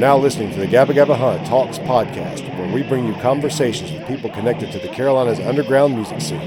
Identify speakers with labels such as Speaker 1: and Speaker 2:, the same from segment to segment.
Speaker 1: now listening to the Gabba Gabba Talks podcast, where we bring you conversations with people connected to the Carolinas underground music scene.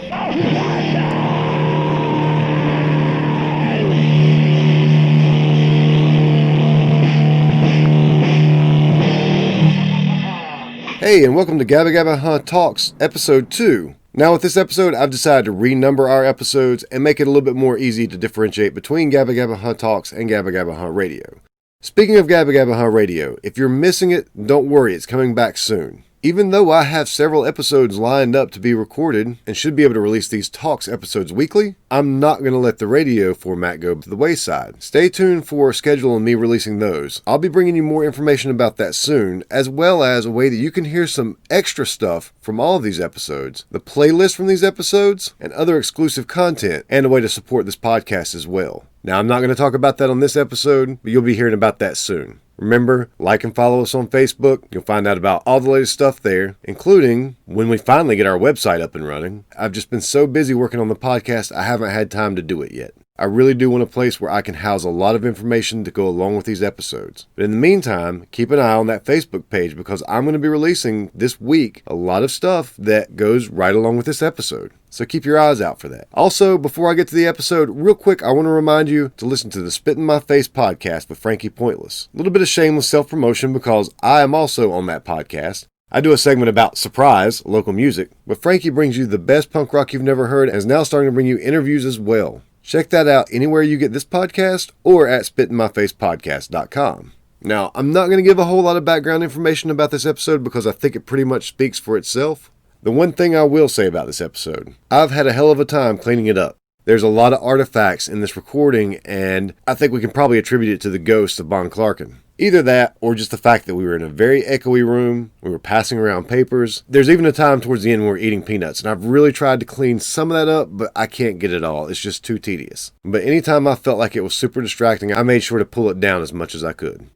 Speaker 1: Hey, and welcome to Gabba Gabba Talks, episode 2. Now with this episode, I've decided to renumber our episodes and make it a little bit more easy to differentiate between Gabba Gabba Talks and Gabba Gabba Radio. Speaking of Gabba Gabba Radio, if you're missing it, don't worry, it's coming back soon. Even though I have several episodes lined up to be recorded and should be able to release these Talks episodes weekly, I'm not going to let the radio format go to the wayside. Stay tuned for a schedule on me releasing those. I'll be bringing you more information about that soon, as well as a way that you can hear some extra stuff from all of these episodes, the playlist from these episodes, and other exclusive content, and a way to support this podcast as well. Now, I'm not going to talk about that on this episode, but you'll be hearing about that soon. Remember, like and follow us on Facebook. You'll find out about all the latest stuff there, including when we finally get our website up and running. I've just been so busy working on the podcast, I haven't had time to do it yet. I really do want a place where I can house a lot of information to go along with these episodes. But in the meantime, keep an eye on that Facebook page because I'm going to be releasing this week a lot of stuff that goes right along with this episode. So keep your eyes out for that. Also, before I get to the episode, real quick, I want to remind you to listen to the Spit in My Face podcast with Frankie Pointless. A little bit of shameless self-promotion because I am also on that podcast. I do a segment about Spies, local music, but Frankie brings you the best punk rock you've never heard and is now starting to bring you interviews as well. Check that out anywhere you get this podcast or at spitinmyfacepodcast.com. Now, I'm not going to give a whole lot of background information about this episode because I think it pretty much speaks for itself. The one thing I will say about this episode, I've had a hell of a time cleaning it up. There's a lot of artifacts in this recording, and I think we can probably attribute it to the ghost of Bon Clarkin. Either that, or just the fact that we were in a very echoey room, we were passing around papers. There's even a time towards the end when we're eating peanuts, and I've really tried to clean some of that up, but I can't get it all. It's just too tedious. But anytime I felt like it was super distracting, I made sure to pull it down as much as I could.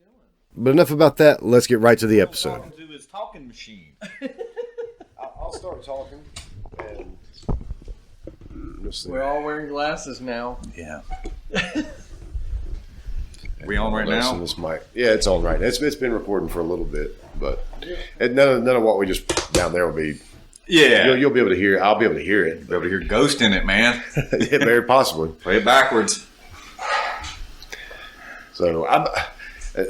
Speaker 1: But enough about that, let's get right to the episode.
Speaker 2: Talking to his talking machine.
Speaker 1: I'll start talking, and
Speaker 3: we're all wearing glasses now.
Speaker 2: Yeah. We on right now?
Speaker 1: This mic. Yeah, it's on right now. It's been recording for a little bit, but none of what we just down there will be.
Speaker 2: Yeah.
Speaker 1: You'll be able to hear it. I'll be able to hear it.
Speaker 2: Be able to hear ghost in it, man.
Speaker 1: Yeah, very possibly.
Speaker 2: Play it backwards.
Speaker 1: So,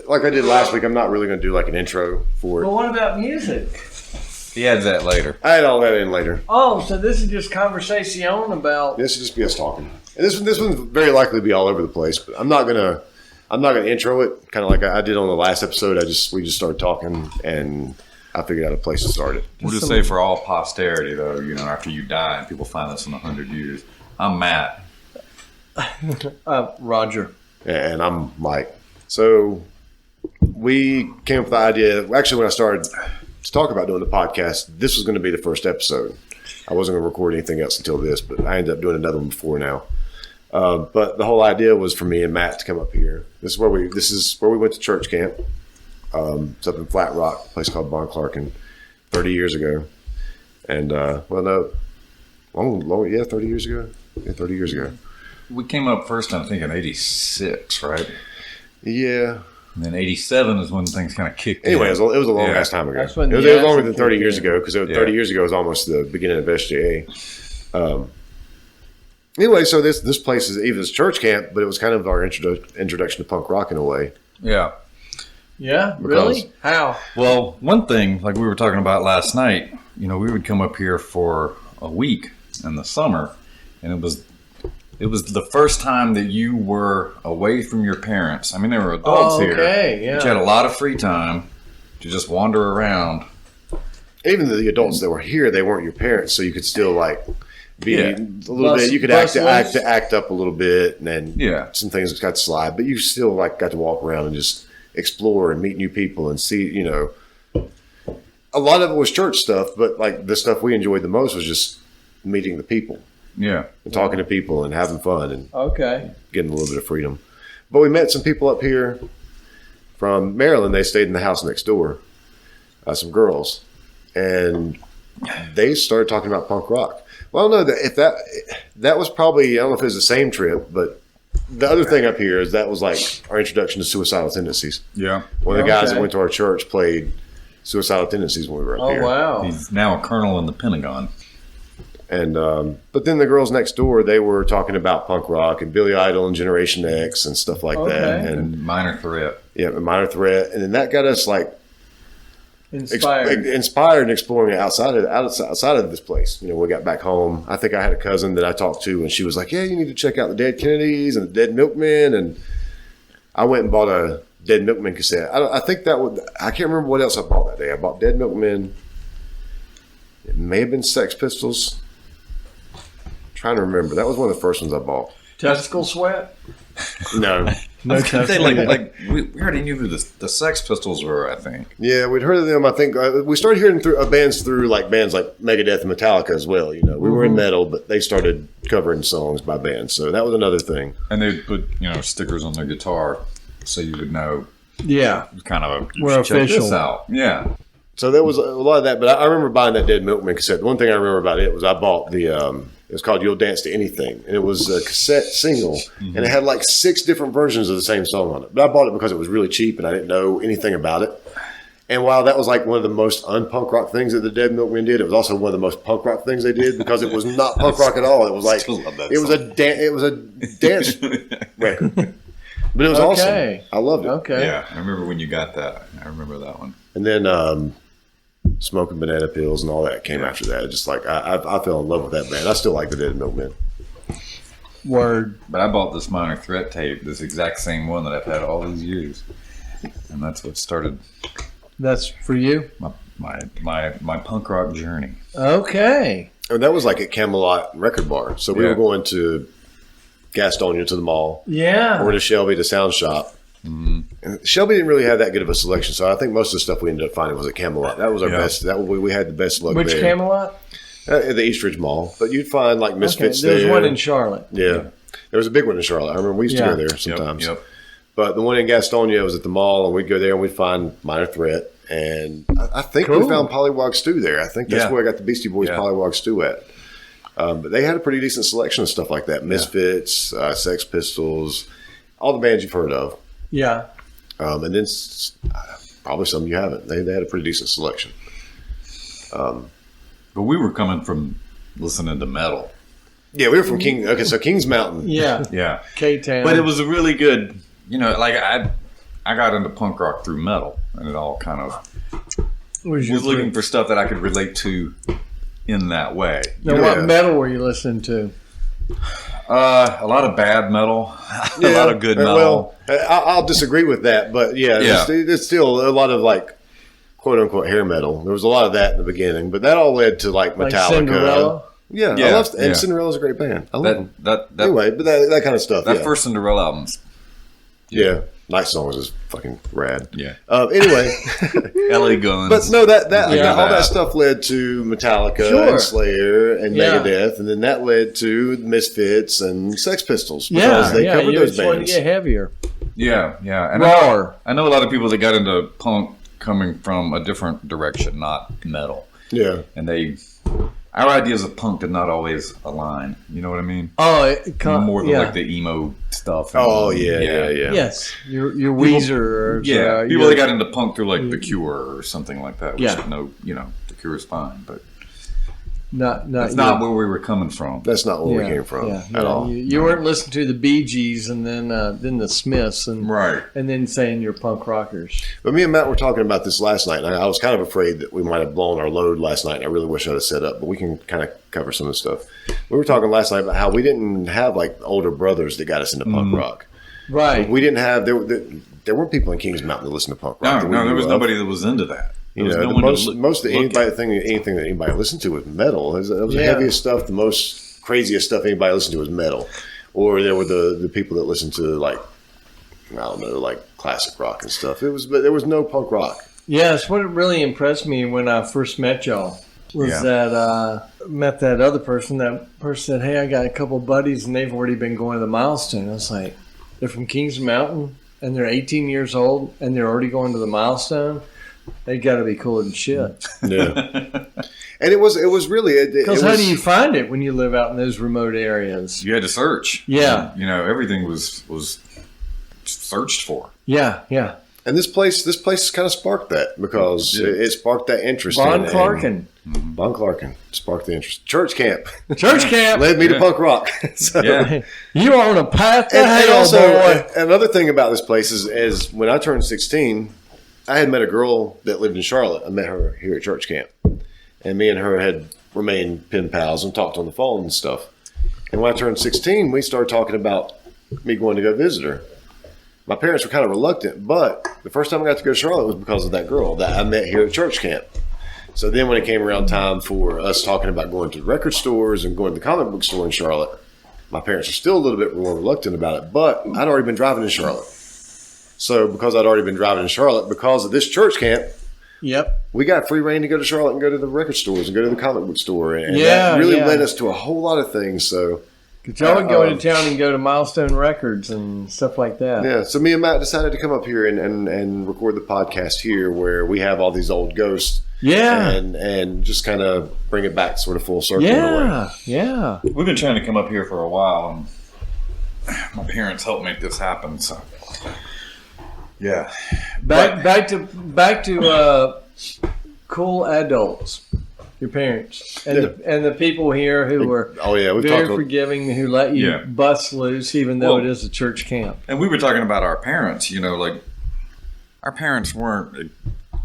Speaker 1: like I did last week, I'm not really going to do like an intro for it.
Speaker 3: Well, what about music?
Speaker 2: He adds that later.
Speaker 1: I had all that in later.
Speaker 3: Oh, so this is just conversation about...
Speaker 1: This will just be us talking. And this one's very likely to be all over the place, but I'm not gonna intro it, kind of like I did on the last episode. We just started talking, and I figured out a place to start it.
Speaker 2: We'll just say for all posterity, though, after you die and people find us in 100 years, I'm Matt.
Speaker 3: Roger.
Speaker 1: And I'm Mike. So we came up with the idea, actually when I started to talk about doing the podcast, this was going to be the first episode. I wasn't going to record anything else until this, but I ended up doing another one before now. But the whole idea was for me and Matt to come up here. This is where we went to church camp. It's up in Flat Rock, a place called Bon Clarkin, 30 years ago. And 30 years ago. Yeah, 30 years ago.
Speaker 2: We came up first, I think, in 86, right?
Speaker 1: Yeah.
Speaker 2: And then 87 is when things kind of kicked in.
Speaker 1: Anyway, it was a long ass time ago.
Speaker 3: That's when
Speaker 1: it was longer than 30 years ago because 30 years ago was almost the beginning of SJA. Anyway, so this place is even church camp, but it was kind of our introduction to punk rock in a way.
Speaker 2: Yeah.
Speaker 3: Yeah, really? How?
Speaker 2: Well, one thing, like we were talking about last night, we would come up here for a week in the summer, and it was the first time that you were away from your parents. I mean, there were adults here,
Speaker 3: yeah.
Speaker 2: but you had a lot of free time to just wander around.
Speaker 1: Even the adults that were here, they weren't your parents, so you could still be a little bit. You could act up a little bit, and then some things got to slide, but you still got to walk around and just explore and meet new people and see. A lot of it was church stuff, but the stuff we enjoyed the most was just meeting the people.
Speaker 2: Yeah.
Speaker 1: And talking to people and having fun and getting a little bit of freedom. But we met some people up here from Maryland. They stayed in the house next door, some girls, and they started talking about punk rock. Well, I don't know if that was probably, I don't know if it was the same trip, but the other thing up here is that was like our introduction to Suicidal Tendencies.
Speaker 2: Yeah.
Speaker 1: One of the guys that
Speaker 3: Okay.
Speaker 1: went to our church played Suicidal Tendencies when we were up
Speaker 3: Oh
Speaker 1: here.
Speaker 3: wow.
Speaker 2: He's now a colonel in the Pentagon.
Speaker 1: And but then the girls next door, they were talking about punk rock and Billy Idol and Generation X and stuff like that.
Speaker 3: Okay.
Speaker 1: And
Speaker 2: And Minor Threat.
Speaker 1: yeah, Minor Threat. And then that got us like
Speaker 3: Inspired.
Speaker 1: inspired and exploring it outside of this place. You know, we got back home. I think I had a cousin that I talked to, and she was like, "Yeah, you need to check out the Dead Kennedys and the Dead Milkmen." And I went and bought a Dead Milkmen cassette. I think I can't remember what else I bought that day. I bought Dead Milkmen. It may have been Sex Pistols. I'm trying to remember. That was one of the first ones I bought.
Speaker 3: Testicle sweat.
Speaker 1: No.
Speaker 3: No
Speaker 2: I was gonna say,
Speaker 3: testicle.
Speaker 2: like we already knew who the Sex Pistols were, I think.
Speaker 1: Yeah, we'd heard of them. I think we started hearing bands like Megadeth and Metallica as well. You know, we were in metal, but they started covering songs by bands, so that was another thing.
Speaker 2: And they put, stickers on their guitar so you would know
Speaker 3: Yeah.
Speaker 2: kind of
Speaker 3: We're
Speaker 2: check this
Speaker 3: official.
Speaker 2: out. Yeah.
Speaker 1: So there was a lot of that, but I remember buying that Dead Milkman cassette. The one thing I remember about it was I bought it was called "You'll Dance to Anything," and it was a cassette single, and it had like 6 different versions of the same song on it. But I bought it because it was really cheap, and I didn't know anything about it. And while that was like one of the most un-punk rock things that the Dead Milkmen did, it was also one of the most punk rock things they did because it was not punk rock at all. It was like
Speaker 2: Still love that
Speaker 1: it was a dance record, but it was
Speaker 3: Okay.
Speaker 1: awesome. I loved it.
Speaker 3: Okay.
Speaker 2: Yeah. I remember when you got that. I remember that one.
Speaker 1: And then Smoking Banana Pills and all that came after that. Just like I fell in love with that band. I still like the Dead Milkmen.
Speaker 3: Word.
Speaker 2: But I bought this Minor Threat tape, this exact same one that I've had all these years. And that's what started
Speaker 3: That's for you.
Speaker 2: my punk rock journey.
Speaker 3: Okay.
Speaker 1: And that was like at Camelot Record Bar. So we
Speaker 2: Yeah.
Speaker 1: were going to Gastonia to the mall,
Speaker 3: Yeah.
Speaker 1: or to Shelby to Sound Shop. And Shelby didn't really have that good of a selection, so I think most of the stuff we ended up finding was at Camelot. That was our
Speaker 2: Yeah.
Speaker 1: best. We had the best luck
Speaker 3: Which
Speaker 1: there.
Speaker 3: Camelot?
Speaker 1: At the Eastridge Mall. But you'd find like
Speaker 3: Okay.
Speaker 1: Misfits
Speaker 3: There's
Speaker 1: there.
Speaker 3: one in Charlotte.
Speaker 1: Yeah. There was a big one in Charlotte. I remember we used to
Speaker 3: Yeah.
Speaker 1: go there sometimes.
Speaker 2: Yep.
Speaker 1: But the one in Gastonia was at the mall, and we'd go there and we'd find Minor Threat. And I think we
Speaker 3: Cool.
Speaker 1: found Pollywog Stew there. I think that's
Speaker 2: Yeah.
Speaker 1: where I got the Beastie Boys
Speaker 2: Yeah.
Speaker 1: Pollywog Stew at. But they had a pretty decent selection of stuff like that. Misfits, Sex Pistols, all the bands you've heard of.
Speaker 3: Yeah.
Speaker 1: And then probably some you haven't. They had a pretty decent selection.
Speaker 2: But we were coming from listening to metal.
Speaker 1: Yeah, we were from King. Okay, so Kings Mountain.
Speaker 3: Yeah.
Speaker 2: Yeah.
Speaker 3: K-Town.
Speaker 2: But it was a really good, like I got into punk rock through metal, and it all kind of
Speaker 3: was
Speaker 2: was looking for stuff that I could relate to in that way.
Speaker 3: Now,
Speaker 1: Yeah.
Speaker 3: what metal were you listening to?
Speaker 2: A lot of bad metal, a lot of good metal.
Speaker 1: Well, I'll disagree with that, but yeah,
Speaker 2: Yeah.
Speaker 1: It's still a lot of like quote unquote hair metal. There was a lot of that in the beginning, but that all led to like
Speaker 3: Like
Speaker 1: Metallica.
Speaker 3: Cinderella?
Speaker 1: Yeah,
Speaker 2: Yeah,
Speaker 1: I love, and
Speaker 2: yeah.
Speaker 1: Cinderella's a great band. I love them.
Speaker 2: that
Speaker 1: Anyway, but that kind of stuff.
Speaker 2: that
Speaker 1: yeah.
Speaker 2: first Cinderella album's
Speaker 1: Yeah, Night Songs is fucking rad.
Speaker 2: yeah.
Speaker 1: Anyway,
Speaker 2: LA Guns.
Speaker 1: but no, that
Speaker 3: Yeah.
Speaker 1: all that stuff led to Metallica
Speaker 3: Sure.
Speaker 1: and Slayer and
Speaker 3: Yeah.
Speaker 1: Megadeth, and then that led to Misfits and Sex Pistols because
Speaker 3: Yeah.
Speaker 1: they
Speaker 3: Yeah.
Speaker 1: covered
Speaker 3: You
Speaker 1: those
Speaker 3: just want to
Speaker 1: bands.
Speaker 3: get heavier.
Speaker 2: yeah. And
Speaker 3: Rawer.
Speaker 2: I know a lot of people that got into punk coming from a different direction, not metal.
Speaker 1: Yeah,
Speaker 2: And our ideas of punk did not always align. You know what I mean?
Speaker 3: Oh,
Speaker 2: More than
Speaker 3: yeah.
Speaker 2: like the emo stuff.
Speaker 1: Oh yeah.
Speaker 3: Yes. Your Weezer. Or,
Speaker 2: Yeah, people
Speaker 3: your-
Speaker 2: that got into punk through like The Cure or something like that. Which
Speaker 3: Yeah.
Speaker 2: The Cure is fine, but
Speaker 3: Not
Speaker 2: that's not where we were coming from.
Speaker 1: That's not where we came from at all.
Speaker 3: You weren't listening to the Bee Gees and then the Smiths and
Speaker 2: Right.
Speaker 3: and then saying you're punk rockers.
Speaker 1: But me and Matt were talking about this last night, and I was kind of afraid that we might have blown our load last night. And I really wish I'd have set up, but we can kind of cover some of the stuff. We were talking last night about how we didn't have like older brothers that got us into punk rock.
Speaker 3: Right.
Speaker 1: We didn't have there weren't people in Kings Mountain that listened to punk rock. that we
Speaker 2: No, there
Speaker 1: knew
Speaker 2: was
Speaker 1: of.
Speaker 2: nobody that was into that.
Speaker 1: You
Speaker 2: There was
Speaker 1: know,
Speaker 2: no one to
Speaker 1: most of
Speaker 2: look at.
Speaker 1: anything that anybody listened to was metal. It was the
Speaker 3: Yeah.
Speaker 1: heaviest stuff, the most craziest stuff anybody listened to was metal. Or there were the people that listened to like I don't know, like classic rock and stuff. But there was no punk rock.
Speaker 3: Yes, what really impressed me when I first met y'all was
Speaker 2: Yeah.
Speaker 3: that met that other person. That person said, "Hey, I got a couple buddies, and they've already been going to the milestone." I was like, "They're from Kings Mountain, and they're 18 years old, and they're already going to the milestone. They got to be cooler than shit."
Speaker 1: Yeah. And it was really
Speaker 3: because how do you find it when you live out in those remote areas?
Speaker 2: You had to search.
Speaker 3: Yeah.
Speaker 2: You know, everything was searched for.
Speaker 3: Yeah, yeah.
Speaker 1: And this place kind of sparked that because it sparked that interest.
Speaker 3: Von Clarkin.
Speaker 1: Von Clarkin sparked the interest. Church camp.
Speaker 3: Church camp.
Speaker 1: Led me to punk rock. So,
Speaker 2: Yeah.
Speaker 3: You are on a path to
Speaker 1: and
Speaker 3: hell,
Speaker 1: also,
Speaker 3: boy.
Speaker 1: another thing about this place is when I turned 16, I had met a girl that lived in Charlotte. I met her here at church camp. And me and her had remained pen pals and talked on the phone and stuff. And when I turned 16, we started talking about me going to go visit her. My parents were kind of reluctant, but the first time I got to go to Charlotte was because of that girl that I met here at church camp. So then when it came around time for us talking about going to the record stores and going to the comic book store in Charlotte, my parents were still a little bit more reluctant about it, but I'd already been driving in Charlotte. So because I'd already been driving in Charlotte, because of this church camp,
Speaker 3: Yep.
Speaker 1: we got free reign to go to Charlotte and go to the record stores and go to the comic book store. And
Speaker 3: Yeah,
Speaker 1: that really
Speaker 3: yeah.
Speaker 1: led us to a whole lot of things. So
Speaker 3: Because y'all would go into town and go to Milestone Records and stuff like that.
Speaker 1: yeah, so me and Matt decided to come up here and record the podcast here where we have all these old ghosts.
Speaker 3: Yeah.
Speaker 1: And just kind of bring it back sort of full circle. In a way.
Speaker 3: Yeah. Yeah.
Speaker 2: We've been trying to come up here for a while, and my parents helped make this happen. So, yeah.
Speaker 3: Back to cool adults. Your parents and the people here who were
Speaker 1: we've
Speaker 3: very
Speaker 1: talked
Speaker 3: forgiving, who let you
Speaker 2: Yeah.
Speaker 3: bust loose, even though
Speaker 2: Well-
Speaker 3: it is a church camp.
Speaker 2: And we were talking about our parents, you know, like our parents weren't,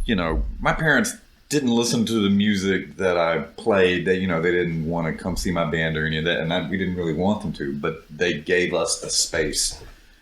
Speaker 2: you know, my parents didn't listen to the music that I played. They, you know, they didn't want to come see my band or any of that, and we didn't really want them to, but they gave us the space.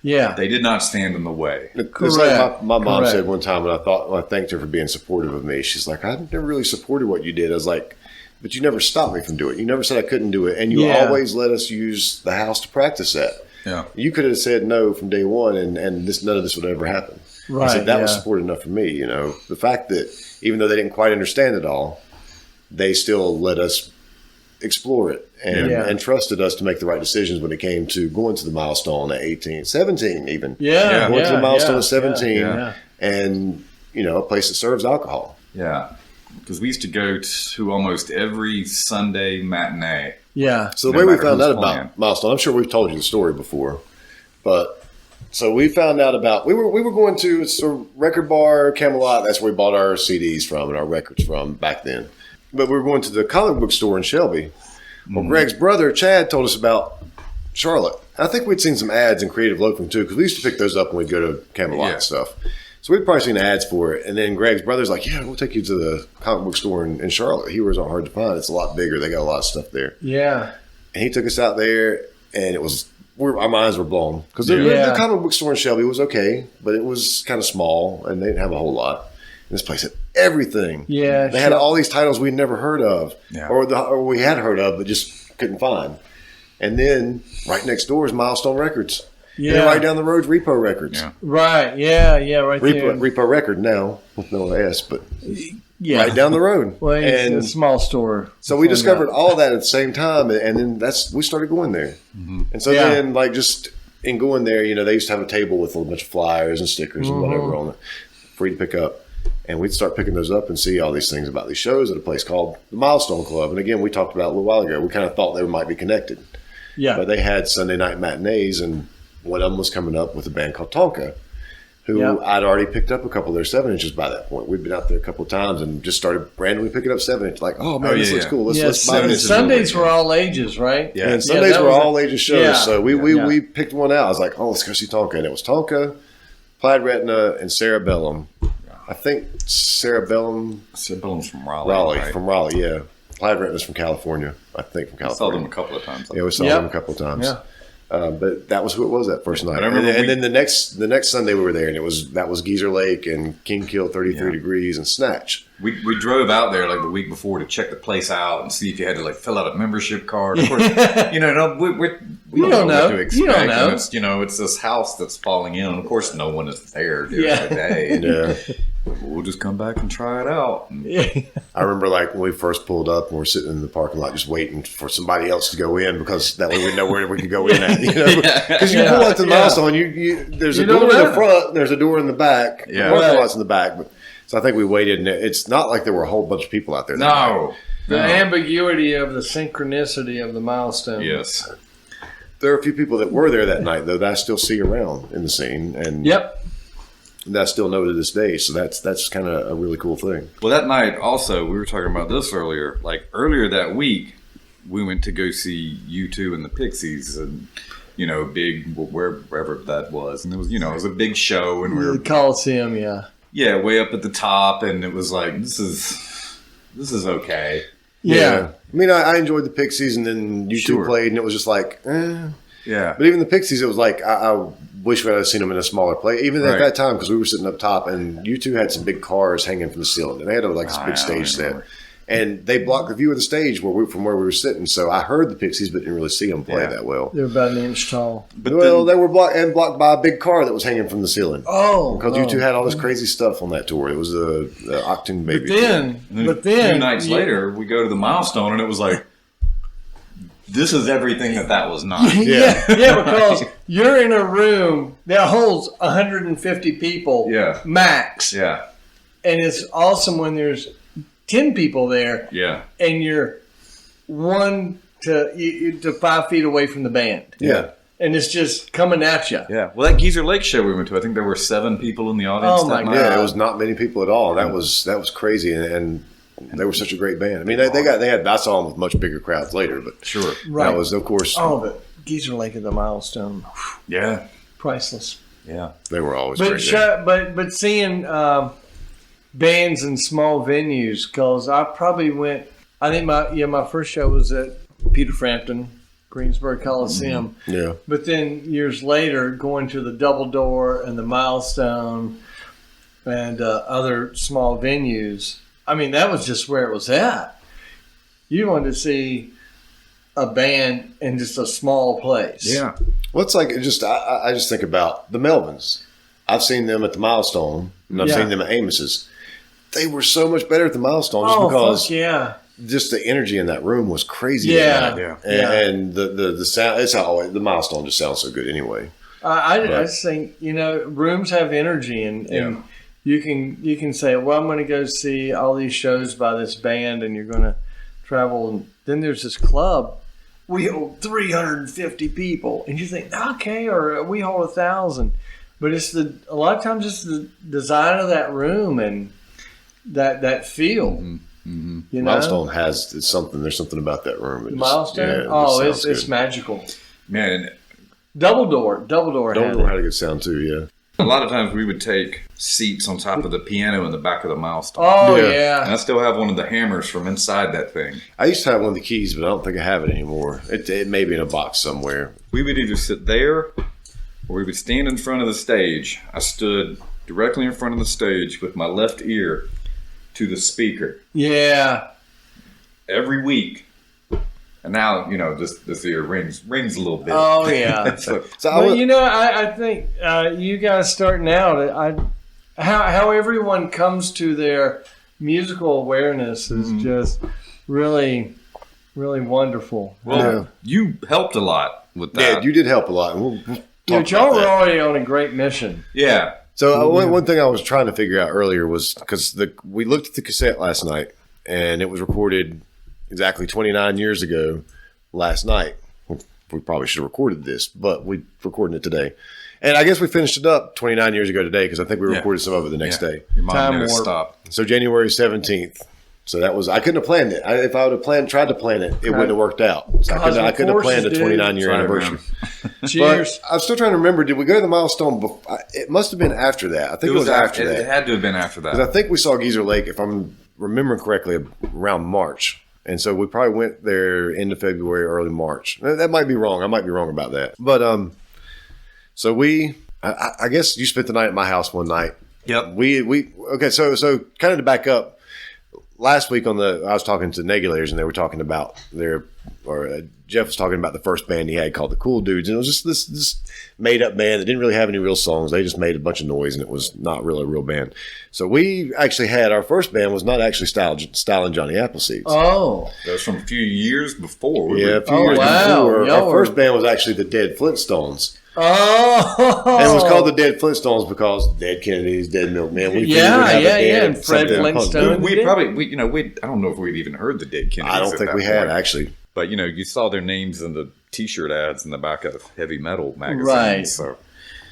Speaker 3: Yeah.
Speaker 2: They did not stand in the way.
Speaker 1: It's like
Speaker 3: Correct.
Speaker 1: my mom
Speaker 3: Correct.
Speaker 1: said one time, and I thanked her for being supportive of me. She's like, I never really supported what you did. I was like, but you never stopped me from doing it. You never said I couldn't do it, and you
Speaker 3: Yeah.
Speaker 1: always let us use the house to practice at.
Speaker 2: Yeah.
Speaker 1: You could have said no from day one, and none of this would ever happen.
Speaker 3: Right.
Speaker 1: I said that was
Speaker 3: yeah.
Speaker 1: support enough for me. You know, the fact that even though they didn't quite understand it all, they still let us explore it and,
Speaker 3: Yeah.
Speaker 1: and trusted us to make the right decisions when it came to going to the milestone at 18, 17 even.
Speaker 3: Yeah.
Speaker 1: Going to the milestone
Speaker 3: yeah,
Speaker 1: at 17
Speaker 2: yeah.
Speaker 1: and, you know, a place that serves alcohol.
Speaker 2: Yeah. Because we used to go to almost every Sunday matinee.
Speaker 3: Yeah.
Speaker 1: So the
Speaker 2: No
Speaker 1: way we
Speaker 2: matter
Speaker 1: found
Speaker 2: who's
Speaker 1: out
Speaker 2: playing.
Speaker 1: about milestone, I'm sure we've told you the story before, but so we found out about we were going to it's a record bar, Camelot. That's where we bought our CDs from and our records from back then. But we were going to the comic book store in Shelby. Well, Greg's brother Chad told us about Charlotte. I think we'd seen some ads in Creative Loafing too, because we used to pick those up when we'd go to Camelot
Speaker 2: Yeah.
Speaker 1: and stuff. So we'd probably seen ads for it. And then Greg's brother's like, yeah, we'll take you to the comic book store in Charlotte. Heroes aren't hard to find. It's a lot bigger. They got a lot of stuff there.
Speaker 3: Yeah.
Speaker 1: And he took us out there, and it was our minds were blown because
Speaker 3: Yeah.
Speaker 1: the comic book store in Shelby was okay, but it was kind of small, and they didn't have a whole lot. And this place had everything.
Speaker 3: Yeah.
Speaker 1: They had all these titles we'd never heard of,
Speaker 2: Yeah.
Speaker 1: or we had heard of, but just couldn't find. And then right next door is Milestone Records. And then
Speaker 3: Yeah.
Speaker 1: right down the road, Repo Records.
Speaker 2: Yeah.
Speaker 3: Right. Yeah. Yeah. Right there.
Speaker 1: Repo Record now with no S, but
Speaker 3: Yeah.
Speaker 1: right down the road.
Speaker 3: Well, it's
Speaker 1: and
Speaker 3: a small store.
Speaker 1: so we discovered all that at the same time, and then we started going there. And so
Speaker 3: Yeah.
Speaker 1: then, like, just in going there, you know, they used to have a table with a bunch of flyers and stickers and whatever on it, free to pick up. And we'd start picking those up and see all these things about these shows at a place called the Milestone Club. And again, we talked about it a little while ago. We kind of thought they might be connected,
Speaker 3: Yeah.
Speaker 1: but they had Sunday night matinees, and one of them was coming up with a band called Tonka, who
Speaker 3: Yeah.
Speaker 1: I'd already picked up a couple of their 7-inches by that point. We'd been out there a couple of times and just started randomly picking up 7-inch. Like, oh man,
Speaker 2: Oh,
Speaker 1: this
Speaker 2: yeah,
Speaker 1: looks
Speaker 2: yeah.
Speaker 1: cool. Let's buy
Speaker 3: Yes.
Speaker 1: this.
Speaker 3: Sundays were all ages, right?
Speaker 2: Yeah.
Speaker 1: And Sundays
Speaker 3: that
Speaker 1: were
Speaker 3: was
Speaker 1: all ages shows.
Speaker 3: yeah.
Speaker 1: So we
Speaker 3: Yeah.
Speaker 1: picked one out. I was like, oh, let's go see Tonka. And it was Tonka, Plaid Retina, and Cerebellum. I think Cerebellum,
Speaker 2: Siblings from Raleigh. Right?
Speaker 1: from Raleigh, yeah. Plaid Retina's from California. I think from
Speaker 2: I saw them
Speaker 1: California.
Speaker 2: a couple of times.
Speaker 1: Yeah, we saw
Speaker 3: Yep.
Speaker 1: them a couple of times.
Speaker 3: Yeah.
Speaker 1: But that was who it was that first night.
Speaker 2: I
Speaker 1: And,
Speaker 2: remember
Speaker 1: then the next Sunday we were there, and that was Geezer Lake and King Kill 33
Speaker 2: Yeah.
Speaker 1: Degrees and Snatch.
Speaker 2: We drove out there like the week before to check the place out and see if you had to like fill out a membership card. Of course, you know, no, we
Speaker 3: You
Speaker 2: don't know
Speaker 3: don't
Speaker 2: what
Speaker 3: know.
Speaker 2: to expect.
Speaker 3: You don't know.
Speaker 2: And it's, you know, it's this house that's falling in. Of course, no one is there during
Speaker 3: Yeah.
Speaker 2: the day. And
Speaker 1: Yeah.
Speaker 2: we'll just come back and try it out. And
Speaker 1: I remember like when we first pulled up and we're sitting in the parking lot just waiting for somebody else to go in because that way we know where we could go in at. You know? Because you pull out to the
Speaker 3: Yeah.
Speaker 1: milestone, there's
Speaker 3: You
Speaker 1: a door
Speaker 3: don't
Speaker 1: in the
Speaker 3: know.
Speaker 1: front, and there's a door in the back.
Speaker 3: Yeah.
Speaker 1: The parking
Speaker 3: Right.
Speaker 1: lot's in the back. But, so I think we waited, and it's not like there were a whole bunch of people out there. that night.
Speaker 2: no,
Speaker 3: The ambiguity of the synchronicity of the milestone.
Speaker 2: Yes.
Speaker 1: There are a few people that were there that night, though, that I still see around in the scene. And that I still know to this day. So that's kind of a really cool thing.
Speaker 2: Well, that night also, we were talking about this earlier. Like earlier that week, we went to go see U2 and the Pixies, and big wherever that was, and it was it was a big show, and we were
Speaker 3: the Coliseum,
Speaker 2: way up at the top, and it was like this is okay.
Speaker 3: Yeah.
Speaker 1: I mean, I enjoyed the Pixies, and then U2 played, and it was just like,
Speaker 2: Yeah.
Speaker 1: But even the Pixies, it was like, I wish we had seen them in a smaller place, even at that time, because we were sitting up top, and U2 had some big cars hanging from the ceiling, and they had this big stage set. And they blocked the view of the stage from where we were sitting. So I heard the Pixies, but didn't really see them play that well.
Speaker 3: They were about an inch tall.
Speaker 1: But they were blocked by a big car that was hanging from the ceiling.
Speaker 3: Oh.
Speaker 1: Because U2 had all this crazy stuff on that tour. It was the Octane Baby.
Speaker 3: But then
Speaker 2: 2 nights later, we go to the milestone, and it was like, this is everything that was not.
Speaker 3: Yeah, because you're in a room that holds 150 people max.
Speaker 2: Yeah.
Speaker 3: And it's awesome when there's 10 people there.
Speaker 2: Yeah.
Speaker 3: And you're 1 to 5 feet away from the band.
Speaker 1: Yeah.
Speaker 3: And it's just coming at you.
Speaker 2: Yeah. Well, that Geezer Lake show we went to, I think there were 7 people in the audience.
Speaker 3: Oh, my God.
Speaker 1: Yeah, it was not many people at all. That was crazy. And they were such a great band. I mean, I saw them with much bigger crowds later, but
Speaker 2: sure.
Speaker 3: Right.
Speaker 1: That was, of course.
Speaker 3: Oh, but Geezer Lake at the milestone.
Speaker 2: Yeah.
Speaker 3: Priceless.
Speaker 2: Yeah.
Speaker 1: They were always great.
Speaker 3: But seeing bands in small venues, because I probably went, I think my first show was at Peter Frampton, Greensburg Coliseum.
Speaker 1: Yeah.
Speaker 3: But then years later, going to the Double Door and the Milestone and other small venues, I mean, that was just where it was at. You wanted to see a band in just a small place.
Speaker 1: Yeah. Well, it's like I just think about the Melvins. I've seen them at the Milestone, and I've seen them at Amos's. They were so much better at the Milestone just because just the energy in that room was crazy.
Speaker 2: Yeah.
Speaker 1: And the sound, it's always, the Milestone just sounds so good anyway.
Speaker 3: I just think, rooms have energy, and you can say, well, I'm going to go see all these shows by this band, and you're going to travel. And then there's this club. We hold 350 people. And you think, okay, or we hold 1,000. But a lot of times it's the design of that room and that feel.
Speaker 2: Mm-hmm.
Speaker 1: Milestone has something. There's something about that room.
Speaker 3: Milestone? It's magical.
Speaker 2: Man.
Speaker 3: Double Door had
Speaker 1: a good sound too, yeah.
Speaker 2: A lot of times we would take seats on top of the piano in the back of the Milestone.
Speaker 3: Oh, yeah.
Speaker 2: And I still have one of the hammers from inside that thing.
Speaker 1: I used to have one of the keys, but I don't think I have it anymore. It may be in a box somewhere.
Speaker 2: We would either sit there or we would stand in front of the stage. I stood directly in front of the stage with my left ear to the speaker.
Speaker 3: Yeah.
Speaker 2: Every week. And now, this ear rings a little bit.
Speaker 3: Oh, yeah. I think you guys starting out, how everyone comes to their musical awareness is just really, really wonderful.
Speaker 2: Well, you helped a lot with that.
Speaker 1: Yeah, you did help a lot.
Speaker 3: Y'all were already on a great mission.
Speaker 2: Yeah.
Speaker 1: So one thing I was trying to figure out earlier was, because we looked at the cassette last night, and it was recorded exactly 29 years ago last night. We probably should have recorded this, but we're recording it today. And I guess we finished it up 29 years ago today, because I think we recorded some of it the next day.
Speaker 2: Your mom never stopped.
Speaker 1: So January 17th. So that was, I couldn't have planned it. If I would have tried to plan it, it wouldn't have worked out. So I couldn't have planned a 29-year anniversary.
Speaker 3: Cheers.
Speaker 1: But I'm still trying to remember, did we go to the Milestone before? It must have been after that. I think it was after that.
Speaker 2: It had to have been after that.
Speaker 1: Because I think we saw Geezer Lake, if I'm remembering correctly, around March. And so we probably went there end of February, early March. That might be wrong. I might be wrong about that. But so I guess you spent the night at my house one night.
Speaker 2: Yep.
Speaker 1: Okay. So kind of to back up, last week I was talking to Negulators, and they were talking about Jeff was talking about the first band he had called the Cool Dudes, and it was just this made up band that didn't really have any real songs. They just made a bunch of noise, and it was not really a real band. So we actually had our first band was not actually Stylin Johnny Appleseeds.
Speaker 3: Oh,
Speaker 2: that was from a few years before.
Speaker 1: Yeah, a few years before. Our first band was actually the Dead Flintstones.
Speaker 3: Oh,
Speaker 1: And it was called the Dead Flintstones because dead Kennedys, dead milkman. We figured we'd
Speaker 3: yeah,
Speaker 1: have a
Speaker 3: yeah,
Speaker 1: dead
Speaker 3: and Fred
Speaker 1: something.
Speaker 3: Flintstone.
Speaker 2: We probably, you know, I don't know if we'd even heard the Dead Kennedys.
Speaker 1: I don't
Speaker 2: at
Speaker 1: think
Speaker 2: that
Speaker 1: we had
Speaker 2: point.
Speaker 1: actually.
Speaker 2: But you know, you saw their names in the T-shirt ads in the back of heavy metal magazines.
Speaker 3: Right.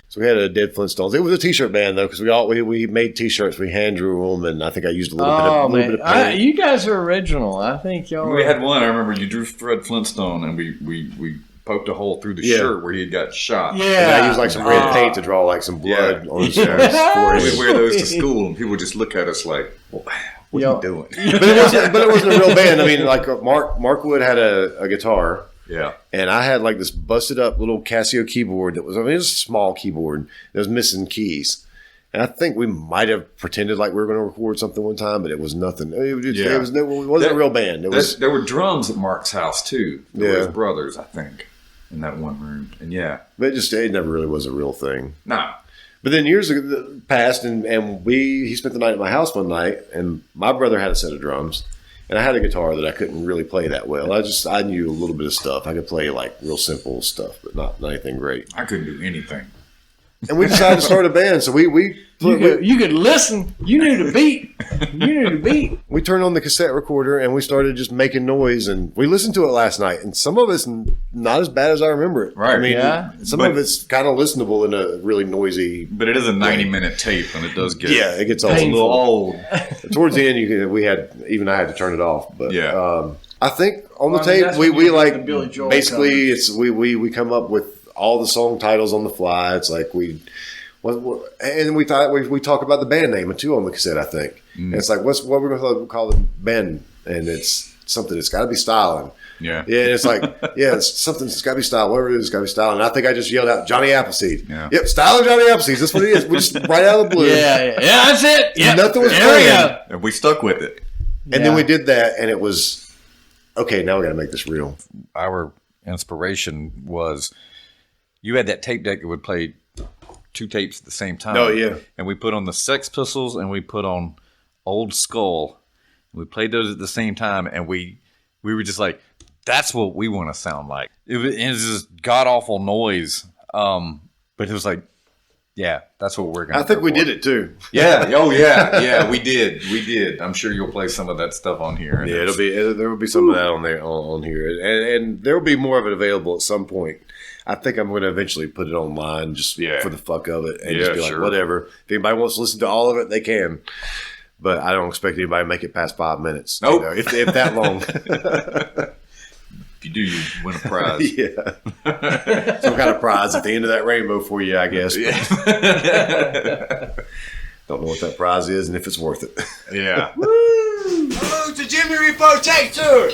Speaker 1: So we had a Dead Flintstones. It was a T-shirt band though, because we made T-shirts. We hand drew them, and I think I used a little bit of paint.
Speaker 3: You guys are original. I think y'all.
Speaker 2: We had one. I remember you drew Fred Flintstone, and we poked a hole through the shirt where he had got shot.
Speaker 3: Yeah,
Speaker 1: and I used like some red paint to draw like some blood on his forehead.
Speaker 2: We'd wear those to school, and people would just look at us like, well, "What are you doing?"
Speaker 1: But it wasn't a real band. I mean, like Mark Wood had a guitar.
Speaker 2: Yeah.
Speaker 1: And I had like this busted up little Casio keyboard it was a small keyboard that was missing keys. And I think we might have pretended like we were going to record something one time, but it was nothing. It wasn't a real band.
Speaker 2: There were drums at Mark's house too. There were his
Speaker 1: Yeah.
Speaker 2: brothers, I think, in that one room. And
Speaker 1: But it never really was a real thing.
Speaker 2: nah.
Speaker 1: But then years passed, and he spent the night at my house one night, and my brother had a set of drums. And I had a guitar that I couldn't really play that well. I knew a little bit of stuff. I could play like real simple stuff, but not anything great.
Speaker 2: I couldn't do anything.
Speaker 1: And we decided to start a band. So
Speaker 3: You could listen. You knew the beat.
Speaker 1: we turned on the cassette recorder and we started just making noise. And we listened to it last night. And some of it's not as bad as I remember it.
Speaker 2: Right.
Speaker 1: I mean,
Speaker 3: Yeah.
Speaker 1: some of it's kind of listenable in a really noisy.
Speaker 2: But it is a 90-minute tape, and it does get
Speaker 1: It gets
Speaker 2: a little
Speaker 1: old.
Speaker 2: old.
Speaker 1: Towards the end, I had to turn it off. But
Speaker 2: Yeah.
Speaker 1: I think on the
Speaker 3: Well,
Speaker 1: tape
Speaker 3: that's
Speaker 1: we
Speaker 3: when you
Speaker 1: like
Speaker 3: get the Billy Joel
Speaker 1: basically
Speaker 3: covers.
Speaker 1: it's we come up with all the song titles on the fly. It's like and we thought we talk about the band name too on the cassette. I think and it's like what we're going to call the band, and it's something. It's got to be Stylin.
Speaker 2: Yeah.
Speaker 1: Yeah, and it's like, it's something. It's got to be Stylin. Whatever it is, it's got to be Stylin. And I think I just yelled out Johnny Appleseed.
Speaker 2: Yeah.
Speaker 1: Yep, Stylin Johnny Appleseed. That's what it is. We just right out of the blue.
Speaker 3: Yeah, that's it. Yeah,
Speaker 1: Nothing was
Speaker 3: there we
Speaker 1: planned.
Speaker 3: go.
Speaker 2: And we stuck with it.
Speaker 1: And then we did that, and it was okay. Now we got to make this real.
Speaker 2: Our inspiration was you had that tape deck that would play two tapes at the same time.
Speaker 1: Oh, yeah.
Speaker 2: And we put on the Sex Pistols and we put on Old Skull. We played those at the same time, and we were just like, that's what we want to sound like. It was this god awful noise, but it was like, yeah, that's what we're gonna.
Speaker 1: I think we did it too.
Speaker 2: Yeah. Oh yeah. We did. I'm sure you'll play some of that stuff on here.
Speaker 1: Yeah, there will be some of that on there on here, and there will be more of it available at some point. I think I'm going to eventually put it online just for the fuck of it, and just be like, whatever. If anybody wants to listen to all of it, they can. But I don't expect anybody to make it past 5 minutes.
Speaker 2: Nope.
Speaker 1: You know, if that long.
Speaker 2: If you do, you win a prize.
Speaker 1: Yeah. Some kind of prize at the end of that rainbow for you, I guess.
Speaker 2: Yeah.
Speaker 1: Don't know what that prize is and if it's worth it.
Speaker 2: Yeah.
Speaker 4: Hello to Jimmy Repo, take two!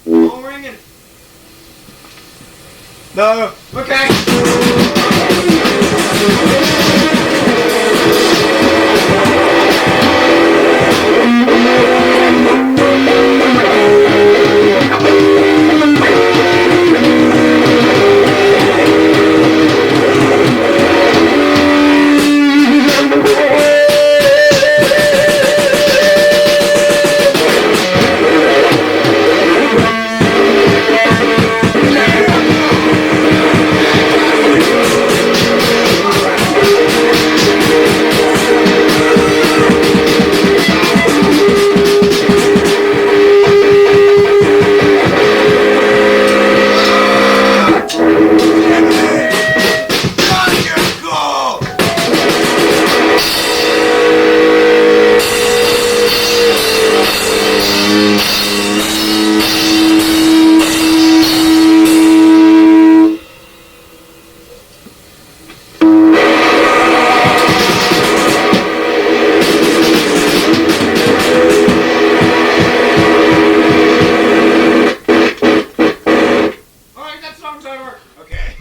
Speaker 4: Phone ringing? No. Okay.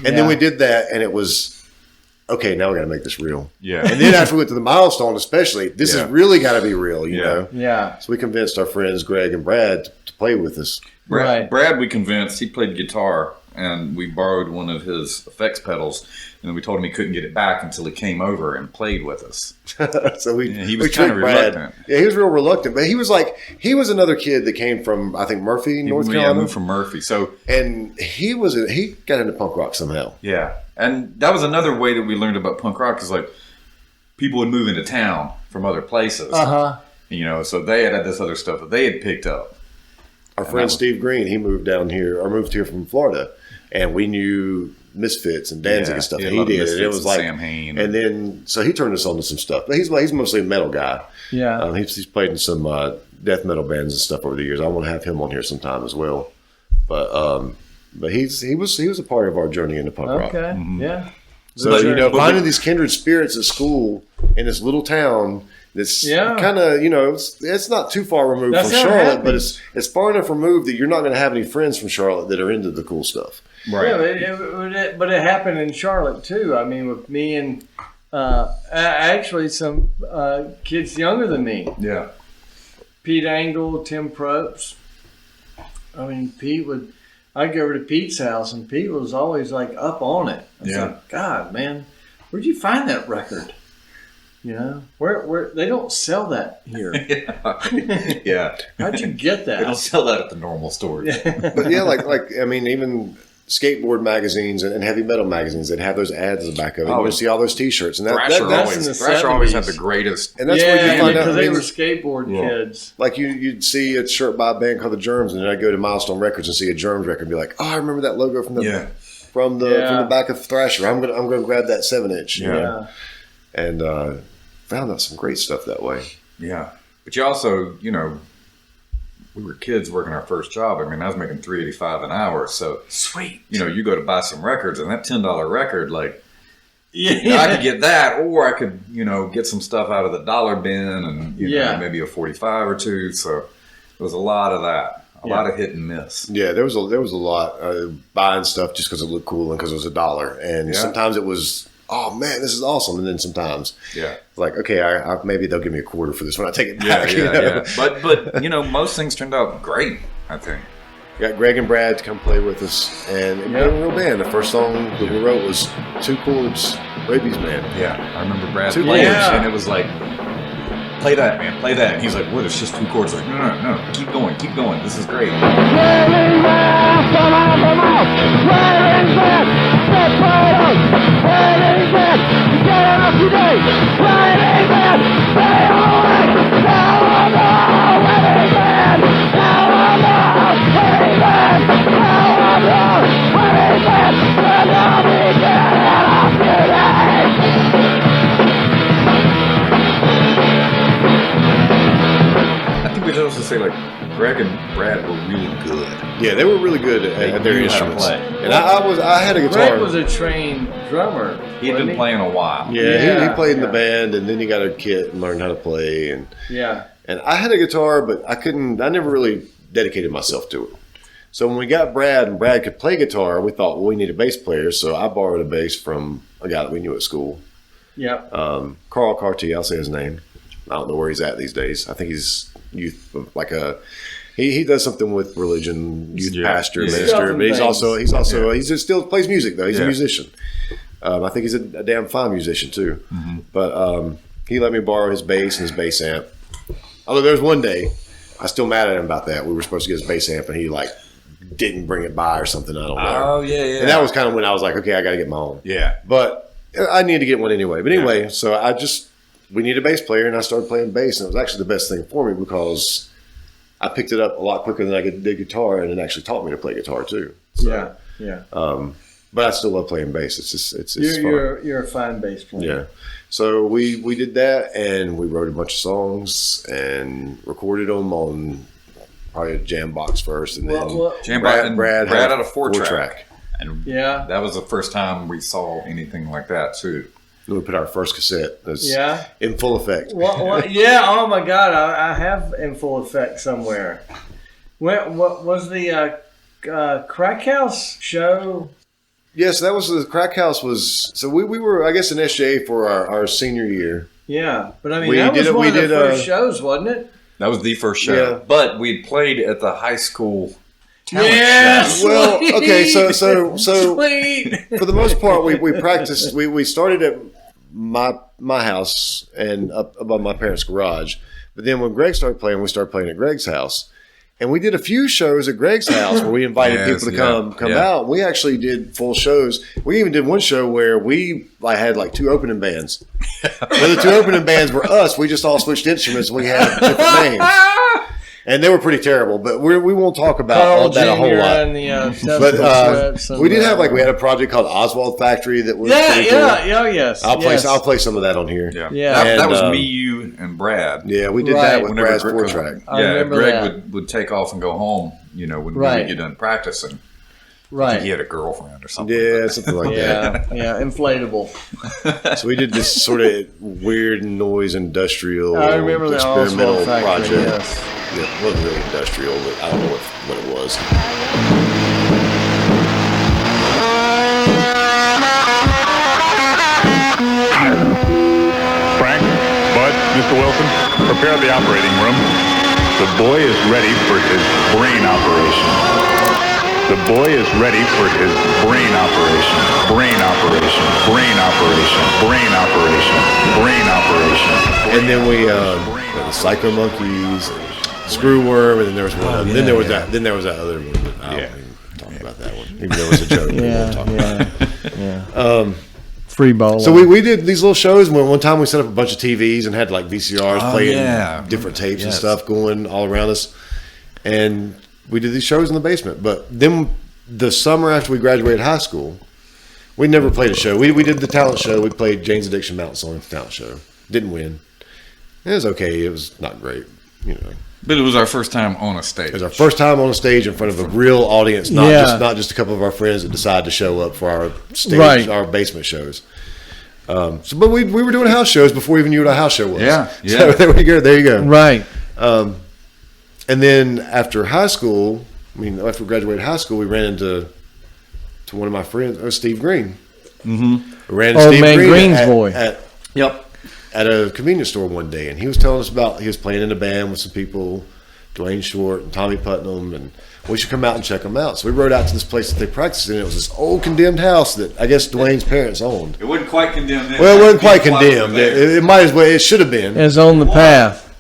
Speaker 1: And then we did that, and it was okay, now we got to make this real.
Speaker 2: Yeah.
Speaker 1: And then after we went to the milestone, especially, this has really got to be real, you know?
Speaker 3: Yeah.
Speaker 1: So we convinced our friends, Greg and Brad, to play with us.
Speaker 2: Brad, we convinced, he played guitar, and we borrowed one of his effects pedals, and then we told him he couldn't get it back until he came over and played with us.
Speaker 1: So
Speaker 2: he was kind of reluctant.
Speaker 1: Yeah, he was real reluctant, but he was another kid that came from, I think, Murphy, North Carolina.
Speaker 2: Yeah, moved from Murphy.
Speaker 1: And he got into punk rock somehow.
Speaker 2: Yeah, and that was another way that we learned about punk rock is like people would move into town from other places. You know, so they had this other stuff that they had picked up.
Speaker 1: Our friend Steve Green, he moved here from Florida, and we knew Misfits and Danzig and stuff. And he did, and it was like
Speaker 2: Sam Hain.
Speaker 1: And then so he turned us on to some stuff. But he's mostly a metal guy.
Speaker 3: Yeah,
Speaker 1: he's played in some death metal bands and stuff over the years. I want to have him on here sometime as well. But he was a part of our journey into punk rock.
Speaker 3: Okay, yeah.
Speaker 1: So finding these kindred spirits at school in this little town. It's kind of, it's not too far removed from Charlotte, but it's far enough removed that you're not going to have any friends from Charlotte that are into the cool stuff.
Speaker 2: Right.
Speaker 3: Yeah, but it happened in Charlotte too. I mean, with me and actually some kids younger than me.
Speaker 2: Yeah.
Speaker 3: Pete Angle, Tim Probst. I mean, I'd go over to Pete's house, and Pete was always like up on it. I was like, God, man, where'd you find that record? You know, where they don't sell that here.
Speaker 2: Yeah.
Speaker 3: How'd you get that?
Speaker 2: They don't sell that at the normal stores.
Speaker 1: But yeah, I mean, even skateboard magazines and heavy metal magazines that have those ads in the back of it. You see all those T-shirts, and
Speaker 2: Thrasher always had the greatest.
Speaker 1: And that's where you find out
Speaker 3: because they were skateboard kids.
Speaker 1: Like you'd see a shirt by a band called the Germs, and then I'd go to Milestone Records and see a Germs record and be like, oh, I remember that logo from the from the back of Thrasher. I'm gonna grab that 7-inch. You know? And found out some great stuff that way.
Speaker 2: Yeah, but you also, we were kids working our first job. I mean, I was making $3.85 an hour. So
Speaker 3: sweet.
Speaker 2: You go to buy some records, and that $10 record, like, I could get that, or I could, get some stuff out of the dollar bin, and maybe a 45 or two. So there was a lot of that. A lot of hit and miss. Yeah,
Speaker 1: there was a lot buying stuff just because it looked cool and because it was $1, and sometimes it was, oh man, this is awesome. And then sometimes, it's like, okay, I maybe they'll give me a quarter for this when I take it back.
Speaker 2: Yeah. But most things turned out great, I think.
Speaker 1: Got Greg and Brad to come play with us, and we were a real band. The first song that we wrote was 2 chords, Rabies Man.
Speaker 2: Yeah, I remember Brad playing, and it was like, play that, man, play that. And he's like, what? It's just 2 chords. Like, no, keep going. This is great. I think we should also say, like, Greg and Brad were really good.
Speaker 1: Yeah, they were really good at their instruments. And I had a guitar.
Speaker 3: Greg was a trained drummer.
Speaker 2: He'd been playing a while.
Speaker 1: Yeah, he played in the band, and then he got a kit and learned how to play. And I had a guitar, but I never really dedicated myself to it. So when we got Brad, and Brad could play guitar, we thought, well, we need a bass player. So I borrowed a bass from a guy that we knew at school.
Speaker 3: Yeah.
Speaker 1: Carl Carty, I'll say his name. I don't know where he's at these days. I think he's he does something with religion, youth pastor, minister, but he still plays music though. He's a musician. I think he's a damn fine musician too. Mm-hmm. But he let me borrow his bass and his bass amp. Although there was one day, I was still mad at him about that. We were supposed to get his bass amp and he didn't bring it by or something. I don't know.
Speaker 2: Oh yeah.
Speaker 1: And that was kind of when I was like, okay, I got to get my own.
Speaker 2: Yeah. But
Speaker 1: I needed to get one anyway. But anyway, so we needed a bass player, and I started playing bass, and it was actually the best thing for me because I picked it up a lot quicker than I could dig guitar, and it actually taught me to play guitar too. So, but I still love playing bass. It's fun.
Speaker 3: You're a fine bass player.
Speaker 1: Yeah. So we did that, and we wrote a bunch of songs and recorded them on probably a jam box first, and then Brad
Speaker 2: had a 4-track.
Speaker 3: And that
Speaker 2: was the first time we saw anything like that too.
Speaker 1: We put our first cassette. That's in full effect.
Speaker 3: Yeah. Oh my God, I have in full effect somewhere. What was the Crackhouse show?
Speaker 1: Yes, that was the Crackhouse was. So we were, I guess, in SJ for our senior year.
Speaker 3: Yeah, but I mean,
Speaker 1: We
Speaker 3: that
Speaker 1: did
Speaker 3: was
Speaker 1: it-
Speaker 3: one
Speaker 1: we
Speaker 3: of the
Speaker 1: did,
Speaker 3: first shows, wasn't it?
Speaker 2: That was the first show.
Speaker 1: Yeah.
Speaker 2: But we played at the high school talent
Speaker 3: Yes.
Speaker 2: show.
Speaker 1: Well, okay, so
Speaker 3: Sweet.
Speaker 1: for the most part, we practiced. We started at my house and up above my parents' garage. But then when Greg started playing, we started playing at Greg's house. And we did a few shows at Greg's house where we invited
Speaker 2: Yes,
Speaker 1: people to
Speaker 2: yeah,
Speaker 1: come
Speaker 2: yeah.
Speaker 1: out. We actually did full shows. We even did one show where we had like 2 opening bands. The 2 opening bands were us. We just all switched instruments and we had different names. And they were pretty terrible, but we won't talk about all that a whole lot.
Speaker 3: And the,
Speaker 1: But we did have we had a project called Oswald Factory that was pretty cool.
Speaker 3: yes.
Speaker 1: I'll play some of that on here.
Speaker 2: Yeah.
Speaker 3: Yeah.
Speaker 2: That was
Speaker 1: And,
Speaker 2: me, you, and Brad.
Speaker 1: Yeah, we did
Speaker 3: Right.
Speaker 1: that with
Speaker 2: Whenever
Speaker 1: Brad's
Speaker 2: Greg-
Speaker 1: 4-track.
Speaker 3: I
Speaker 2: Yeah,
Speaker 3: remember
Speaker 2: Greg
Speaker 3: that.
Speaker 2: would take off and go home, when we
Speaker 3: Right.
Speaker 2: would get done practicing. He
Speaker 3: Right.
Speaker 2: had a girlfriend or something.
Speaker 1: Yeah, something like that.
Speaker 3: Yeah, inflatable.
Speaker 1: So we did this sort of weird noise industrial
Speaker 3: I remember the
Speaker 1: experimental
Speaker 3: Oswald Factory,
Speaker 1: project.
Speaker 3: yes.
Speaker 1: Yeah, it wasn't really industrial, but I don't know what it was.
Speaker 5: Frank, Bud, Mr. Wilson, prepare the operating room. The boy is ready for his brain operation. The boy is ready for his brain operation. Brain operation. Brain operation. Brain operation. Brain operation.
Speaker 1: And then we the Psycho Monkeys, Screwworm, and then there was one. Then there was that. Then there was that other one. But I don't even talk about that one. Even though it was a joke. we won't talk about it.
Speaker 3: Yeah. Free ball.
Speaker 1: So we did these little shows. And one time we set up a bunch of TVs and had like VCRs playing different tapes and stuff going all around us. And we did these shows in the basement. But then the summer after we graduated high school, we never played a show. We did the talent show. We played Jane's Addiction Mountain Song at the talent show. Didn't win. It was okay. It was not great,
Speaker 2: But it was our first time on a stage.
Speaker 1: It was our first time on a stage in front of a real audience, not just a couple of our friends that decided to show up for our stage, our basement shows. But we were doing house shows before even knew what a house show was.
Speaker 2: Yeah.
Speaker 1: So there you go.
Speaker 3: Right.
Speaker 1: And then after high school, after we graduated high school, we ran into one of my friends, Steve Green. Mm-hmm. We ran into Steve Green
Speaker 3: Green's boy.
Speaker 1: At a convenience store one day, and he was telling us about he was playing in a band with some people, Dwayne Short and Tommy Putnam, and we should come out and check them out. So we rode out to this place that they practiced in. It was this old condemned house that I guess Dwayne's parents owned.
Speaker 2: It wasn't quite condemned then.
Speaker 1: Well, it wasn't quite condemned. It might as well. It should have been.
Speaker 3: It's on the path.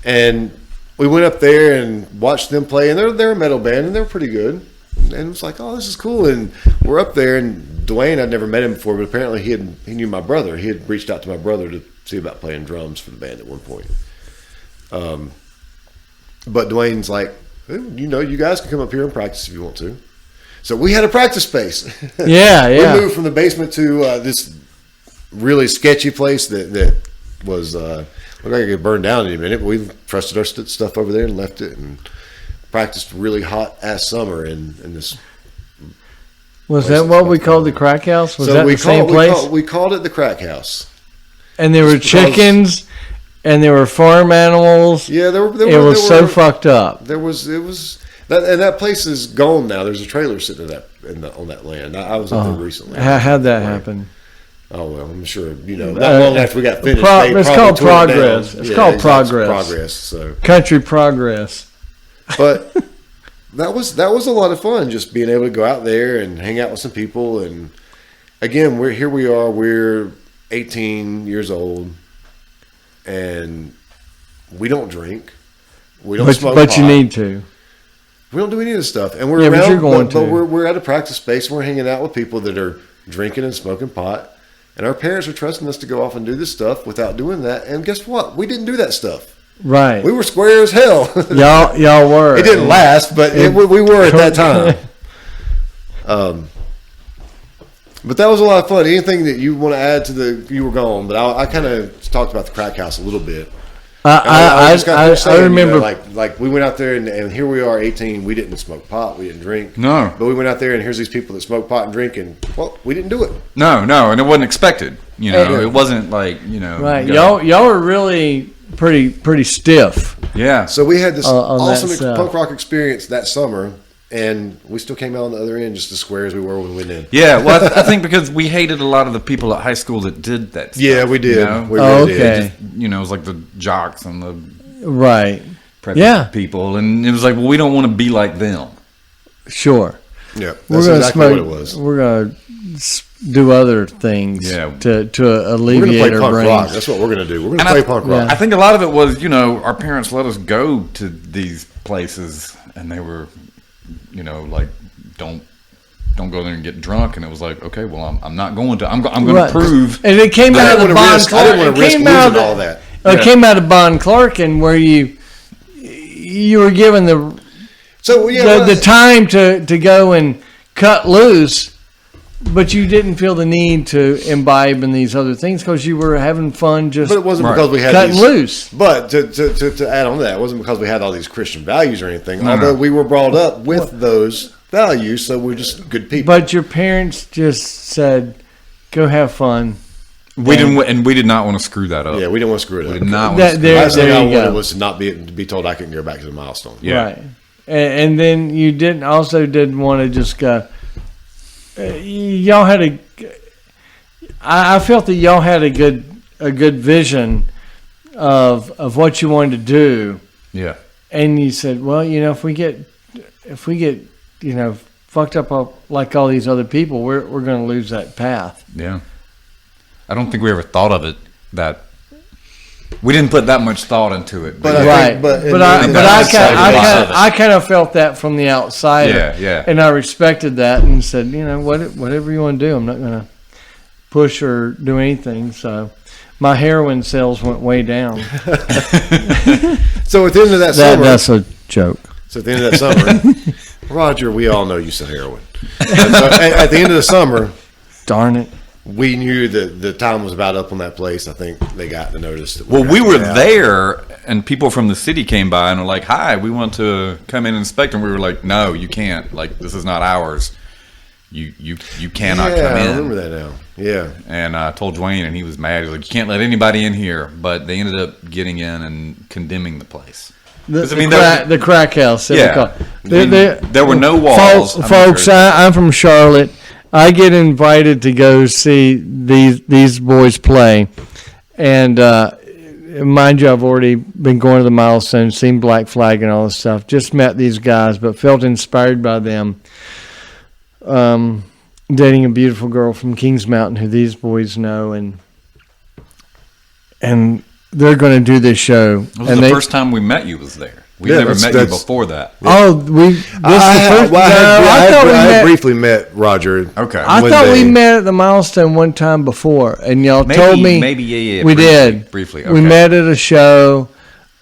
Speaker 1: And we went up there and watched them play, and they're a metal band, and they're pretty good. And it was like, oh, this is cool. And we're up there, and Dwayne, I'd never met him before, but apparently he knew my brother. He had reached out to my brother to see about playing drums for the band at one point. But Dwayne's like, you guys can come up here and practice if you want to. So we had a practice space.
Speaker 3: Yeah.
Speaker 1: We moved from the basement to this really sketchy place that was looked like it could burn down any minute. But we trusted our stuff over there and left it and practiced really hot ass summer in this.
Speaker 3: Was that what we called the Crackhouse? Was that the same place?
Speaker 1: We called it the Crackhouse.
Speaker 3: And there were chickens, and there were farm animals.
Speaker 1: Yeah, there
Speaker 3: It was so fucked up.
Speaker 1: It was that place is gone now. There's a trailer sitting on that land. I was up there recently.
Speaker 3: How'd that happen?
Speaker 1: Oh well, I'm sure not long after we got finished.
Speaker 3: It's called progress. It's called progress.
Speaker 1: Progress. So
Speaker 3: Country progress.
Speaker 1: But that was a lot of fun, just being able to go out there and hang out with some people. And again, we're 18 years old, and we don't drink. We don't smoke
Speaker 3: but
Speaker 1: pot.
Speaker 3: you need to.
Speaker 1: We don't do any of this stuff, and we're
Speaker 3: Yeah,
Speaker 1: around.
Speaker 3: but you're going
Speaker 1: but
Speaker 3: to.
Speaker 1: we're at a practice space, and we're hanging out with people that are drinking and smoking pot. And our parents are trusting us to go off and do this stuff without doing that. And guess what? We didn't do that stuff.
Speaker 3: Right.
Speaker 1: We were square as hell.
Speaker 3: Y'all were.
Speaker 1: It didn't last, but we were at that time. But that was a lot of fun. Anything that you want to add to you were gone, but I kind of talked about the Crackhouse a little bit.
Speaker 3: I remember.
Speaker 1: Like we went out there and here we are, 18. We didn't smoke pot. We didn't drink.
Speaker 2: No.
Speaker 1: But we went out there and here's these people that smoke pot and drink, and well, we didn't do it.
Speaker 2: No, and it wasn't expected. It wasn't like
Speaker 3: Right. Y'all were really pretty stiff.
Speaker 2: Yeah.
Speaker 1: So we had this
Speaker 3: On that
Speaker 1: awesome
Speaker 3: stuff.
Speaker 1: punk rock experience that summer and we still came out on the other end just as square as we were when we went in.
Speaker 2: Yeah, well, I think because we hated a lot of the people at high school that did that stuff.
Speaker 1: Yeah, we did.
Speaker 2: You know?
Speaker 1: We really did.
Speaker 3: Okay.
Speaker 2: It was like the jocks and the
Speaker 3: Right.
Speaker 2: preppy people. And it was like, well, we don't want to be like them.
Speaker 3: Sure.
Speaker 1: Yeah,
Speaker 3: We're
Speaker 1: that's
Speaker 3: gonna
Speaker 1: exactly
Speaker 3: smoke,
Speaker 1: what it was.
Speaker 3: We're gonna do other things
Speaker 2: Yeah.
Speaker 3: to
Speaker 1: We're going
Speaker 3: alleviate
Speaker 1: to play
Speaker 3: our
Speaker 1: punk rock.
Speaker 3: brains.
Speaker 1: That's what we're going to do. We're going to
Speaker 2: And
Speaker 1: play
Speaker 2: I-
Speaker 1: punk rock.
Speaker 3: Yeah.
Speaker 2: I think a lot of it was, our parents let us go to these places, and they were, like, don't go there and get drunk. And it was like, okay, well, I'm not going to. I'm going
Speaker 3: Right.
Speaker 2: to prove.
Speaker 3: And it came
Speaker 1: I
Speaker 3: out
Speaker 1: didn't
Speaker 3: of the
Speaker 1: want to
Speaker 3: Bon
Speaker 1: risk. I
Speaker 3: Clark.
Speaker 1: didn't want to risk losing all that.
Speaker 3: It came out of Bon Clarkin where you were given
Speaker 1: So yeah,
Speaker 3: the time to go and cut loose, but you didn't feel the need to imbibe in these other things because you were having fun just
Speaker 1: but it wasn't
Speaker 2: Right.
Speaker 1: because we had
Speaker 3: cutting
Speaker 1: these,
Speaker 3: loose.
Speaker 1: But to add on to that, it wasn't because we had all these Christian values or anything.
Speaker 2: No,
Speaker 1: although
Speaker 2: no.
Speaker 1: we were brought up with those values, so we're just good people.
Speaker 3: But your parents just said, "Go have fun."
Speaker 2: We did not want to screw that up.
Speaker 1: yeah, we didn't want to screw it up.
Speaker 2: We did not want
Speaker 3: That-
Speaker 2: to screw
Speaker 3: there-
Speaker 2: it up.
Speaker 1: Last thing I
Speaker 3: you
Speaker 1: wanted
Speaker 3: go.
Speaker 1: was to not be told I couldn't go back to the milestone.
Speaker 2: Yeah.
Speaker 3: Right. And then you didn't want to just go. Y'all had I felt that y'all had a good vision of what you wanted to do,
Speaker 2: Yeah.
Speaker 3: and you said, well, if we get fucked up like all these other people, we're going to lose that path.
Speaker 2: Yeah. I don't think we ever thought of it that we didn't put that much thought into it.
Speaker 1: But I
Speaker 3: Right,
Speaker 1: think- but-
Speaker 3: but
Speaker 1: and-
Speaker 3: I kind of felt that from the outside.
Speaker 2: Yeah.
Speaker 3: And I respected that and said, whatever you want to do, I'm not going to push or do anything. So my heroin sales went way down.
Speaker 1: So at the end of that summer,
Speaker 3: That's a joke.
Speaker 1: so at the end of that summer, Roger, we all know you sell heroin. And so at the end of the summer,
Speaker 3: Darn it.
Speaker 1: we knew that the time was about up on that place. I think they got the notice. That
Speaker 2: Well, we were
Speaker 1: out.
Speaker 2: there, and people from the city came by and were like, "Hi, we want to come in and inspect." And we were like, "No, you can't. Like, this is not ours. You cannot
Speaker 1: Yeah,
Speaker 2: come
Speaker 1: I
Speaker 2: in."
Speaker 1: remember that now. Yeah.
Speaker 2: And I told Dwayne, and he was mad. He was like, "You can't let anybody in here." But they ended up getting in and condemning the place.
Speaker 3: The crack house.
Speaker 2: Yeah. There were no walls.
Speaker 3: Folks, I'm from Charlotte. I get invited to go see these boys play, and mind you, I've already been going to the milestone, seen Black Flag and all this stuff. Just met these guys, but felt inspired by them. Dating a beautiful girl from Kings Mountain who these boys know, and they're going to do this show.
Speaker 2: It was the first time we met you was there. We
Speaker 1: Yeah,
Speaker 2: never met you
Speaker 1: that's-
Speaker 2: before that.
Speaker 1: I had briefly met Roger.
Speaker 2: Okay.
Speaker 3: I
Speaker 1: one
Speaker 3: thought we
Speaker 1: day.
Speaker 3: met at the milestone one time before, and y'all
Speaker 2: Maybe-
Speaker 3: told me
Speaker 2: maybe, yeah,
Speaker 3: we
Speaker 2: briefly,
Speaker 3: did
Speaker 2: briefly,
Speaker 3: We
Speaker 2: okay.
Speaker 3: met at a show,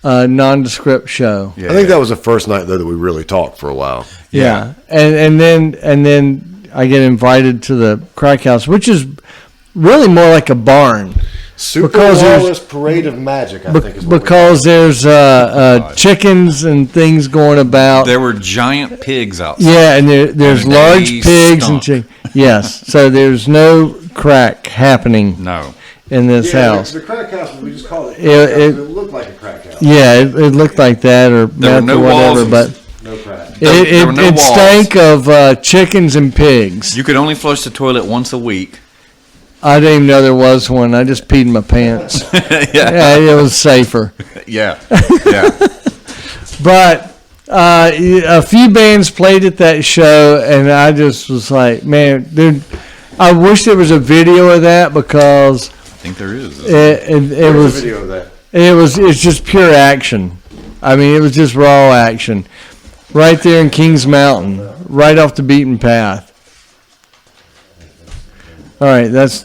Speaker 3: a nondescript show.
Speaker 2: Yeah,
Speaker 1: I think that was the first night though that we really talked for a while.
Speaker 3: Yeah. And then I get invited to the Crackhouse, which is really more like a barn.
Speaker 1: Super
Speaker 3: Because there's-
Speaker 1: Lawless Parade of Magic, I think is what
Speaker 3: Because there's chickens and things going about.
Speaker 2: There were giant pigs outside.
Speaker 3: Yeah, and there's
Speaker 2: And
Speaker 3: large
Speaker 2: they
Speaker 3: pigs
Speaker 2: stunk.
Speaker 3: and yes. So there's no crack happening
Speaker 2: No.
Speaker 3: in this house.
Speaker 1: The crack house, we just called it.
Speaker 3: It
Speaker 1: looked like a crack house.
Speaker 3: Yeah, it looked like that or
Speaker 2: There were
Speaker 3: meth
Speaker 2: no
Speaker 3: or whatever,
Speaker 2: walls.
Speaker 3: but
Speaker 1: No crack.
Speaker 2: There were no
Speaker 3: it
Speaker 2: walls.
Speaker 3: stank of chickens and pigs.
Speaker 2: You could only flush the toilet once a week.
Speaker 3: I didn't even know there was one. I just peed in my pants. Yeah, it was safer.
Speaker 2: Yeah. Yeah.
Speaker 3: But a few bands played at that show, and I just was like, man, dude, I wish there was a video of that because
Speaker 2: I think there is.
Speaker 3: it
Speaker 1: There's
Speaker 3: was
Speaker 1: a video of that.
Speaker 3: it's just pure action. I mean, it was just raw action, right there in Kings Mountain, right off the beaten path. All right, that's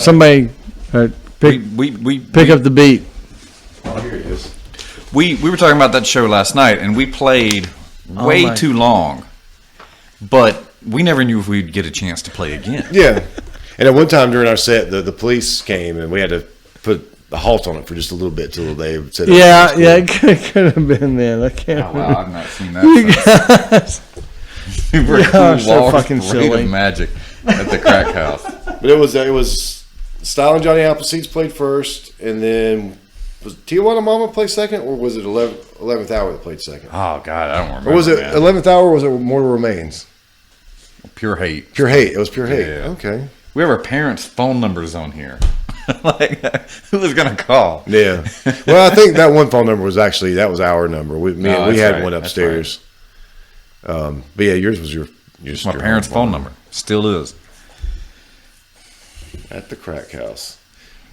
Speaker 3: somebody pick up the beat.
Speaker 1: Oh, here it is.
Speaker 2: We were talking about that show last night, and we played way
Speaker 3: my-
Speaker 2: too long, but we never knew if we'd get a chance to play again.
Speaker 1: Yeah. And at one time during our set, the police came and we had to put a halt on it for just a little bit till they said,
Speaker 3: Yeah, it could have been then. I can't
Speaker 2: Oh,
Speaker 3: remember.
Speaker 2: wow, I've not seen
Speaker 3: You
Speaker 2: that.
Speaker 3: guys,
Speaker 2: Super
Speaker 3: you
Speaker 2: cool
Speaker 3: are so
Speaker 2: walk
Speaker 3: fucking
Speaker 2: parade
Speaker 3: silly.
Speaker 2: of magic at the crack house.
Speaker 1: But it was Stylin, Johnny Appleseeds played first, and then Was Tijuana Mama play second, or was it 11th Hour that played second?
Speaker 2: Oh God, I don't remember.
Speaker 1: Or was it
Speaker 2: man.
Speaker 1: 11th Hour, or was it Mortal Remains?
Speaker 2: Pure Hate?
Speaker 1: Pure Hate. It was Pure Hate.
Speaker 2: Yeah.
Speaker 1: Okay.
Speaker 2: We have our parents' phone numbers on here. Like, who was gonna call?
Speaker 1: Yeah. Well, I think that one phone number was that was our number. We
Speaker 2: that's
Speaker 1: had
Speaker 2: right.
Speaker 1: one
Speaker 2: That's
Speaker 1: upstairs. But yeah, yours was your
Speaker 2: My parents' phone number. Still is.
Speaker 1: At the Crackhouse.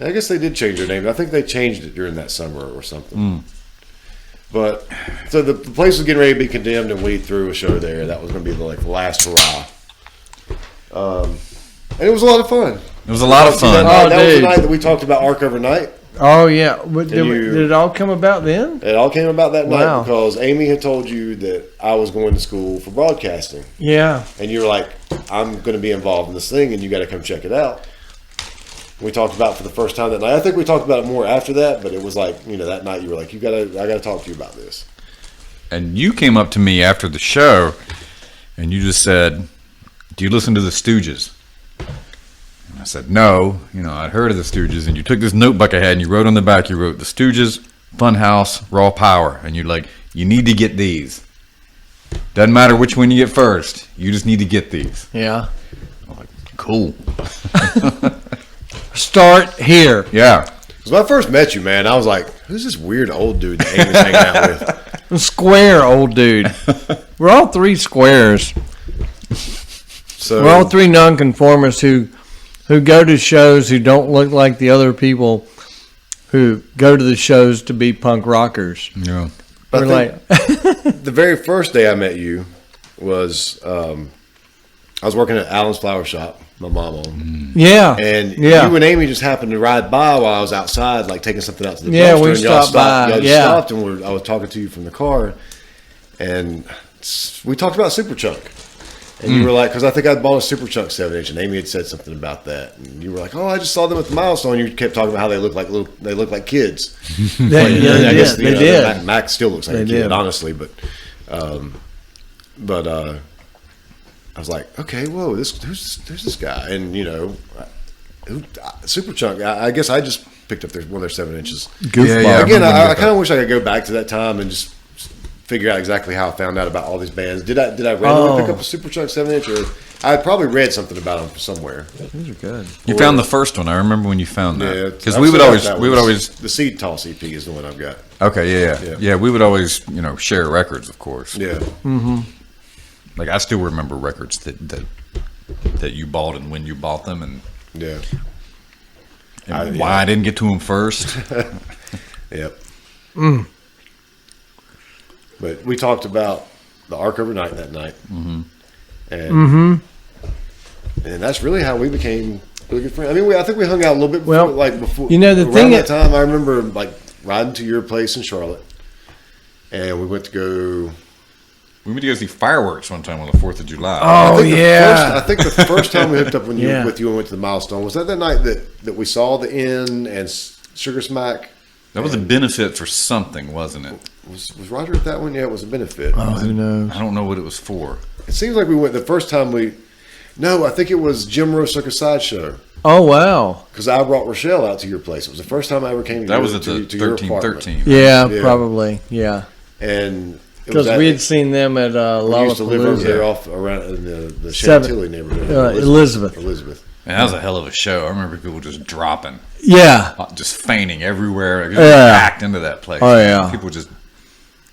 Speaker 1: I guess they did change their name. I think they changed it during that summer or something. But so the place was getting ready to be condemned, and we threw a show there. That was going to be the last hurrah. And it was a lot of fun.
Speaker 2: It was a lot of fun.
Speaker 1: That was the night that we talked about Arc Overnight.
Speaker 3: Oh yeah, did it all come about then?
Speaker 1: It all came about that night
Speaker 3: Wow.
Speaker 1: because Amy had told you that I was going to school for broadcasting,
Speaker 3: Yeah.
Speaker 1: and you were like, "I'm going to be involved in this thing, and you got to come check it out." We talked about it for the first time that night. I think we talked about it more after that, but it was like, that night you were like, I got to talk to you about this.
Speaker 2: And you came up to me after the show, and you just said, "Do you listen to the Stooges?" And I said, "No." I'd heard of the Stooges, and you took this notebook I had, and you wrote on the back, you wrote, "The Stooges, Funhouse, Raw Power," and you're like, "You need to get these. Doesn't matter which one you get first. You just need to get these."
Speaker 3: Yeah.
Speaker 2: I'm like, cool.
Speaker 3: Start here.
Speaker 2: Yeah.
Speaker 1: Because when I first met you, man, I was like, "Who's this weird old dude that Amy's hanging out with?"
Speaker 3: A square old dude. We're all three squares.
Speaker 1: So
Speaker 3: We're all three nonconformists who go to shows who don't look like the other people who go to the shows to be punk rockers.
Speaker 2: Yeah.
Speaker 1: I
Speaker 3: We're
Speaker 1: think
Speaker 3: like,
Speaker 1: the very first day I met you was I was working at Alan's Flower Shop, my mom owned.
Speaker 3: yeah,
Speaker 1: And
Speaker 3: yeah.
Speaker 1: you and Amy just happened to ride by while I was outside, like taking something out to the
Speaker 3: Yeah,
Speaker 1: dumpster.
Speaker 3: we
Speaker 1: and y'all
Speaker 3: stopped by,
Speaker 1: Y'all just
Speaker 3: yeah.
Speaker 1: stopped, and I was talking to you from the car, and we talked about Super Chunk. And you were like, because I think I bought a Super Chunk 7-inch, and Amy had said something about that, and you were like, "Oh, I just saw them at the milestone." You kept talking about how they look like kids.
Speaker 3: They did.
Speaker 1: Max still looks like
Speaker 3: They
Speaker 1: a kid,
Speaker 3: did.
Speaker 1: honestly, but I was like, okay, whoa, who's this guy? And Super Chunk. I guess I just picked up one of their 7-inches.
Speaker 2: Yeah,
Speaker 1: Again,
Speaker 2: I remember
Speaker 1: I
Speaker 2: that.
Speaker 1: kind of wish I could go back to that time and just figure out exactly how I found out about all these bands. Did I randomly pick up a Super Chunk 7-inch, or I probably read something about them somewhere?
Speaker 3: These are good.
Speaker 2: You found the first one. I remember when you found that. Because
Speaker 1: I've
Speaker 2: we would
Speaker 1: still
Speaker 2: always,
Speaker 1: got that
Speaker 2: we would
Speaker 1: one.
Speaker 2: always.
Speaker 1: The Seed Toss EP is the one I've got.
Speaker 2: Okay, yeah. We would always, share records, of course.
Speaker 1: Yeah.
Speaker 2: Like I still remember records that you bought and when you bought them and
Speaker 1: Yeah.
Speaker 2: why I didn't get to them first.
Speaker 1: Yep. But we talked about the Arc Overnight that night. And that's really how we became really good friends. I mean, I think we hung out a little bit before,
Speaker 3: Well,
Speaker 1: before.
Speaker 3: the
Speaker 1: around
Speaker 3: thing
Speaker 1: that time, I remember riding to your place in Charlotte, and we went to go.
Speaker 2: We went to go see fireworks one time on the 4th of July.
Speaker 3: Oh,
Speaker 1: I think the first time we hooked up with you
Speaker 3: Yeah.
Speaker 1: and went to the Milestone, was that night that we saw the Inn and Sugar Smack?
Speaker 2: That was a benefit for something, wasn't it?
Speaker 1: Was Roger at that one? Yeah, it was a benefit.
Speaker 3: Oh, who knows?
Speaker 2: I don't know what it was for.
Speaker 1: It seems like we went the first time No, I think it was Jim Rowe Circus Sideshow.
Speaker 3: Oh, wow.
Speaker 1: Because I brought Rochelle out to your place. It was the first time I ever came to
Speaker 2: That was at
Speaker 1: to
Speaker 2: the
Speaker 1: your apartment.
Speaker 2: 1313.
Speaker 3: Yeah,
Speaker 1: Yeah.
Speaker 3: probably. Yeah.
Speaker 1: And
Speaker 3: Because we had seen them at
Speaker 1: we used to live over there
Speaker 3: Lollapalooza.
Speaker 1: off around in the
Speaker 3: Seven-
Speaker 1: Chantilly neighborhood.
Speaker 3: Elizabeth.
Speaker 1: Elizabeth.
Speaker 2: And that was a hell of a show. I remember people just dropping,
Speaker 3: Yeah.
Speaker 2: just fainting everywhere. Just
Speaker 3: Yeah.
Speaker 2: packed into that place.
Speaker 3: Oh, yeah.
Speaker 2: People just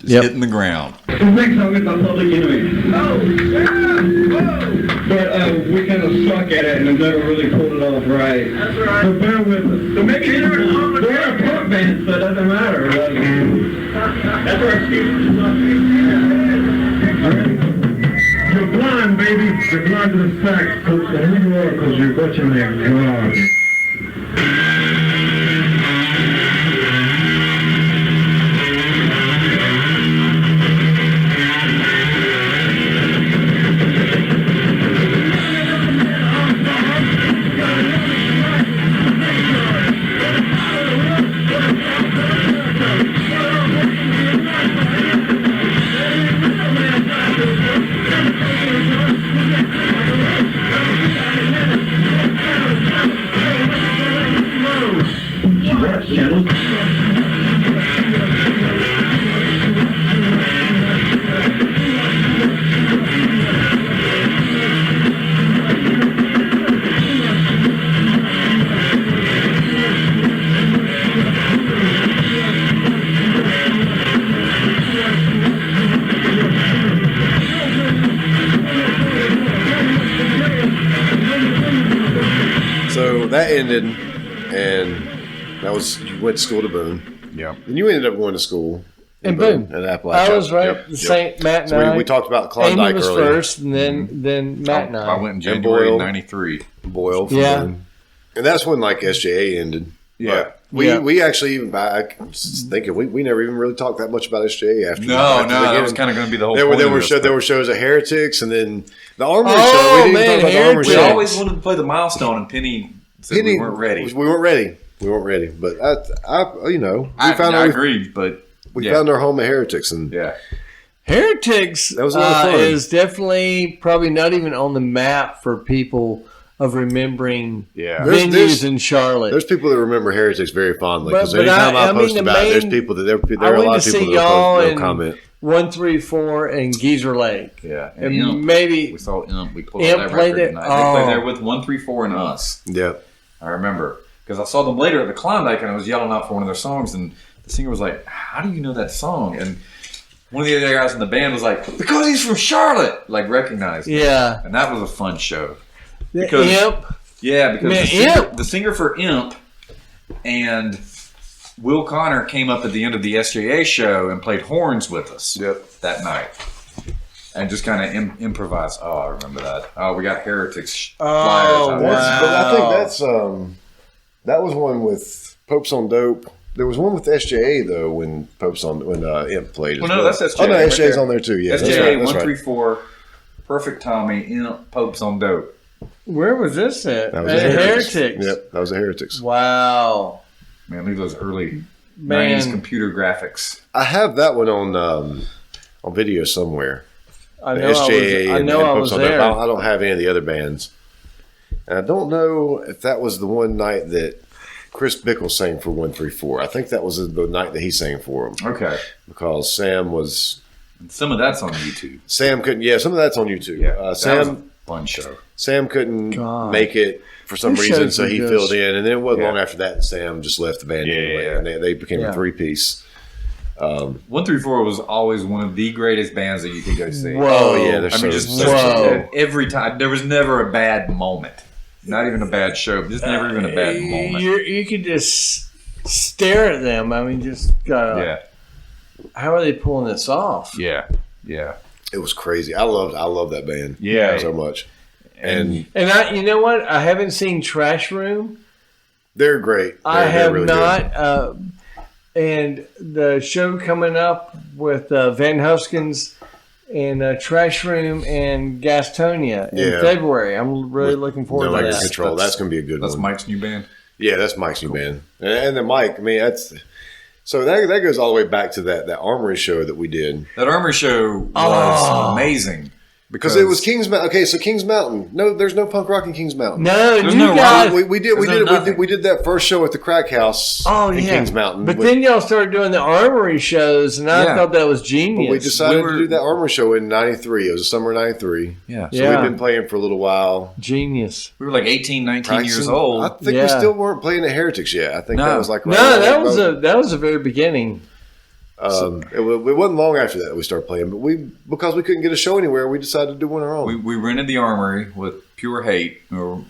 Speaker 3: Yep.
Speaker 2: hitting the ground.
Speaker 6: The next song is on public enemy. Oh, yeah! But we kind of suck at it and have never really pulled it off right. That's right. So bear with us. So maybe they're a punk band, so it doesn't matter. That's our excuse. You're blind, baby. You're blind to the facts. Who you are, because you're watching that God. Channel.
Speaker 1: ended, and you went to school to Boone.
Speaker 2: Yeah.
Speaker 1: And you ended up going to school
Speaker 3: in Boone.
Speaker 1: At Appleseeds.
Speaker 3: I was right. Matt and
Speaker 1: so
Speaker 3: I.
Speaker 1: we talked about Klondike
Speaker 3: Amy was
Speaker 1: earlier.
Speaker 3: first, and then Matt and I.
Speaker 2: I went in January
Speaker 1: Boyle.
Speaker 2: '93.
Speaker 1: Boyle from Boone. And that's when like SJA ended.
Speaker 2: Yeah.
Speaker 1: We actually, I was thinking, we never even really talked that much about SJA after.
Speaker 2: No, that was kind of going to be the whole point.
Speaker 1: There were shows of Heretics, and then the Armory
Speaker 3: Oh,
Speaker 1: show. We didn't
Speaker 3: man,
Speaker 1: talk about the Armory
Speaker 2: We
Speaker 1: show.
Speaker 2: always wanted to play the milestone, and Penny said we weren't ready.
Speaker 1: We weren't ready. But
Speaker 2: I agree, but
Speaker 1: we found our home at Heretics, and
Speaker 3: Heretics
Speaker 1: that was a lot of fun.
Speaker 3: Is definitely probably not even on the map for people of remembering venues in Charlotte.
Speaker 1: There's people that remember Heretics very fondly because
Speaker 3: But
Speaker 1: anytime I post
Speaker 3: the
Speaker 1: about it, there's
Speaker 3: main-
Speaker 1: people that there
Speaker 3: I
Speaker 1: are a
Speaker 3: went
Speaker 1: lot
Speaker 3: to
Speaker 1: of people
Speaker 3: see
Speaker 1: that
Speaker 3: y'all
Speaker 1: will
Speaker 3: in
Speaker 1: comment.
Speaker 3: 134 and Geezer Lake.
Speaker 2: Yeah,
Speaker 3: And
Speaker 2: Imp.
Speaker 3: maybe
Speaker 2: We saw Imp. We pulled
Speaker 3: Imp
Speaker 2: that
Speaker 3: played
Speaker 2: record
Speaker 3: there?
Speaker 2: tonight. They played there with 134 and us.
Speaker 1: Yeah.
Speaker 2: I remember because I saw them later at the Klondike, and I was yelling out for one of their songs, and the singer was like, "How do you know that song?" And one of the other guys in the band was like, "Because he's from Charlotte," like recognized me.
Speaker 3: Yeah.
Speaker 2: And that was a fun show.
Speaker 3: Because Imp.
Speaker 2: Yeah, because
Speaker 3: Man,
Speaker 2: the singer for Imp and Will Connor came up at the end of the SJA show and played horns with us that night. And just kind of improvised. Oh, I remember that. Oh, we got Heretics flyers out there.
Speaker 1: But I think that's that was one with Popes on Dope. There was one with SJA though when Imp played.
Speaker 2: Well, no, that's SJA.
Speaker 1: Oh no,
Speaker 2: right
Speaker 1: SJA's
Speaker 2: there.
Speaker 1: on there too. Yeah,
Speaker 2: SJA
Speaker 1: that's right.
Speaker 2: 134, Perfect Tommy, Imp, Popes on Dope.
Speaker 3: Where was this at?
Speaker 1: That was
Speaker 3: At
Speaker 1: Heretics.
Speaker 3: Heretics.
Speaker 1: Yep, that was a Heretics.
Speaker 3: Wow.
Speaker 2: Man, leave those early
Speaker 3: Man.
Speaker 2: 90s computer graphics.
Speaker 1: I have that one on video somewhere.
Speaker 3: I
Speaker 1: The
Speaker 3: know
Speaker 1: SJA
Speaker 3: I know I
Speaker 1: Popes
Speaker 3: was
Speaker 1: on Dope.
Speaker 3: there.
Speaker 1: I don't have any of the other bands. And I don't know if that was the one night that Chris Bickle sang for 134. I think that was the night that he sang for him.
Speaker 2: Okay.
Speaker 1: Because Sam was...
Speaker 2: And some of that's on YouTube.
Speaker 1: Sam couldn't... Yeah, some of that's on YouTube.
Speaker 2: Yeah. That was
Speaker 1: Sam...
Speaker 2: a fun show.
Speaker 1: Sam couldn't
Speaker 3: God.
Speaker 1: make it for some
Speaker 3: Those
Speaker 1: reason,
Speaker 3: shows
Speaker 1: so
Speaker 3: were
Speaker 1: he
Speaker 3: just-
Speaker 1: filled in. And then it wasn't
Speaker 2: Yeah.
Speaker 1: long after that Sam just left the band anyway.
Speaker 2: Yeah.
Speaker 1: And they became
Speaker 3: Yeah.
Speaker 1: a three-piece.
Speaker 2: 134 was always one of the greatest bands that you could go see.
Speaker 3: Whoa.
Speaker 1: Oh, yeah. They're
Speaker 2: I mean, just
Speaker 3: Whoa.
Speaker 2: every time. There was never a bad moment. Not even a bad show. Just never even a bad moment.
Speaker 3: You could just stare at them. I mean, just
Speaker 2: Yeah.
Speaker 3: how are they pulling this off?
Speaker 2: Yeah. Yeah.
Speaker 1: It was crazy. I love that band.
Speaker 2: Yeah.
Speaker 1: So much. And
Speaker 3: And you know what? I haven't seen Trash Room.
Speaker 1: they're great.
Speaker 3: I
Speaker 1: They're
Speaker 3: have
Speaker 1: really
Speaker 3: not. And the show coming up with Van Huskins and Trash Room and Gastonia in
Speaker 1: Yeah.
Speaker 3: February. I'm really looking
Speaker 1: good.
Speaker 3: forward
Speaker 1: No
Speaker 3: to
Speaker 1: Under
Speaker 3: that.
Speaker 1: Control. That's going to be a good
Speaker 2: That's
Speaker 1: one.
Speaker 2: Mike's new band.
Speaker 1: Yeah, that's Mike's new band. And then Mike, I mean, that's... So that goes all the way back to that Armory show that we did.
Speaker 2: That Armory show was amazing.
Speaker 1: Because it was Kings Mountain. Okay, so Kings Mountain. No, there's no punk rock in Kings Mountain.
Speaker 3: No,
Speaker 2: There's
Speaker 3: you
Speaker 2: no
Speaker 3: guys.
Speaker 2: rock.
Speaker 1: We did
Speaker 2: nothing.
Speaker 1: that first show at the Crackhouse in Kings Mountain.
Speaker 3: But then y'all started doing the Armory shows, and I
Speaker 2: Yeah.
Speaker 3: thought that was genius.
Speaker 1: we decided
Speaker 2: we were-
Speaker 1: to do that Armory show in '93. It was the summer of '93.
Speaker 2: Yeah.
Speaker 1: So
Speaker 3: Yeah.
Speaker 1: we've been playing for a little while.
Speaker 3: Genius.
Speaker 2: We were like 18, 19 years
Speaker 1: Practicing.
Speaker 2: old.
Speaker 1: I think
Speaker 3: Yeah.
Speaker 1: we still weren't playing at Heretics yet. I think
Speaker 2: No.
Speaker 1: that was like
Speaker 3: No, that was the very beginning.
Speaker 1: It wasn't long after that we started playing, but because we couldn't get a show anywhere, we decided to do one on our own.
Speaker 2: We rented the Armory with Pure Hate, or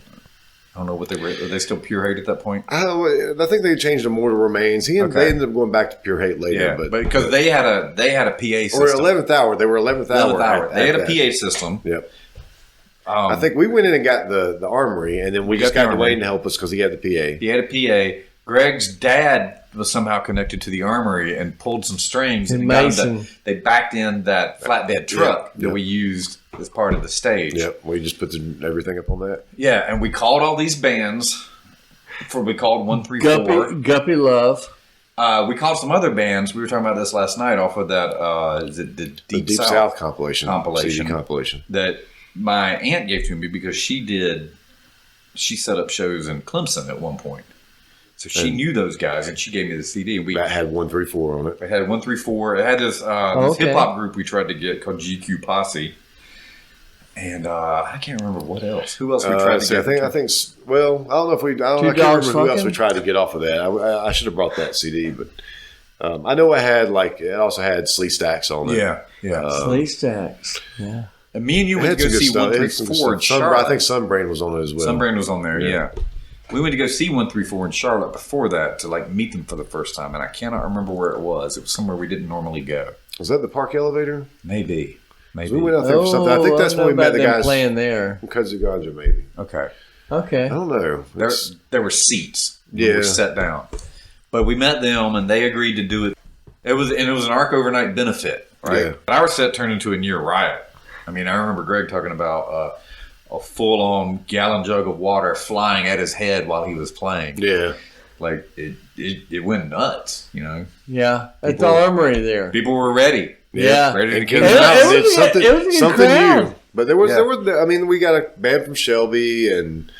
Speaker 2: I don't know what they were. Are they still Pure Hate at that point?
Speaker 1: I think they changed to Mortal Remains. They ended up going back to Pure Hate later,
Speaker 2: but because they had a PA system.
Speaker 1: or 11th Hour. They were 11th Hour.
Speaker 2: They had a
Speaker 1: that.
Speaker 2: PA system.
Speaker 1: Yep. I think we went in and got the Armory, and then we just
Speaker 2: got the
Speaker 1: got
Speaker 2: Armory.
Speaker 1: Dwayne to help us because he had the PA.
Speaker 2: He had a PA. Greg's dad was somehow connected to the Armory and pulled some strings.
Speaker 3: And
Speaker 2: got
Speaker 3: Mason.
Speaker 2: they backed in that flatbed truck
Speaker 1: Yeah.
Speaker 2: that we used as part of the stage.
Speaker 1: Yep, we just put everything up on that.
Speaker 2: Yeah, and we called all these bands. We called 134.
Speaker 3: Guppy Love.
Speaker 2: We called some other bands. We were talking about this last night off of that. Is it the
Speaker 1: The
Speaker 2: Deep,
Speaker 1: Deep South compilation. CD compilation.
Speaker 2: that my aunt gave to me because she set up shows in Clemson at one point. So she knew those guys, and she gave me the CD. And we
Speaker 1: That had 134 on it.
Speaker 2: had 134. It had this
Speaker 3: Okay.
Speaker 2: hip hop group we tried to get called GQ Posse, and I can't remember what else. Who else we tried to get?
Speaker 1: I think. Well, I don't know if we. I can't
Speaker 3: Dogs
Speaker 1: remember who else
Speaker 3: Funkin'?
Speaker 1: we tried to get off of that. I should have brought that CD, but I know it also had Slee Stacks on it.
Speaker 2: Yeah.
Speaker 3: Slee Stacks. Yeah.
Speaker 2: And me and you
Speaker 1: It
Speaker 2: went
Speaker 1: had
Speaker 2: to go
Speaker 1: some good
Speaker 2: see
Speaker 1: stuff. It had some
Speaker 2: 134 in
Speaker 1: stuff. I
Speaker 2: Charlotte.
Speaker 1: think Sunbrain was on it as well.
Speaker 2: Sunbrain was on there, yeah. We went to go see 134 in Charlotte before that to like meet them for the first time, and I cannot remember where it was. It was somewhere we didn't normally go.
Speaker 1: Was that the park elevator?
Speaker 2: Maybe.
Speaker 1: We went out there for something. I think that's when we met the guys
Speaker 3: playing there.
Speaker 1: from Kudzu Ganja, maybe.
Speaker 2: Okay.
Speaker 3: Okay.
Speaker 1: I don't know.
Speaker 2: There were seats.
Speaker 1: Yeah.
Speaker 2: We were set down. But we met them, and they agreed to do it. It was an ARC overnight benefit, right?
Speaker 1: Yeah.
Speaker 2: But our set turned into a near riot. I mean, I remember Greg talking about a full-on gallon jug of water flying at his head while he was playing.
Speaker 1: Yeah.
Speaker 2: Like, it went nuts, you know?
Speaker 3: Yeah. At the armory there.
Speaker 2: People were ready.
Speaker 3: Yeah.
Speaker 2: Ready to
Speaker 1: And
Speaker 2: get
Speaker 1: it
Speaker 3: was
Speaker 1: something,
Speaker 3: a good
Speaker 1: something
Speaker 3: crowd.
Speaker 1: new. But there was, I mean, we got a band from Shelby and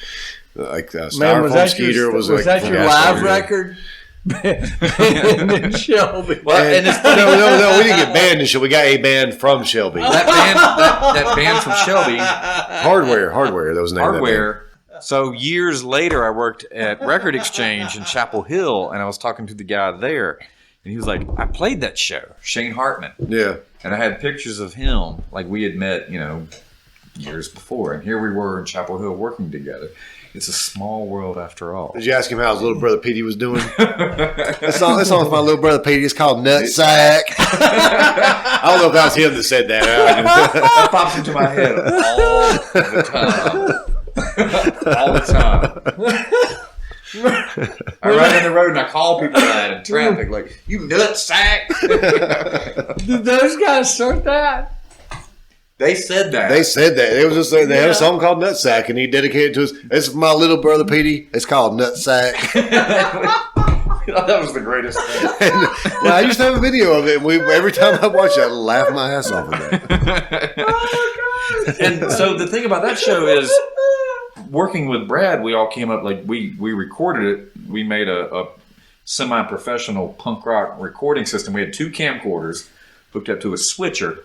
Speaker 1: like Styrofoam Skeeter was
Speaker 3: was
Speaker 1: like
Speaker 3: that your
Speaker 1: from
Speaker 3: live
Speaker 1: Astor.
Speaker 3: record? And then Shelby.
Speaker 2: Well, and it's funny,
Speaker 1: No, we didn't get banned in Shelby. We got a band from Shelby.
Speaker 2: that band from Shelby,
Speaker 1: Hardware. That was the name of that band.
Speaker 2: Hardware. So years later, I worked at Record Exchange in Chapel Hill, and I was talking to the guy there, and he was like, "I played that show, Shane Hartman."
Speaker 1: Yeah.
Speaker 2: And I had pictures of him, like we had met, you know, years before. And here we were in Chapel Hill working together. It's a small world after all.
Speaker 1: Did you ask him how his little brother Petey was doing? That song with my little brother Petey. It's called Nutsack. I don't know if that was him that said that.
Speaker 2: That pops into my head all the time. All the time. I ride down the road and I call people that in traffic, like, "You nutsack."
Speaker 3: Did those guys start that?
Speaker 2: They said that.
Speaker 1: They said that. It was just they had a song called Nutsack, and he dedicated it to us. It's my little brother Petey. It's called Nutsack.
Speaker 2: That was the greatest thing.
Speaker 1: And I used to have a video of it. And every time I watch it, I laugh my ass off at that.
Speaker 3: Oh, my God.
Speaker 2: And so the thing about that show is, working with Brad, we all came up, like, we recorded it. We made a semi-professional punk rock recording system. We had 2 camcorders hooked up to a switcher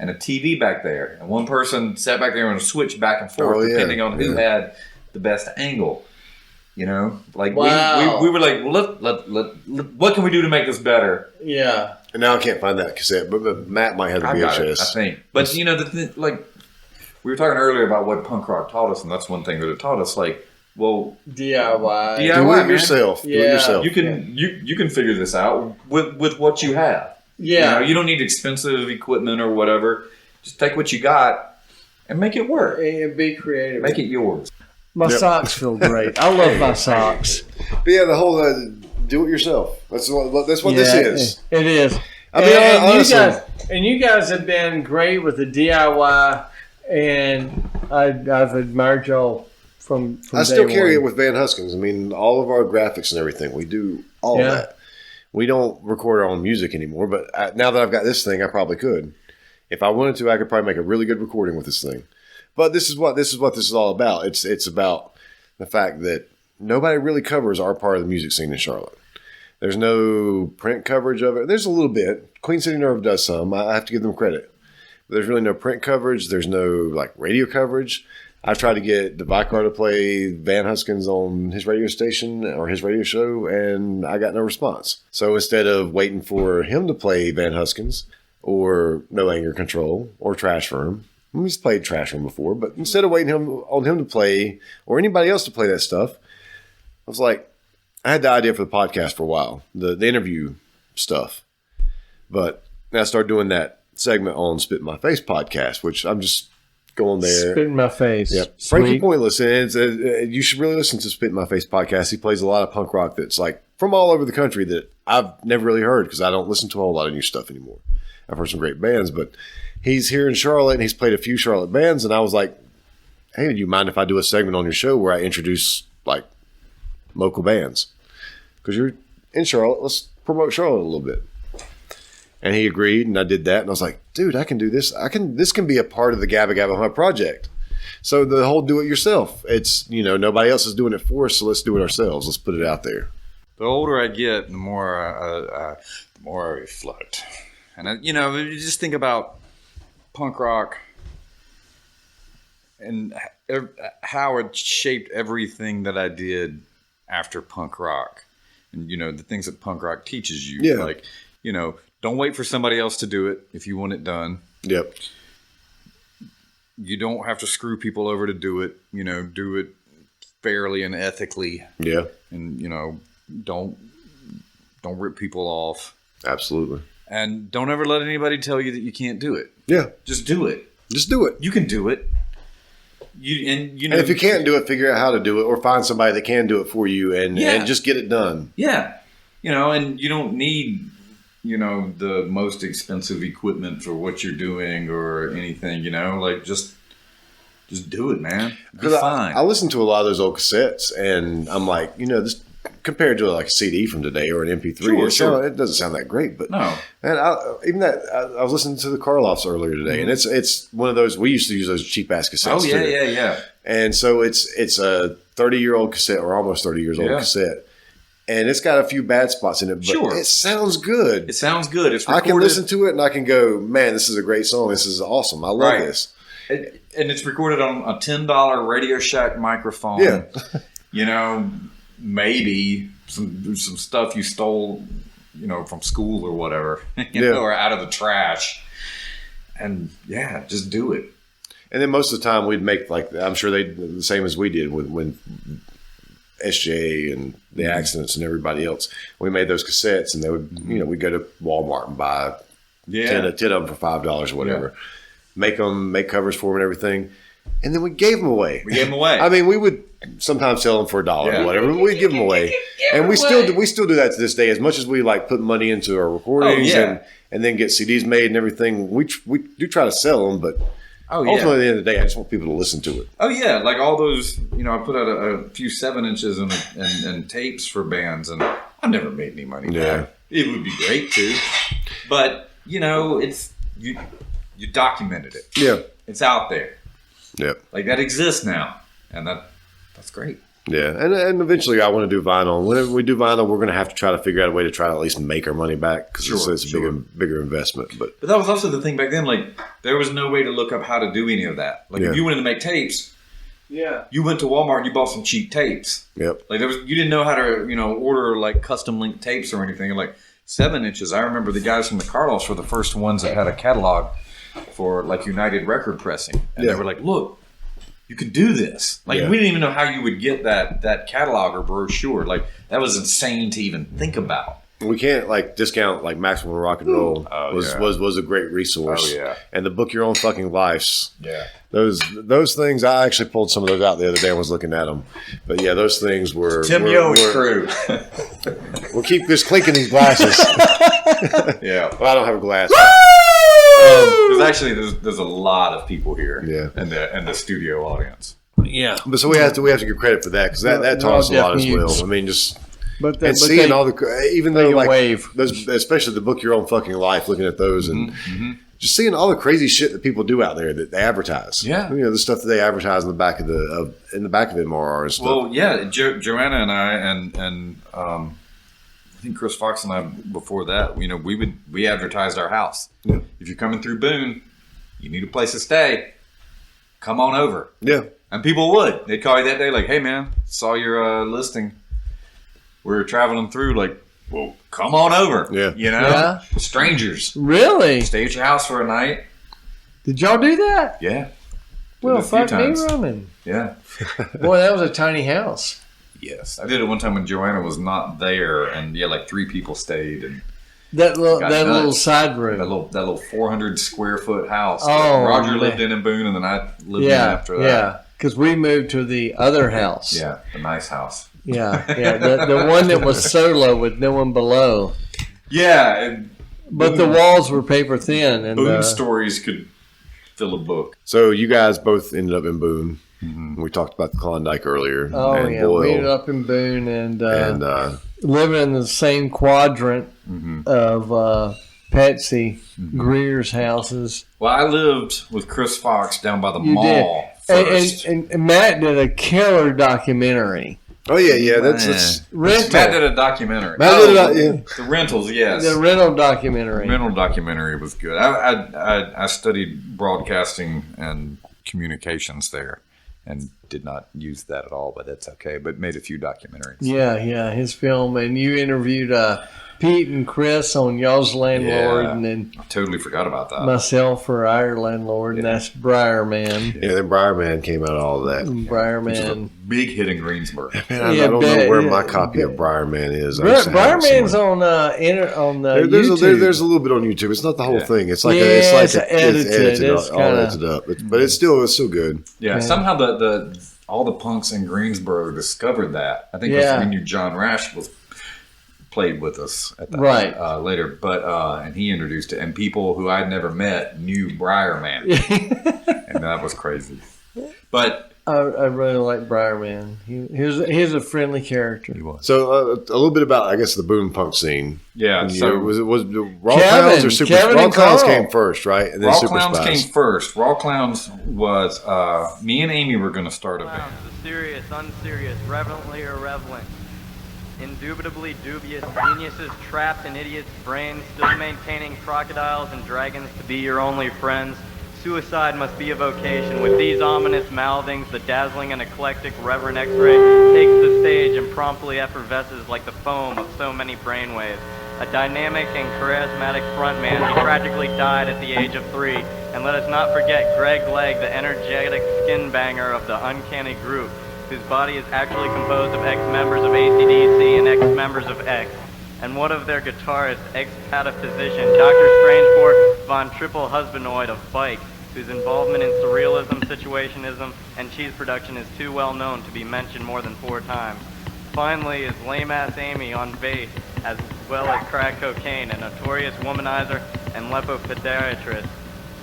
Speaker 2: and a TV back there. And one person sat back there and switched back and forth depending on who had the best angle. You know? Like,
Speaker 3: wow.
Speaker 2: we were like, well, what can we do to make this better?
Speaker 3: Yeah.
Speaker 1: And now I can't find that cassette, but Matt might have the
Speaker 2: I got
Speaker 1: VHS.
Speaker 2: it, I think. But, you know, like, we were talking earlier about what punk rock taught us, and that's one thing that it taught us. Like, well,
Speaker 3: DIY.
Speaker 1: Do it
Speaker 2: man.
Speaker 1: yourself. Do it yourself.
Speaker 2: You can figure this out with what you have.
Speaker 3: Yeah.
Speaker 2: You know, you don't need expensive equipment or whatever. Just take what you got and make it work.
Speaker 3: And be creative.
Speaker 2: Make it yours.
Speaker 3: My socks feel great. I love my socks.
Speaker 1: But yeah, the whole do it yourself. That's what this is.
Speaker 3: It is.
Speaker 1: I mean, honestly,
Speaker 3: you guys have been great with the DIY, and I've admired y'all from
Speaker 1: I still
Speaker 3: day
Speaker 1: carry
Speaker 3: one.
Speaker 1: it with Van Huskins. I mean, all of our graphics and everything, we do all of that. We don't record our own music anymore, but now that I've got this thing, I probably could. If I wanted to, I could probably make a really good recording with this thing. But this is what this is all about. It's about the fact that nobody really covers our part of the music scene in Charlotte. There's no print coverage of it. There's a little bit. Queen City Nerve does some. I have to give them credit. But there's really no print coverage. There's no like radio coverage. I've tried to get the Vicar to play Van Huskins on his radio station or his radio show, and I got no response. So instead of waiting for him to play Van Huskins or No Anger Control or Trash Room, he's played Trash Room before, but instead of waiting on him to play or anybody else to play that stuff, I was like, I had the idea for the podcast for a while, the interview stuff. But then I started doing that segment on Spit in My Face podcast, which I'm just going there.
Speaker 3: Spit in my face.
Speaker 1: Yep. Frankie Pointless. And you should really listen to Spit in My Face podcast. He plays a lot of punk rock that's like from all over the country that I've never really heard because I don't listen to a whole lot of new stuff anymore. I've heard some great bands, but he's here in Charlotte and he's played a few Charlotte bands. And I was like, hey, do you mind if I do a segment on your show where I introduce like local bands? Because you're in Charlotte, let's promote Charlotte a little bit. And he agreed, and I did that. And I was like, dude, I can do this. This can be a part of the Gabba Gabba Hunt project. So the whole do it yourself. It's, nobody else is doing it for us, so let's do it ourselves. Let's put it out there.
Speaker 2: The older I get, the more I reflect. And, you just think about punk rock and how it shaped everything that I did after punk rock. And, the things that punk rock teaches you.
Speaker 1: Yeah.
Speaker 2: Like, don't wait for somebody else to do it if you want it done.
Speaker 1: Yep.
Speaker 2: You don't have to screw people over to do it. Do it fairly and ethically.
Speaker 1: Yeah.
Speaker 2: And, you know, don't rip people off.
Speaker 1: Absolutely.
Speaker 2: And don't ever let anybody tell you that you can't do it.
Speaker 1: Yeah.
Speaker 2: Just do it.
Speaker 1: Just do it.
Speaker 2: You can do it. And
Speaker 1: if you can't do it, figure out how to do it, or find somebody that can do it for you, and just get it done.
Speaker 2: Yeah. You know, and you don't need, you know, the most expensive equipment for what you're doing or anything, you know, like just do it, man. Be fine.
Speaker 1: I listen to a lot of those old cassettes, and I'm like, you know, this compared to like a CD from today or an MP3, it doesn't sound that great. But
Speaker 2: no,
Speaker 1: and I was listening to the Karloffs earlier today, and it's one of those, we used to use those cheap ass cassettes.
Speaker 2: Oh yeah, yeah.
Speaker 1: And so it's a 30-year-old cassette, or almost 30 years old cassette. And it's got a few bad spots in it, but it sounds good.
Speaker 2: It sounds good. It's
Speaker 1: I can listen to it and I can go, man, this is a great song. This is awesome. I love this.
Speaker 2: And it's recorded on a $10 Radio Shack microphone.
Speaker 1: Yeah.
Speaker 2: You know, maybe some stuff you stole, you know, from school or whatever, you know, or out of the trash. And just do it. And
Speaker 1: then most of the time we'd make, like, I'm sure they the same as we did when SJ and the Accidents and everybody else. We made those cassettes, and they would, you know, we'd go to Walmart and buy 10 of them for $5 or whatever. Yeah. Make covers for them and everything. And then we gave them away. I mean, we would sometimes sell them for $1 or whatever. But we'd give them away. And we still do that to this day. As much as we like put money into our recordings and then get CDs made and everything, we do try to sell them, but ultimately, at the end of the day, I just want people to listen to it.
Speaker 2: Oh, yeah. Like all those, you know, I put out a few 7-inches and tapes for bands, and I've never made any money back. It would be great to. But, you know, it's you documented it.
Speaker 1: Yeah.
Speaker 2: It's out there.
Speaker 1: Yeah.
Speaker 2: Like that exists now. And that's great.
Speaker 1: Yeah. And eventually I want to do vinyl. Whenever we do vinyl, we're going to have to try to figure out a way to try to at least make our money back, because it's a bigger investment. But
Speaker 2: that was also the thing back then. Like, there was no way to look up how to do any of that. Like, if you wanted to make tapes, you went to Walmart and you bought some cheap tapes.
Speaker 1: Yep.
Speaker 2: Like, you didn't know how to, you know, order like custom link tapes or anything. Like 7 inches. I remember the guys from the Karloffs were the first ones that had a catalog for like United Record Pressing, and they were like, "Look, you can do this." Like, we didn't even know how you would get that catalog or brochure. Like, that was insane to even think about.
Speaker 1: We can't like discount like Maximum Rock and Roll was a great resource.
Speaker 2: Oh yeah.
Speaker 1: And the Book Your Own Fucking Lives.
Speaker 2: Yeah.
Speaker 1: Those things, I actually pulled some of those out the other day and was looking at them. But yeah, those things were
Speaker 2: Tim Yo's crew.
Speaker 1: We'll keep this clinking these glasses.
Speaker 2: Yeah.
Speaker 1: Well, I don't have a glass.
Speaker 2: There's a lot of people here.
Speaker 1: Yeah.
Speaker 2: And the studio audience.
Speaker 3: Yeah.
Speaker 1: But so we have to give credit for that, because that taught us a lot as well. I mean, just seeing all the, even though like those, especially the Book Your Own Fucking Life, looking at those and just seeing all the crazy shit that people do out there that they advertise.
Speaker 2: Yeah.
Speaker 1: You know, the stuff that they advertise in the back of MRR and stuff.
Speaker 2: Well, yeah, Joanna and I and I think Chris Fox and I before that, you know, we advertised our house.
Speaker 1: Yeah.
Speaker 2: If you're coming through Boone, you need a place to stay, come on over.
Speaker 1: Yeah.
Speaker 2: And people would. They'd call you that day like, "Hey man, saw your listing. We're traveling through, like, well, come on over."
Speaker 1: Yeah.
Speaker 2: You know? Strangers.
Speaker 3: Really?
Speaker 2: Stay at your house for a night.
Speaker 3: Did y'all do that?
Speaker 2: Yeah.
Speaker 3: Well, fuck me running.
Speaker 2: Yeah.
Speaker 3: Boy, that was a tiny house.
Speaker 2: Yes. I did it one time when Joanna was not there, and like 3 people stayed, and
Speaker 3: that little side room.
Speaker 2: That little 400 square foot house
Speaker 3: that
Speaker 2: Roger lived in Boone, and then I lived in after that.
Speaker 3: Yeah. Because we moved to the other house.
Speaker 2: Yeah, the nice house.
Speaker 3: Yeah. The one that was solo with no one below.
Speaker 2: Yeah.
Speaker 3: But the walls were paper thin. And
Speaker 2: Boone stories could fill a book.
Speaker 1: So you guys both ended up in Boone. Mm-hmm. We talked about the Klondike earlier.
Speaker 3: Oh, and Boyle. We ended up in Boone and living in the same quadrant of Patsy Greer's houses.
Speaker 2: Well, I lived with Chris Fox down by the mall first.
Speaker 3: And Matt did a killer documentary.
Speaker 1: Oh, yeah. That's
Speaker 3: rental.
Speaker 2: Matt did a documentary. The rentals, yes.
Speaker 3: The rental documentary.
Speaker 2: Rental documentary was good. I studied broadcasting and communications there and did not use that at all, but that's okay. But made a few documentaries.
Speaker 3: Yeah, his film. And you interviewed Pete and Chris on Y'all's Landlord, and then
Speaker 2: I totally forgot about that.
Speaker 3: myself for Our Landlord, and that's Briarman.
Speaker 1: Yeah, then Briarman came out of all of that.
Speaker 3: Briarman.
Speaker 2: Big hit in Greensboro.
Speaker 1: Man, I don't know where my copy of Briarman is.
Speaker 3: Briarman's on the YouTube.
Speaker 1: There's a little bit on YouTube. It's not the whole thing. It's like
Speaker 3: it's
Speaker 1: edited,
Speaker 3: It's
Speaker 1: all edited up. But it's still good.
Speaker 2: Yeah, somehow all the punks in Greensboro discovered that. I think we knew John Rash played with us at that later, but and he introduced it, and people who I'd never met knew Briarman, and that was crazy. But
Speaker 3: I really like Briarman. He's a friendly character.
Speaker 2: he was.
Speaker 1: So a little bit about, I guess, the Boone punk scene.
Speaker 2: Yeah. So
Speaker 1: was the Raw Clowns or Super? Raw Clowns came first, right? And then
Speaker 2: Raw
Speaker 1: Super
Speaker 2: Clowns
Speaker 1: Spies
Speaker 2: came first. Raw Clowns was me and Amy were going to start a band.
Speaker 7: The serious, unserious, reverently irrelevant, indubitably dubious geniuses trapped in idiots' brains, still maintaining crocodiles and dragons to be your only friends. Suicide must be a vocation. With these ominous mouthings, the dazzling and eclectic Reverend X-Ray takes the stage and promptly effervesces like the foam of so many brainwaves. A dynamic and charismatic frontman, he tragically died at the age of 3. And let us not forget Greg Legg, the energetic skin banger of the Uncanny Group, whose body is actually composed of ex-members of AC/DC and ex-members of X. And what of their guitarist, ex-pataphysician, Dr. Strangeport von Triple Husbandoid of Bike, whose involvement in surrealism, situationism, and cheese production is too well known to be mentioned more than 4 times. Finally is lame-ass Amy on bass, as well as crack cocaine, a notorious womanizer and lepopediatrist.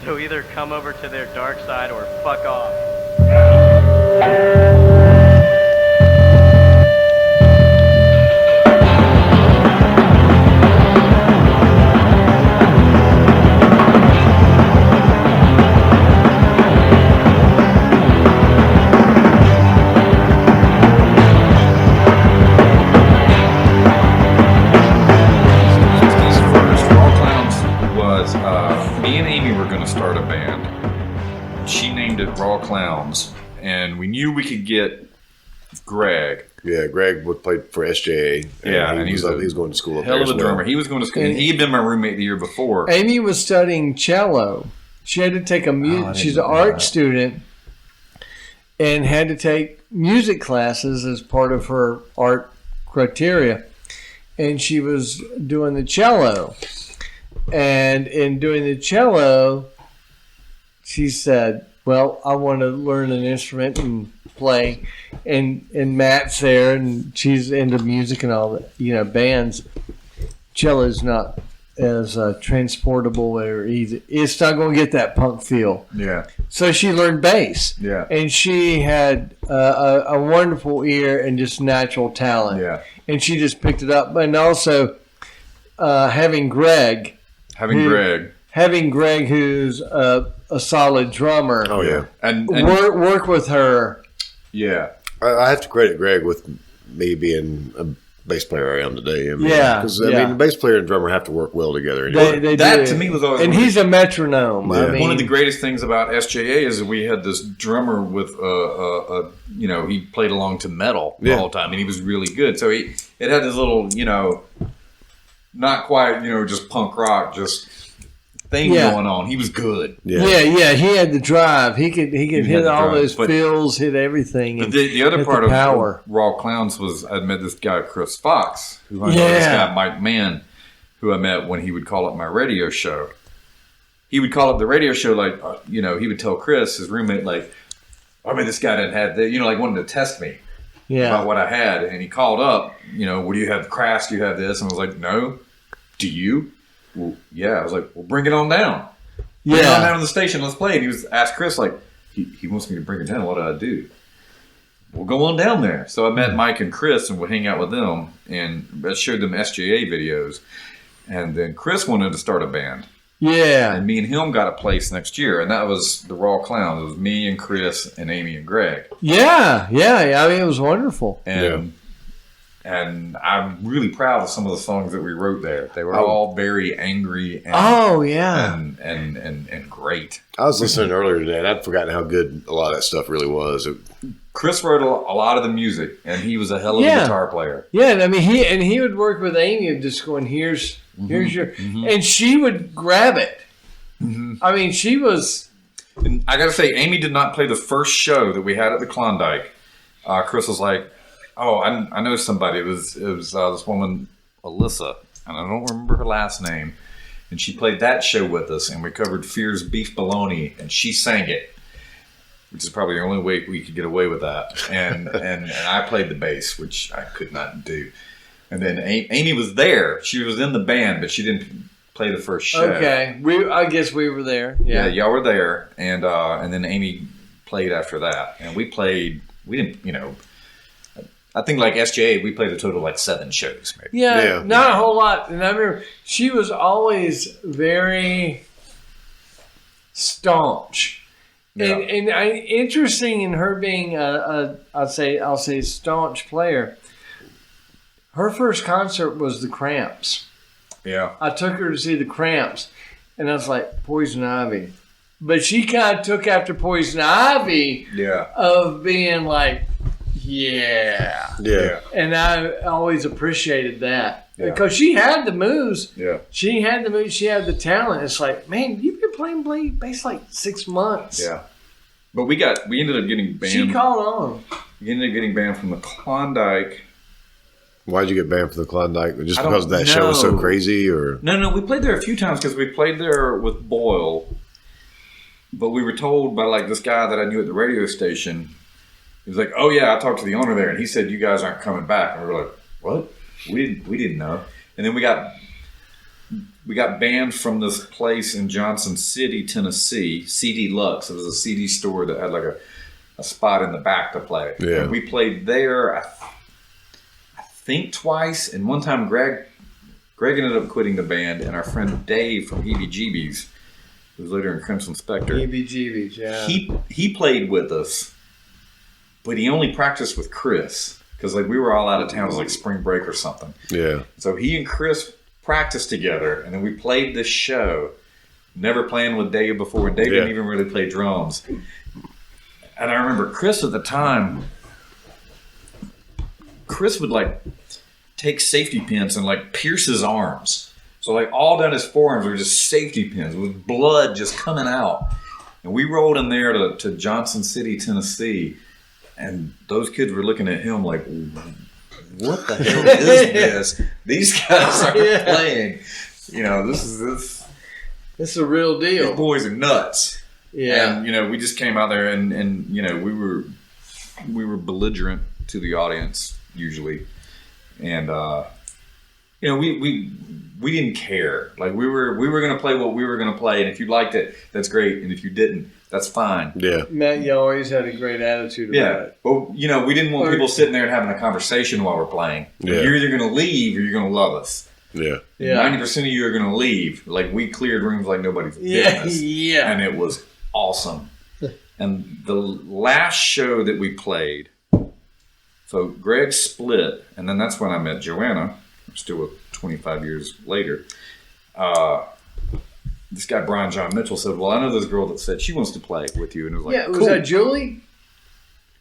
Speaker 7: So either come over to their dark side or fuck off.
Speaker 2: Raw Clowns, and we knew we could get Greg.
Speaker 1: Yeah, Greg played for SJA.
Speaker 2: And
Speaker 1: he was going to school up there.
Speaker 2: Hell of a drummer. He was going to school, and he had been my roommate the year before.
Speaker 3: Amy was studying cello. She had to take she's an art student, and had to take music classes as part of her art criteria. And she was doing the cello. And in doing the cello, she said, well, I want to learn an instrument and play. And Matt's there, and she's into music and all that, bands. Cello's not as transportable or easy. It's not going to get that punk feel.
Speaker 2: Yeah.
Speaker 3: So she learned bass.
Speaker 2: Yeah.
Speaker 3: And she had a wonderful ear and just natural talent.
Speaker 2: Yeah.
Speaker 3: And she just picked it up. And also having Greg. Having Greg, who's a solid drummer.
Speaker 1: Oh, yeah.
Speaker 2: And
Speaker 3: work with her.
Speaker 2: Yeah.
Speaker 1: I have to credit Greg with me being a bass player I am today. Because, the bass player and drummer have to work well together. Anyway.
Speaker 2: That to me was always...
Speaker 3: And he's a metronome.
Speaker 1: Yeah.
Speaker 2: One of the greatest things about SJA is that we had this drummer with, he played along to metal the whole time, and he was really good. So it had this little, not quite, just punk rock, just thing going on. He was good.
Speaker 3: Yeah. He had the drive. He could hit all those fills, hit everything.
Speaker 2: But the other part of Raw Clowns was I met this guy, Chris Fox, who I know this guy, Mike Mann, who I met when he would call up my radio show. He would call up the radio show he would tell Chris, his roommate, this guy didn't have that, wanted to test me. About what I had, and he called up, what do you have, Crass, do you have this? And I was like, no. Do you? Well, yeah. I was like, well, bring it on down. Bring it on down to the station, let's play. And he was asked Chris, he wants me to bring it down, what do I do? We'll go on down there. So I met Mike and Chris and would hang out with them, and I showed them SJA videos. And then Chris wanted to start a band.
Speaker 3: Yeah.
Speaker 2: And me and him got a place next year, and that was the Raw Clowns. It was me and Chris and Amy and Greg.
Speaker 3: Yeah. I mean, it was wonderful.
Speaker 2: And I'm really proud of some of the songs that we wrote there. They were all very angry and and great.
Speaker 1: I was listening earlier today, and I'd forgotten how good a lot of that stuff really was.
Speaker 2: Chris wrote a lot of the music, and he was a hell of a guitar player.
Speaker 3: Yeah, and I mean he would work with Amy of just going, here's your, and she would grab it. I mean, she was.
Speaker 2: And I got to say, Amy did not play the first show that we had at the Klondike. Chris was like, "Oh, I know somebody. It was this woman, Alyssa, and I don't remember her last name." And she played that show with us, and we covered Fear's Beef Bologna, and she sang it, which is probably the only way we could get away with that. And I played the bass, which I could not do. And then Amy was there. She was in the band, but she didn't play the first show.
Speaker 3: Okay, I guess we were there.
Speaker 2: Yeah, y'all were there, and then Amy played after that, and we played. We didn't, I think like SJA, we played a total of like 7 shows, maybe.
Speaker 3: Yeah, not a whole lot. And I remember she was always very staunch.
Speaker 2: Yeah.
Speaker 3: And interesting in her being I'll say staunch player. Her first concert was the Cramps.
Speaker 2: Yeah.
Speaker 3: I took her to see the Cramps, and I was like, Poison Ivy. But she kind of took after Poison Ivy of being like, yeah. And I always appreciated that. Because she had the moves. Yeah. She had the moves. She had the talent. It's like, man, you've been playing bass like 6 months.
Speaker 2: Yeah. But we ended up getting banned.
Speaker 3: She called on.
Speaker 2: We ended up getting banned from the Klondike.
Speaker 1: Why'd you get banned from the Klondike? Just because that show was so crazy? Or
Speaker 2: No, we played there a few times because we played there with Boyle. But we were told by like this guy that I knew at the radio station. He was like, "Oh yeah, I talked to the owner there, and he said you guys aren't coming back." And we were like, "What? We didn't know." And then we got banned from this place in Johnson City, Tennessee, CD Lux. It was a CD store that had like a spot in the back to play.
Speaker 1: Yeah.
Speaker 2: And we played there, I think twice, and one time Greg ended up quitting the band, and our friend Dave from EBGBs, who was later in Crimson Spectre,
Speaker 3: EBGBs, yeah.
Speaker 2: He played with us. But he only practiced with Chris because like we were all out of town. It was like spring break or something.
Speaker 1: Yeah. So
Speaker 2: he and Chris practiced together, and then we played this show. Never playing with Dave before, and Dave didn't even really play drums. And I remember Chris at the time. Chris would like take safety pins and like pierce his arms. So like all down his forearms were just safety pins with blood just coming out. And we rolled in there to Johnson City, Tennessee. And those kids were looking at him like, what the hell is this? These guys are playing. This
Speaker 3: is a real deal.
Speaker 2: These boys are nuts.
Speaker 3: Yeah.
Speaker 2: And, we just came out there and we were belligerent to the audience usually. And, we didn't care. Like we were going to play what we were going to play. And if you liked it, that's great. And if you didn't, that's fine.
Speaker 1: Yeah.
Speaker 3: Matt, you always had a great attitude about it.
Speaker 2: But, we didn't want people sitting there and having a conversation while we're playing. Yeah. You're either going to leave or you're going to love us.
Speaker 1: Yeah.
Speaker 2: 90% of you are going to leave. Like, we cleared rooms like nobody's business.
Speaker 3: Yeah.
Speaker 2: And it was awesome. And the last show that we played, so Greg split, and then that's when I met Joanna, still 25 years later. This guy, Brian John Mitchell, said, well, I know this girl that said she wants to play with you. And it was like,
Speaker 3: was
Speaker 2: cool.
Speaker 3: that Julie?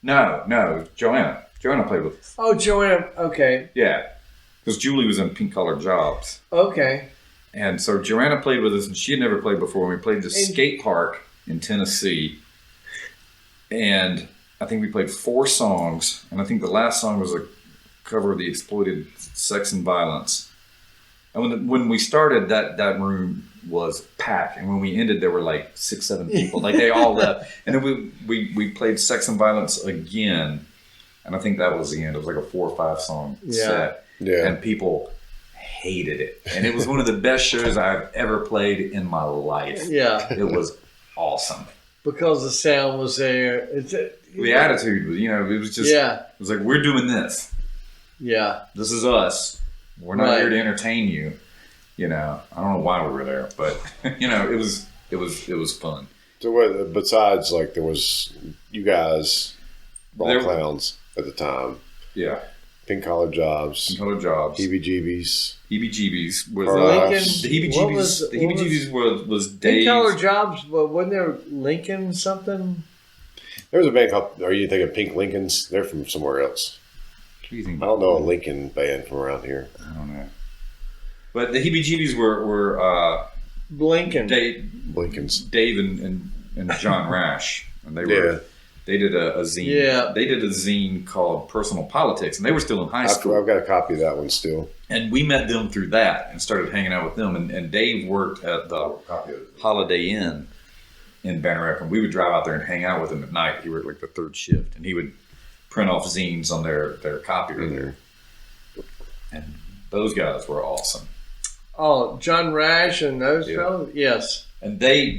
Speaker 2: No, Joanna. Joanna played with us.
Speaker 3: Oh, Joanna. Okay.
Speaker 2: Yeah. Because Julie was in Pink Collar Jobs.
Speaker 3: Okay.
Speaker 2: And so Joanna played with us, and she had never played before. We played this skate park in Tennessee. And I think we played 4 songs. And I think the last song was a cover of the Exploited Sex and Violence. And when we started, that room was packed, and when we ended, there were like 6-7 people. Like they all left, and then we played Sex and Violence again, and I think that was the end. It was like a 4 or 5 song set, and people hated it, and it was one of the best shows I've ever played in my life.
Speaker 3: Yeah,
Speaker 2: it was awesome
Speaker 3: because the sound was there.
Speaker 2: The attitude was, it was just, it was like, we're doing this. Yeah, this is us. We're not here to entertain you. I don't know why we were there, but it was fun.
Speaker 1: So besides, like, there was you guys, all clowns at the time.
Speaker 2: Yeah.
Speaker 1: Pink Collar Jobs. EBGBs.
Speaker 2: EBGBs was
Speaker 3: Lincoln.
Speaker 2: The EBGBs. Was Dave.
Speaker 3: Pink Collar Jobs. Wasn't there Lincoln something?
Speaker 1: There was a band called, are you thinking Pink Lincolns? They're from somewhere else. I don't know a Lincoln band from around here.
Speaker 2: I don't know. But the Heebie-Jeebies were
Speaker 3: Blinken.
Speaker 2: Dave and John Rash. And they did a zine.
Speaker 3: Yeah.
Speaker 2: They did a zine called Personal Politics, and they were still in high school.
Speaker 1: I've got a copy of that one still.
Speaker 2: And we met them through that and started hanging out with them. And Dave worked at the Holiday Inn in Banner Rec, and we would drive out there and hang out with him at night. He worked like the third shift, and he would print off zines on their copier there. And those guys were awesome.
Speaker 3: Oh, John Rash and those fellas? Yes.
Speaker 2: And they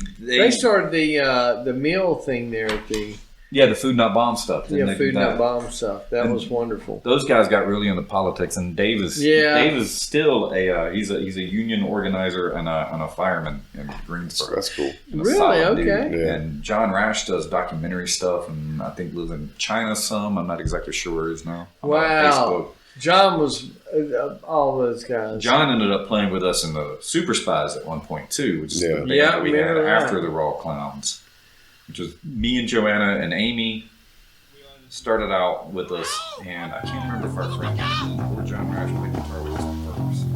Speaker 3: started the meal thing there at the
Speaker 2: the Food Not Bomb stuff.
Speaker 3: Food Not Bomb stuff. That was wonderful.
Speaker 2: Those guys got really into politics, and Dave is still he's a union organizer and a fireman in Greensboro.
Speaker 1: That's cool.
Speaker 3: Really? Okay.
Speaker 1: Yeah.
Speaker 2: And John Rash does documentary stuff, and I think lives in China some. I'm not exactly sure where he is now.
Speaker 3: Wow. John was all those guys.
Speaker 2: John ended up playing with us in the Super Spies at one point too, which is the band
Speaker 3: Yeah,
Speaker 2: that we had
Speaker 3: remember that.
Speaker 2: after the Raw Clowns, which was me and Joanna and Amy started out with us, and I can't remember if our friend or John Rash played guitar with us first.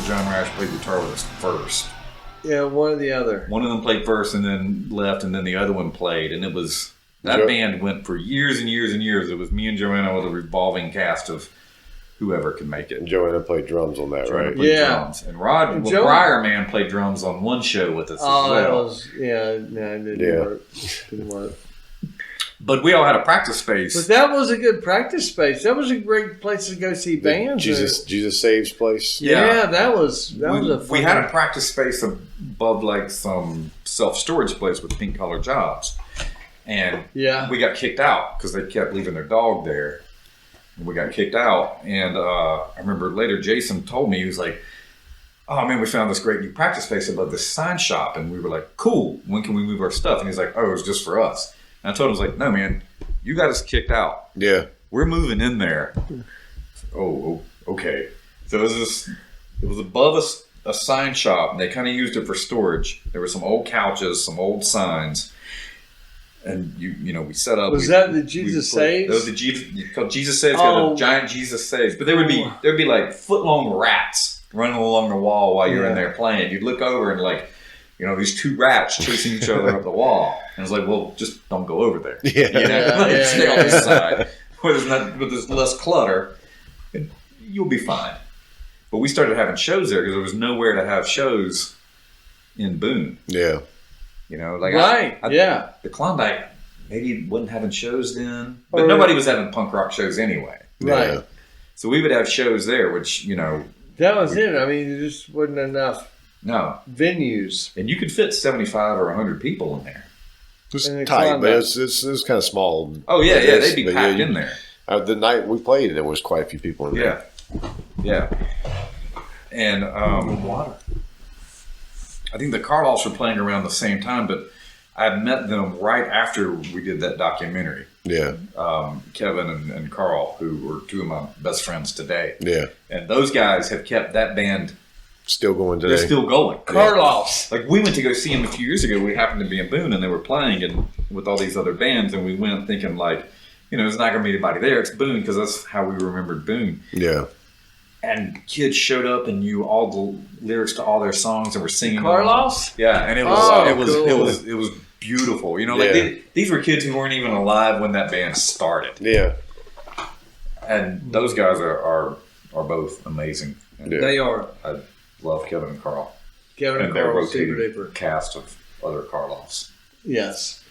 Speaker 2: John Rash played guitar with us first.
Speaker 3: Yeah, one or the other.
Speaker 2: One of them played first and then left, and then the other one played. And it was, that band went for years and years and years. It was me and Joanna with a revolving cast of whoever could make it.
Speaker 1: And Joanna played drums on that, right?
Speaker 2: Drums. And Briarman played drums on one show with us as well.
Speaker 3: That was, it didn't work.
Speaker 2: But we all had a practice space.
Speaker 3: But that was a good practice space. That was a great place to go see bands.
Speaker 1: Jesus Saves place.
Speaker 3: Yeah, that was a fun.
Speaker 2: We had a practice space above like some self-storage place with pink collar jobs. And we got kicked out because they kept leaving their dog there. And we got kicked out. And I remember later Jason told me, he was like, oh man, we found this great new practice space above this sign shop. And we were like, cool, when can we move our stuff? And he's like, oh, it's just for us. And I told him, I was like, no, man, you got us kicked out.
Speaker 1: Yeah.
Speaker 2: We're moving in there. Oh, okay. So it was above a sign shop, and they kind of used it for storage. There were some old couches, some old signs. And, we set up.
Speaker 3: Was that the Jesus Saves?
Speaker 2: That was the Jesus Saves, got a giant Jesus Saves. But there'd be like foot-long rats running along the wall while you're in there playing. You'd look over and these two rats chasing each other up the wall. And it's like, well, just don't go over there. Stay on this side where there's less clutter. And you'll be fine. But we started having shows there because there was nowhere to have shows in Boone.
Speaker 1: Yeah.
Speaker 2: The Klondike maybe wasn't having shows then. But nobody was having punk rock shows anyway.
Speaker 3: Right.
Speaker 1: Yeah.
Speaker 2: So we would have shows there, which,
Speaker 3: that was it. I mean, there just wasn't enough.
Speaker 2: No.
Speaker 3: Venues.
Speaker 2: And you could fit 75 or 100 people in there.
Speaker 1: It's tight, but it's kind of small.
Speaker 2: Oh, yeah, they'd be packed in there.
Speaker 1: The night we played, there was quite a few people in there.
Speaker 2: Yeah. And
Speaker 3: water.
Speaker 2: I think the Karloffs were playing around the same time, but I met them right after we did that documentary.
Speaker 1: Yeah.
Speaker 2: Kevin and Carl, who were two of my best friends today.
Speaker 1: Yeah.
Speaker 2: And those guys have kept that band
Speaker 1: still going today.
Speaker 2: They're still going.
Speaker 3: Karloffs.
Speaker 2: Like, we went to go see them a few years ago. We happened to be in Boone, and they were playing and with all these other bands, and we went thinking, like, there's not going to be anybody there. It's Boone, because that's how we remembered Boone.
Speaker 1: Yeah.
Speaker 2: And kids showed up and knew all the lyrics to all their songs and were singing.
Speaker 3: Karloffs?
Speaker 2: Yeah, and it was beautiful. You know,
Speaker 1: Yeah.
Speaker 2: like these were kids who weren't even alive when that band started.
Speaker 1: Yeah.
Speaker 2: And those guys are both amazing. And
Speaker 1: Yeah.
Speaker 3: They are.
Speaker 2: I love Kevin and Carl.
Speaker 3: Kevin and
Speaker 2: their
Speaker 3: Carl, super
Speaker 2: rotating
Speaker 3: duper.
Speaker 2: cast of other Karloffs.
Speaker 3: Yes.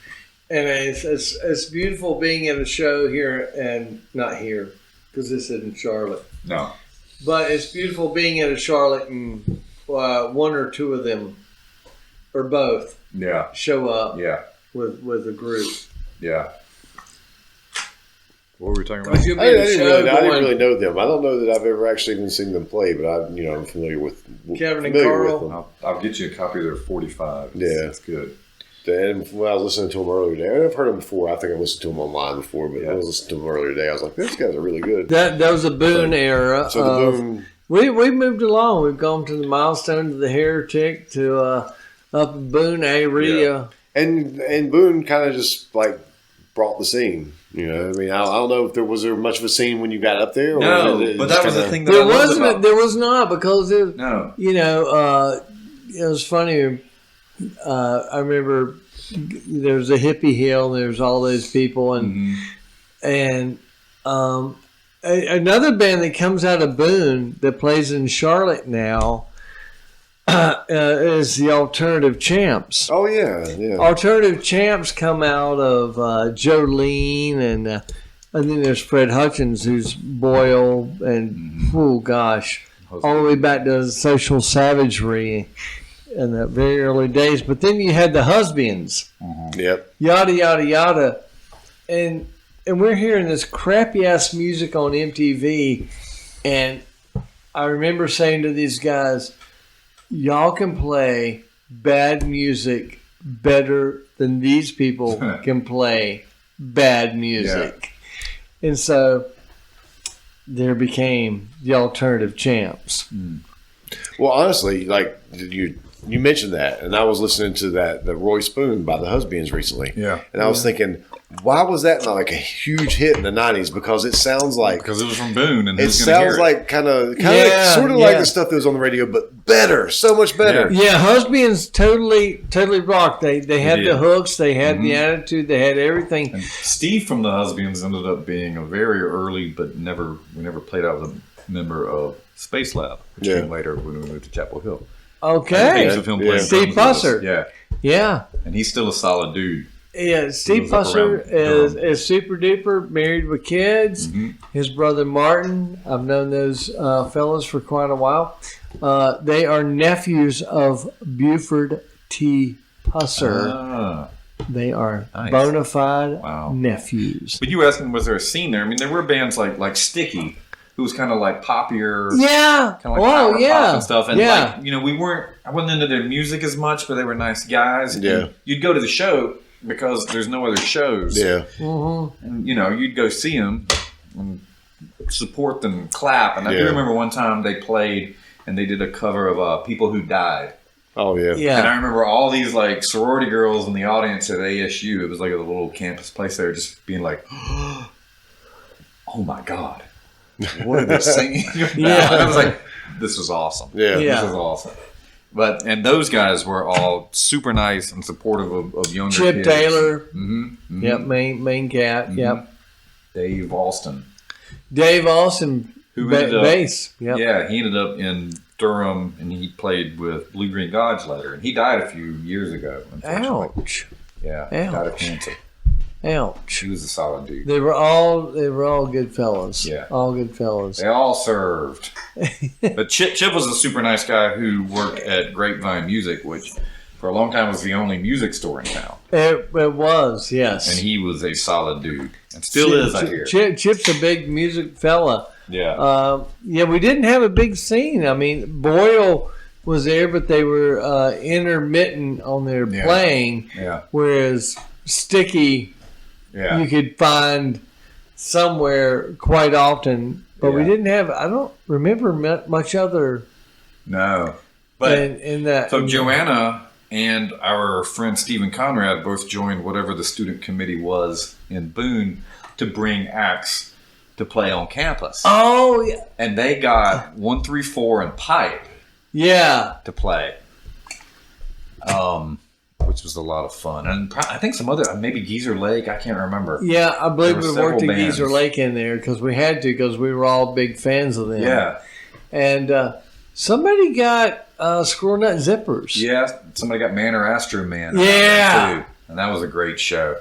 Speaker 3: And it's beautiful being at a show here, and not here, because this isn't Charlotte.
Speaker 2: No.
Speaker 3: But it's beautiful being at a Charlotte and one or two of them, or both,
Speaker 2: Yeah.
Speaker 3: show up
Speaker 2: Yeah.
Speaker 3: with a group.
Speaker 2: Yeah. What were we talking about?
Speaker 3: Because you'll
Speaker 1: I
Speaker 3: be at a
Speaker 1: didn't
Speaker 3: show
Speaker 1: really
Speaker 3: going,
Speaker 1: know them. I don't know that I've ever actually even seen them play, but I'm familiar with
Speaker 3: Kevin and
Speaker 1: familiar
Speaker 3: Carl.
Speaker 1: with them.
Speaker 2: I'll get you a copy of their 45.
Speaker 1: Yeah.
Speaker 2: It's good.
Speaker 1: And when I was listening to them earlier today, I've heard them before. I think I listened to them online before, but
Speaker 2: Yeah.
Speaker 1: I was listening to them earlier today. I was like, these guys are really good.
Speaker 3: that was a Boone era.
Speaker 1: So the Boone,
Speaker 3: We moved along. We've gone to the Milestone, to the Heretic, to up in Boone area.
Speaker 1: and Boone kind of just like brought the scene. You know, I mean, I don't know if there was much of a scene when you got up there. Or
Speaker 2: No,
Speaker 1: it
Speaker 2: but
Speaker 1: just
Speaker 2: that was the
Speaker 1: kinda-
Speaker 2: thing that
Speaker 3: There
Speaker 2: I loved
Speaker 3: wasn't.
Speaker 2: about
Speaker 3: There was not, because it,
Speaker 2: No.
Speaker 3: you know, it was funny. I remember there's a hippie hill. There's all those people, and another band that comes out of Boone that plays in Charlotte now is the Alternative Champs.
Speaker 1: Oh yeah.
Speaker 3: Alternative Champs come out of Jolene, and then there's Fred Hutchins, who's Boyle, and oh gosh, all the way back to Social Savagery in the very early days. But then you had the Husbands,
Speaker 1: Yep.
Speaker 3: yada yada yada, and we're hearing this crappy ass music on MTV, and I remember saying to these guys, y'all can play bad music better than these people can play bad music. And so there became the Alternative Champs.
Speaker 1: Well, honestly, like you mentioned that, and I was listening to the Roy Spoon by the Husbands recently.
Speaker 2: Yeah.
Speaker 1: And I was thinking, why was that not like a huge hit in the 90s? Because it sounds like
Speaker 2: Because it was from Boone, and
Speaker 1: it
Speaker 2: who's gonna hear
Speaker 1: sounds
Speaker 2: it?
Speaker 1: like kind of
Speaker 3: Yeah,
Speaker 1: sort of like
Speaker 3: yeah.
Speaker 1: the stuff that was on the radio, but better, so much better.
Speaker 3: Yeah, Husbands totally rocked. They had
Speaker 2: did.
Speaker 3: the hooks, they had the attitude, they had everything.
Speaker 2: And Steve from the Husbands ended up being a very early, but we never played out with a member of Space Lab, which
Speaker 1: Yeah.
Speaker 2: came later when we moved to Chapel Hill.
Speaker 3: Okay.
Speaker 2: Tapes of him playing
Speaker 3: Steve
Speaker 2: drums with us.
Speaker 3: Pusser.
Speaker 2: Yeah,
Speaker 3: Yeah.
Speaker 2: and he's still a solid dude.
Speaker 3: Yeah, Steve
Speaker 2: He was up
Speaker 3: Pusser
Speaker 2: around Durham.
Speaker 3: is super duper, married with kids. His brother Martin, I've known those fellas for quite a while. They are nephews of Buford T. Pusser.
Speaker 2: Ah.
Speaker 3: They are
Speaker 2: Nice.
Speaker 3: bona fide
Speaker 2: Wow.
Speaker 3: nephews.
Speaker 2: But you were asking, was there a scene there? I mean, there were bands like Sticky, who was kind of like poppier,
Speaker 3: Yeah.
Speaker 2: kind of like
Speaker 3: Oh,
Speaker 2: power pop
Speaker 3: yeah.
Speaker 2: and stuff. And
Speaker 3: Yeah.
Speaker 2: like, you know, I wasn't into their music as much, but they were nice guys. And
Speaker 1: Yeah.
Speaker 2: you'd go to the show because there's no other shows.
Speaker 1: Yeah.
Speaker 2: And, you know, you'd go see them and support them and clap. And I do
Speaker 1: Yeah.
Speaker 2: remember one time they played and they did a cover of People Who Died.
Speaker 1: Oh yeah.
Speaker 2: And I
Speaker 3: Yeah.
Speaker 2: remember all these like sorority girls in the audience at ASU. It was like a little campus place there, just being like, "Oh my god, what are they singing?"
Speaker 3: Yeah.
Speaker 2: And I was like, "This was awesome.
Speaker 1: Yeah.
Speaker 3: Yeah.
Speaker 2: This was awesome." And those guys were all super nice and supportive of younger
Speaker 3: Chip
Speaker 2: kids.
Speaker 3: Taylor.
Speaker 2: Mm-hmm.
Speaker 3: Yep. Main cat. Yep.
Speaker 2: Dave Alston.
Speaker 3: Dave Austin.
Speaker 2: Who ended up-
Speaker 3: bass. Yep.
Speaker 2: Yeah, he ended up in Durham, and he played with Blue Green God's later, and he died a few years ago. Unfortunately.
Speaker 3: Ouch.
Speaker 2: Yeah, he died of
Speaker 3: Ouch.
Speaker 2: cancer.
Speaker 3: Ouch.
Speaker 2: He was a solid dude.
Speaker 3: They were all good fellas.
Speaker 2: Yeah.
Speaker 3: All good fellas.
Speaker 2: They all served. But Chip was a super nice guy who worked at Grapevine Music, which for a long time was the only music store in town.
Speaker 3: It was, yes.
Speaker 2: And he was a solid dude. And still is, I hear.
Speaker 3: Chip's a big music fella.
Speaker 2: Yeah.
Speaker 3: Yeah, we didn't have a big scene. I mean, Boyle was there, but they were intermittent on their playing,
Speaker 2: Yeah.
Speaker 3: whereas Sticky
Speaker 2: Yeah.
Speaker 3: you could find somewhere quite often. But we
Speaker 2: Yeah.
Speaker 3: didn't have, I don't remember much other
Speaker 2: No. But
Speaker 3: in that.
Speaker 2: so Joanna and our friend Stephen Conrad both joined whatever the student committee was in Boone to bring acts to play on campus.
Speaker 3: Oh, yeah.
Speaker 2: And they got 134 and pipe
Speaker 3: Yeah.
Speaker 2: to play. Which which was a lot of fun. And I think some other, maybe Geezer Lake, I can't remember.
Speaker 3: Yeah, I believe
Speaker 2: There were
Speaker 3: we worked at
Speaker 2: several bands.
Speaker 3: Geezer Lake in there because we had to because we were all big fans of them.
Speaker 2: Yeah.
Speaker 3: And somebody got Squirrel Nut Zippers.
Speaker 2: Yeah, somebody got Man or Astro Man.
Speaker 3: Yeah.
Speaker 2: Too, and that was a great show.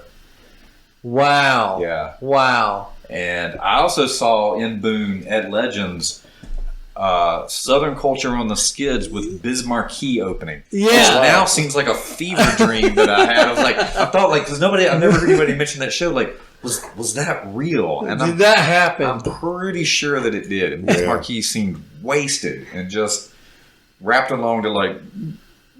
Speaker 3: Wow.
Speaker 2: Yeah.
Speaker 3: Wow.
Speaker 2: And I also saw in Boone at Legends Southern Culture on the Skids with Biz Marquee opening.
Speaker 3: Yeah.
Speaker 2: Which now seems like a fever dream that I had. I was like, I thought like, because I've never heard anybody mention that show. Like, was that real? And
Speaker 3: Did that happen?
Speaker 2: I'm pretty sure that it did. And Biz Marquee seemed wasted and just rapped along to like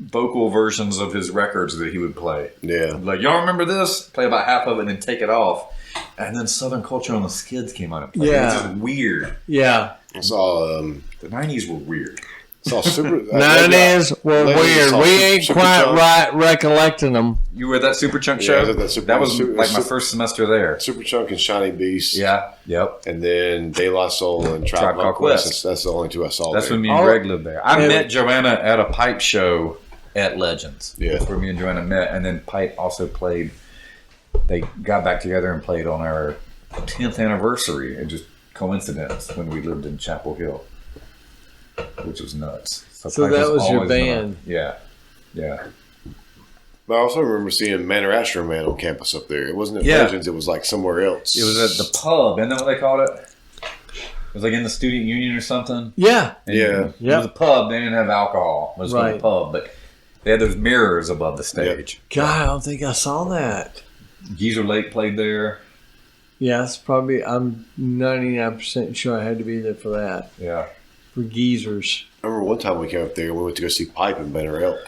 Speaker 2: vocal versions of his records that he would play.
Speaker 1: Yeah.
Speaker 2: Like, y'all remember this? Play about half of it and then take it off. And then Southern Culture on the Skids came on and played.
Speaker 3: Yeah.
Speaker 2: It's just weird.
Speaker 3: Yeah.
Speaker 1: I saw
Speaker 2: The 90s were weird.
Speaker 1: Super.
Speaker 3: 90s were weird. We ain't
Speaker 1: Super
Speaker 3: quite
Speaker 1: Chunk.
Speaker 3: right recollecting them.
Speaker 2: You were at that Super Chunk
Speaker 1: Yeah,
Speaker 2: show?
Speaker 1: I was at that Super-
Speaker 2: that was
Speaker 1: Super-
Speaker 2: like my
Speaker 1: Super-
Speaker 2: first semester there.
Speaker 1: Super Chunk and Shiny Beast.
Speaker 2: Yeah. Yep.
Speaker 1: And then De La Soul and Tribe
Speaker 2: Tribe
Speaker 1: Called
Speaker 2: Called
Speaker 1: Quest.
Speaker 2: Quest.
Speaker 1: That's the only two I saw.
Speaker 2: That's
Speaker 1: there.
Speaker 2: when me and
Speaker 3: Oh.
Speaker 2: Greg lived there. I
Speaker 3: Yeah.
Speaker 2: met Joanna at a pipe show at Legends.
Speaker 1: Yeah.
Speaker 2: That's where me and Joanna met. And then Pipe also played. They got back together and played on our 10th anniversary. It just coincidence when we lived in Chapel Hill, which was nuts.
Speaker 3: So
Speaker 2: Pipe
Speaker 3: that was your
Speaker 2: always been
Speaker 3: band.
Speaker 2: Yeah. Yeah.
Speaker 1: But I also remember seeing Man or Astro Man on campus up there. It wasn't at
Speaker 2: Yeah.
Speaker 1: Legends. It was like somewhere else.
Speaker 2: It was at the pub. Isn't that what they called it? It was like in the student union or something.
Speaker 3: Yeah.
Speaker 2: And
Speaker 1: Yeah.
Speaker 2: It was a pub. They didn't have alcohol. It was
Speaker 3: Right.
Speaker 2: a pub, but they had those mirrors above the stage.
Speaker 3: God, I don't think I saw that.
Speaker 2: Geezer Lake played there.
Speaker 3: Yes, probably. I'm 99% sure I had to be there for that.
Speaker 2: Yeah.
Speaker 3: For geezers.
Speaker 1: I remember one time we came up there and we went to go see Pipe and Banner Elk.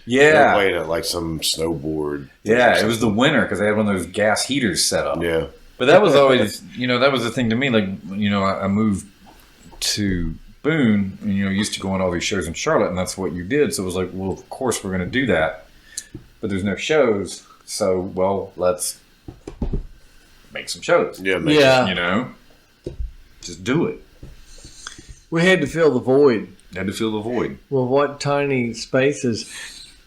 Speaker 1: They were
Speaker 2: Yeah.
Speaker 1: playing at like some snowboard.
Speaker 2: Yeah, it was the winter because they had one of those gas heaters set up.
Speaker 1: Yeah.
Speaker 2: But that was always, that was the thing to me. Like, I moved to Boone and, used to going to all these shows in Charlotte, and that's what you did. So it was like, well, of course we're going to do that. But there's no shows. So, well, let's make some shows.
Speaker 1: Yeah. Man.
Speaker 3: Yeah.
Speaker 2: Just do it.
Speaker 3: We had to fill the void.
Speaker 2: Had to fill the void.
Speaker 3: Well, what tiny spaces.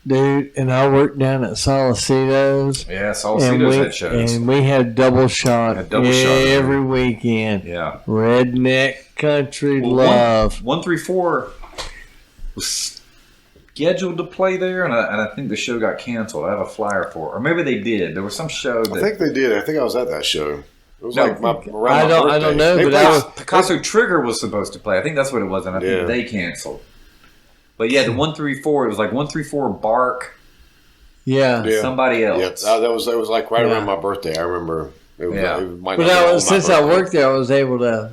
Speaker 3: Dude, and I worked down at Solicitos.
Speaker 2: Yeah, Salcedo's had shows.
Speaker 3: And we had double shot,
Speaker 2: Had double shot
Speaker 3: every weekend.
Speaker 2: Yeah.
Speaker 3: Redneck country
Speaker 2: Well,
Speaker 3: love.
Speaker 2: 134 was scheduled to play there, and I think the show got canceled. I have a flyer for it. Or maybe they did. There was some show that...
Speaker 1: I think they did. I think I was at that show. It was
Speaker 2: No,
Speaker 1: like around my
Speaker 3: I don't
Speaker 1: birthday.
Speaker 3: know,
Speaker 1: They
Speaker 3: but
Speaker 1: played-
Speaker 3: I was-
Speaker 2: Picasso Trigger was supposed to play. I think that's what it was, and I
Speaker 1: Yeah.
Speaker 2: think they canceled. But yeah, the 134, it was like 134 Bark,
Speaker 3: Yeah.
Speaker 1: Yeah.
Speaker 2: somebody
Speaker 1: Yeah,
Speaker 2: else.
Speaker 1: that was like right
Speaker 3: Yeah.
Speaker 1: around my birthday. I remember. It was,
Speaker 2: Yeah.
Speaker 1: it might
Speaker 3: But
Speaker 1: not be on my
Speaker 3: since I
Speaker 1: birthday.
Speaker 3: worked there, I was able to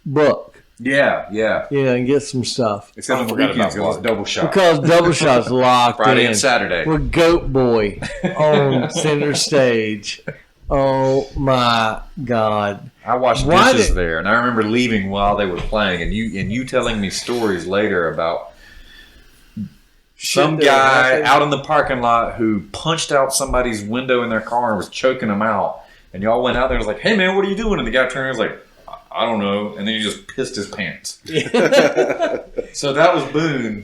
Speaker 3: book,
Speaker 2: Yeah.
Speaker 3: and get some stuff.
Speaker 2: Except
Speaker 1: I
Speaker 2: on the
Speaker 1: forgot
Speaker 2: weekends,
Speaker 1: about
Speaker 2: it was
Speaker 1: Bark.
Speaker 2: double shot.
Speaker 3: Because double shots locked
Speaker 2: Friday
Speaker 3: in.
Speaker 2: and Saturday.
Speaker 3: With Goat Boy on center stage. Oh my God!
Speaker 2: I washed
Speaker 3: Why
Speaker 2: dishes
Speaker 3: did-
Speaker 2: there, and I remember leaving while they were playing, and you telling me stories later about some
Speaker 3: Shit that
Speaker 2: guy
Speaker 3: happened.
Speaker 2: out in the parking lot who punched out somebody's window in their car and was choking them out. And y'all went out there and was like, "Hey man, what are you doing?" And the guy turned and was like, "I don't know." And then he just pissed his pants. So that was Boone.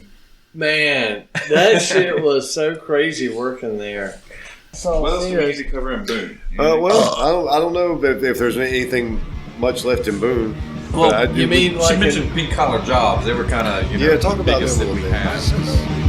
Speaker 3: Man, that shit was so crazy working there. So
Speaker 2: What else do we need to cover in Boone?
Speaker 1: Well, I don't know if there's anything much left in Boone.
Speaker 2: Well,
Speaker 1: but I do-
Speaker 3: you mean
Speaker 2: She
Speaker 3: like
Speaker 2: mentioned pink collar jobs. They were kind of
Speaker 1: Yeah, talk about
Speaker 2: biggest
Speaker 1: them a
Speaker 2: that we
Speaker 1: little bit.
Speaker 2: had.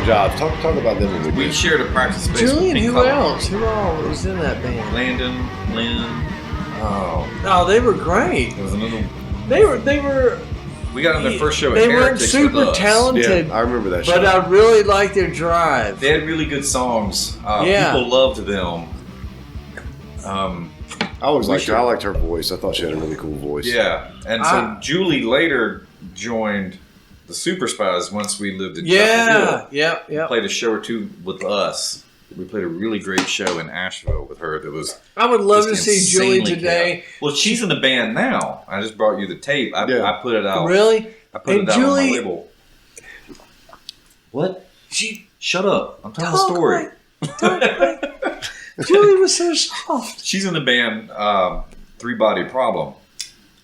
Speaker 1: Jobs. Talk about them a little
Speaker 2: We
Speaker 1: bit.
Speaker 2: shared a practice space.
Speaker 3: Julian,
Speaker 2: with Pink
Speaker 3: who
Speaker 2: Color.
Speaker 3: else? Who all was in that band?
Speaker 2: Landon, Lynn.
Speaker 3: Oh, they were great.
Speaker 2: There was another.
Speaker 3: They were.
Speaker 2: We got on their first show at
Speaker 3: They weren't
Speaker 2: Heretics with
Speaker 3: super
Speaker 2: us.
Speaker 3: talented,
Speaker 1: Yeah, I remember that show.
Speaker 3: but I really liked their drive.
Speaker 2: They had really good songs.
Speaker 3: Yeah.
Speaker 2: People loved them.
Speaker 1: I always liked her. I liked her voice. I thought she had a really cool voice.
Speaker 2: Yeah, and so Julie later joined the Super Spies once we lived in Chapel Hill.
Speaker 3: Yeah.
Speaker 2: Played a show or two with us. We played a really great show in Asheville with her. That was.
Speaker 3: I would love to
Speaker 2: just
Speaker 3: see Julie
Speaker 2: insanely
Speaker 3: today.
Speaker 2: chaotic. Well, she's in the band now. I just brought you the tape. I put it out.
Speaker 3: Really?
Speaker 2: I put
Speaker 3: And
Speaker 2: it out
Speaker 3: Julie-
Speaker 2: on my label. What?
Speaker 3: She
Speaker 2: Shut up! I'm telling a story.
Speaker 3: Julie was so soft.
Speaker 2: She's in the band Three Body Problem.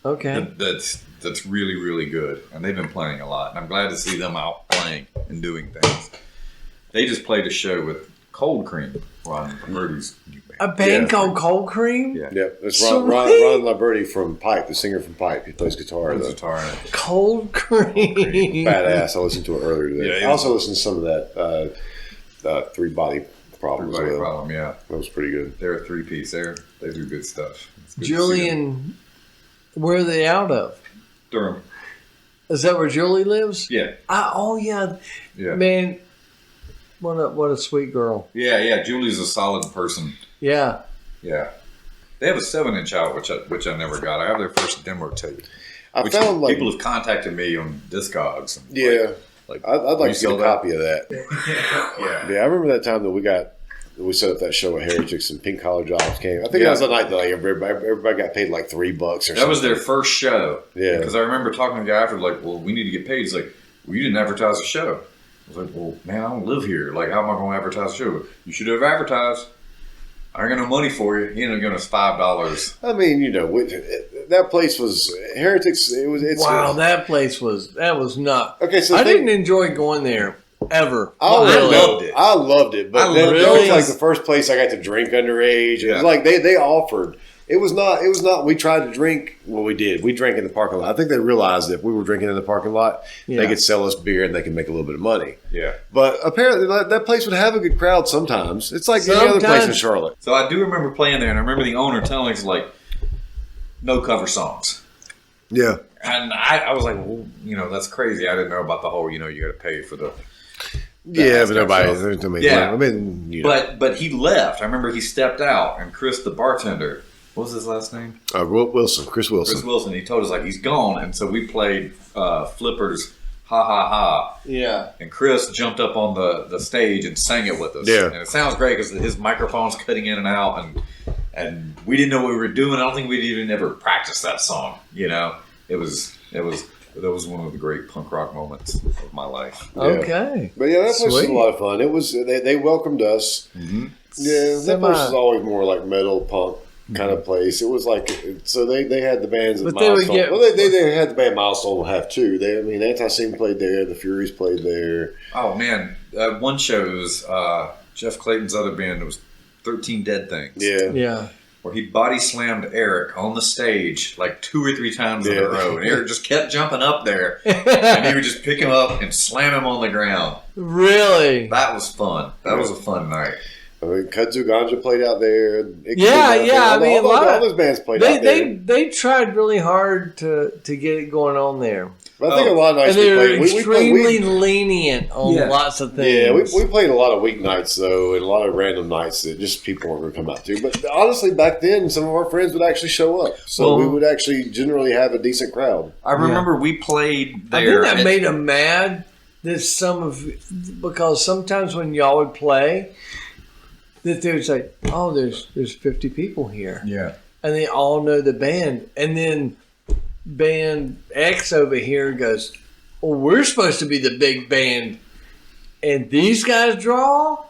Speaker 3: Okay.
Speaker 2: That's really, really good, and they've been playing a lot. And I'm glad to see them out playing and doing things. They just played a show with Cold Cream, Ron Birdie's new band.
Speaker 3: A band called Cold Cream?
Speaker 2: Yeah.
Speaker 1: Yeah, it's
Speaker 3: Sweet.
Speaker 1: Ron Liberty from Pipe, the singer from Pipe. He plays guitar.
Speaker 2: There's
Speaker 1: though.
Speaker 2: guitar in it.
Speaker 3: Cold Cream.
Speaker 1: Badass. I listened to it earlier today.
Speaker 2: Yeah,
Speaker 1: I also listened to some of that Three Body Problem.
Speaker 2: Three
Speaker 1: as
Speaker 2: Body
Speaker 1: well.
Speaker 2: Problem, yeah.
Speaker 1: That was pretty good.
Speaker 2: They're a three-piece. They do good stuff. It's good to see them.
Speaker 3: Julian, where are they out of?
Speaker 2: Durham.
Speaker 3: Is that where Julie lives?
Speaker 2: Yeah.
Speaker 3: Oh, yeah.
Speaker 2: Yeah.
Speaker 3: Man, what a sweet girl.
Speaker 2: Yeah. Julie's a solid person.
Speaker 3: Yeah.
Speaker 2: Yeah. They have a 7-inch out, which I never got. I have their first demo tape.
Speaker 1: I
Speaker 2: Which
Speaker 1: found like
Speaker 2: people have contacted me on Discogs. And
Speaker 1: yeah.
Speaker 2: Like,
Speaker 1: I'd like to
Speaker 2: you
Speaker 1: get
Speaker 2: sell
Speaker 1: a
Speaker 2: that?
Speaker 1: copy of that.
Speaker 2: Yeah.
Speaker 1: Yeah, I remember that time that we set up that show at Heretics and Pink Collar Jobs came. I think that was the night that like everybody got paid like $3 or something.
Speaker 2: That was their first show.
Speaker 1: Yeah.
Speaker 2: Because I remember talking to the guy after, like, well, we need to get paid. He's like, well, you didn't advertise the show. I was like, well, man, I don't live here. Like, how am I going to advertise the show? You should have advertised. I ain't got no money for you. You know, giving us $5.
Speaker 1: I mean, that place was Heretics.
Speaker 3: Wow, that was not.
Speaker 1: Okay, so
Speaker 3: I didn't enjoy going there ever.
Speaker 1: I
Speaker 2: loved it.
Speaker 1: I loved it, but
Speaker 2: I
Speaker 1: that
Speaker 2: loved
Speaker 1: was
Speaker 2: it.
Speaker 1: like the first place I got to drink underage. It
Speaker 2: Yeah.
Speaker 1: was like they offered. It was not. We tried to drink. Well, we did. We drank in the parking lot. I think they realized that if we were drinking in the parking lot, they could sell us beer and they could make a little bit of money.
Speaker 2: Yeah.
Speaker 1: But apparently, that place would have a good crowd sometimes. It's like any other place in
Speaker 3: Sometimes.
Speaker 1: Charlotte.
Speaker 2: So I do remember playing there, and I remember the owner telling us, like, no cover songs.
Speaker 1: Yeah.
Speaker 2: And I was like, well, that's crazy. I didn't know about the whole, you got to pay for the.
Speaker 1: Yeah, but nobody.
Speaker 2: Yeah.
Speaker 1: I mean,
Speaker 2: But he left. I remember he stepped out, and Chris, the bartender, what was his last name?
Speaker 1: Chris Wilson.
Speaker 2: Chris Wilson. He told us, like, he's gone. And so we played Flipper's Ha Ha Ha.
Speaker 3: Yeah.
Speaker 2: And Chris jumped up on the stage and sang it with us.
Speaker 1: Yeah.
Speaker 2: And it sounds great because his microphone's cutting in and out, and we didn't know what we were doing. I don't think we'd even ever practiced that song. That was one of the great punk rock moments of my life.
Speaker 1: Yeah.
Speaker 3: Okay.
Speaker 1: But yeah, that place was
Speaker 3: Sweet.
Speaker 1: a lot of fun. It was. They welcomed us.
Speaker 2: Mm-hmm.
Speaker 1: Yeah, that place was always more like metal punk kind of place. It was like so they had the bands.
Speaker 3: But they would
Speaker 1: Milestone.
Speaker 3: get-
Speaker 1: Well, they had the band Milestone will have too. Anti-Scene played there. The Furies played there.
Speaker 2: Oh man, one show was Jeff Clayton's other band. It was 13 Dead Things.
Speaker 1: Yeah.
Speaker 3: Yeah.
Speaker 2: Where he body slammed Eric on the stage like 2 or 3 times in a row, and Eric just kept jumping up there, and he would just pick him up and slam him on the ground.
Speaker 3: Really?
Speaker 2: That was fun. That was a fun night.
Speaker 1: I mean, Kudzu Ganja played out there.
Speaker 3: I mean, a lot
Speaker 1: all
Speaker 3: of
Speaker 1: those bands played out there.
Speaker 3: they tried really hard to get it going on there.
Speaker 1: But I think a lot of nights
Speaker 3: And
Speaker 1: we
Speaker 3: they're
Speaker 1: played.
Speaker 3: extremely lenient on lots of things.
Speaker 1: We played a lot of weeknights though, and a lot of random nights that just people weren't going to come out to. But honestly, back then, some of our friends would actually show up, so we would actually generally have a decent crowd.
Speaker 2: I remember we played
Speaker 3: I
Speaker 2: there.
Speaker 3: think that made them mad that because sometimes when y'all would play, that they would say, "Oh, there's 50 people here,"
Speaker 2: Yeah.
Speaker 3: and they all know the band, and then band X over here goes, "Well, we're supposed to be the big band, and these guys draw.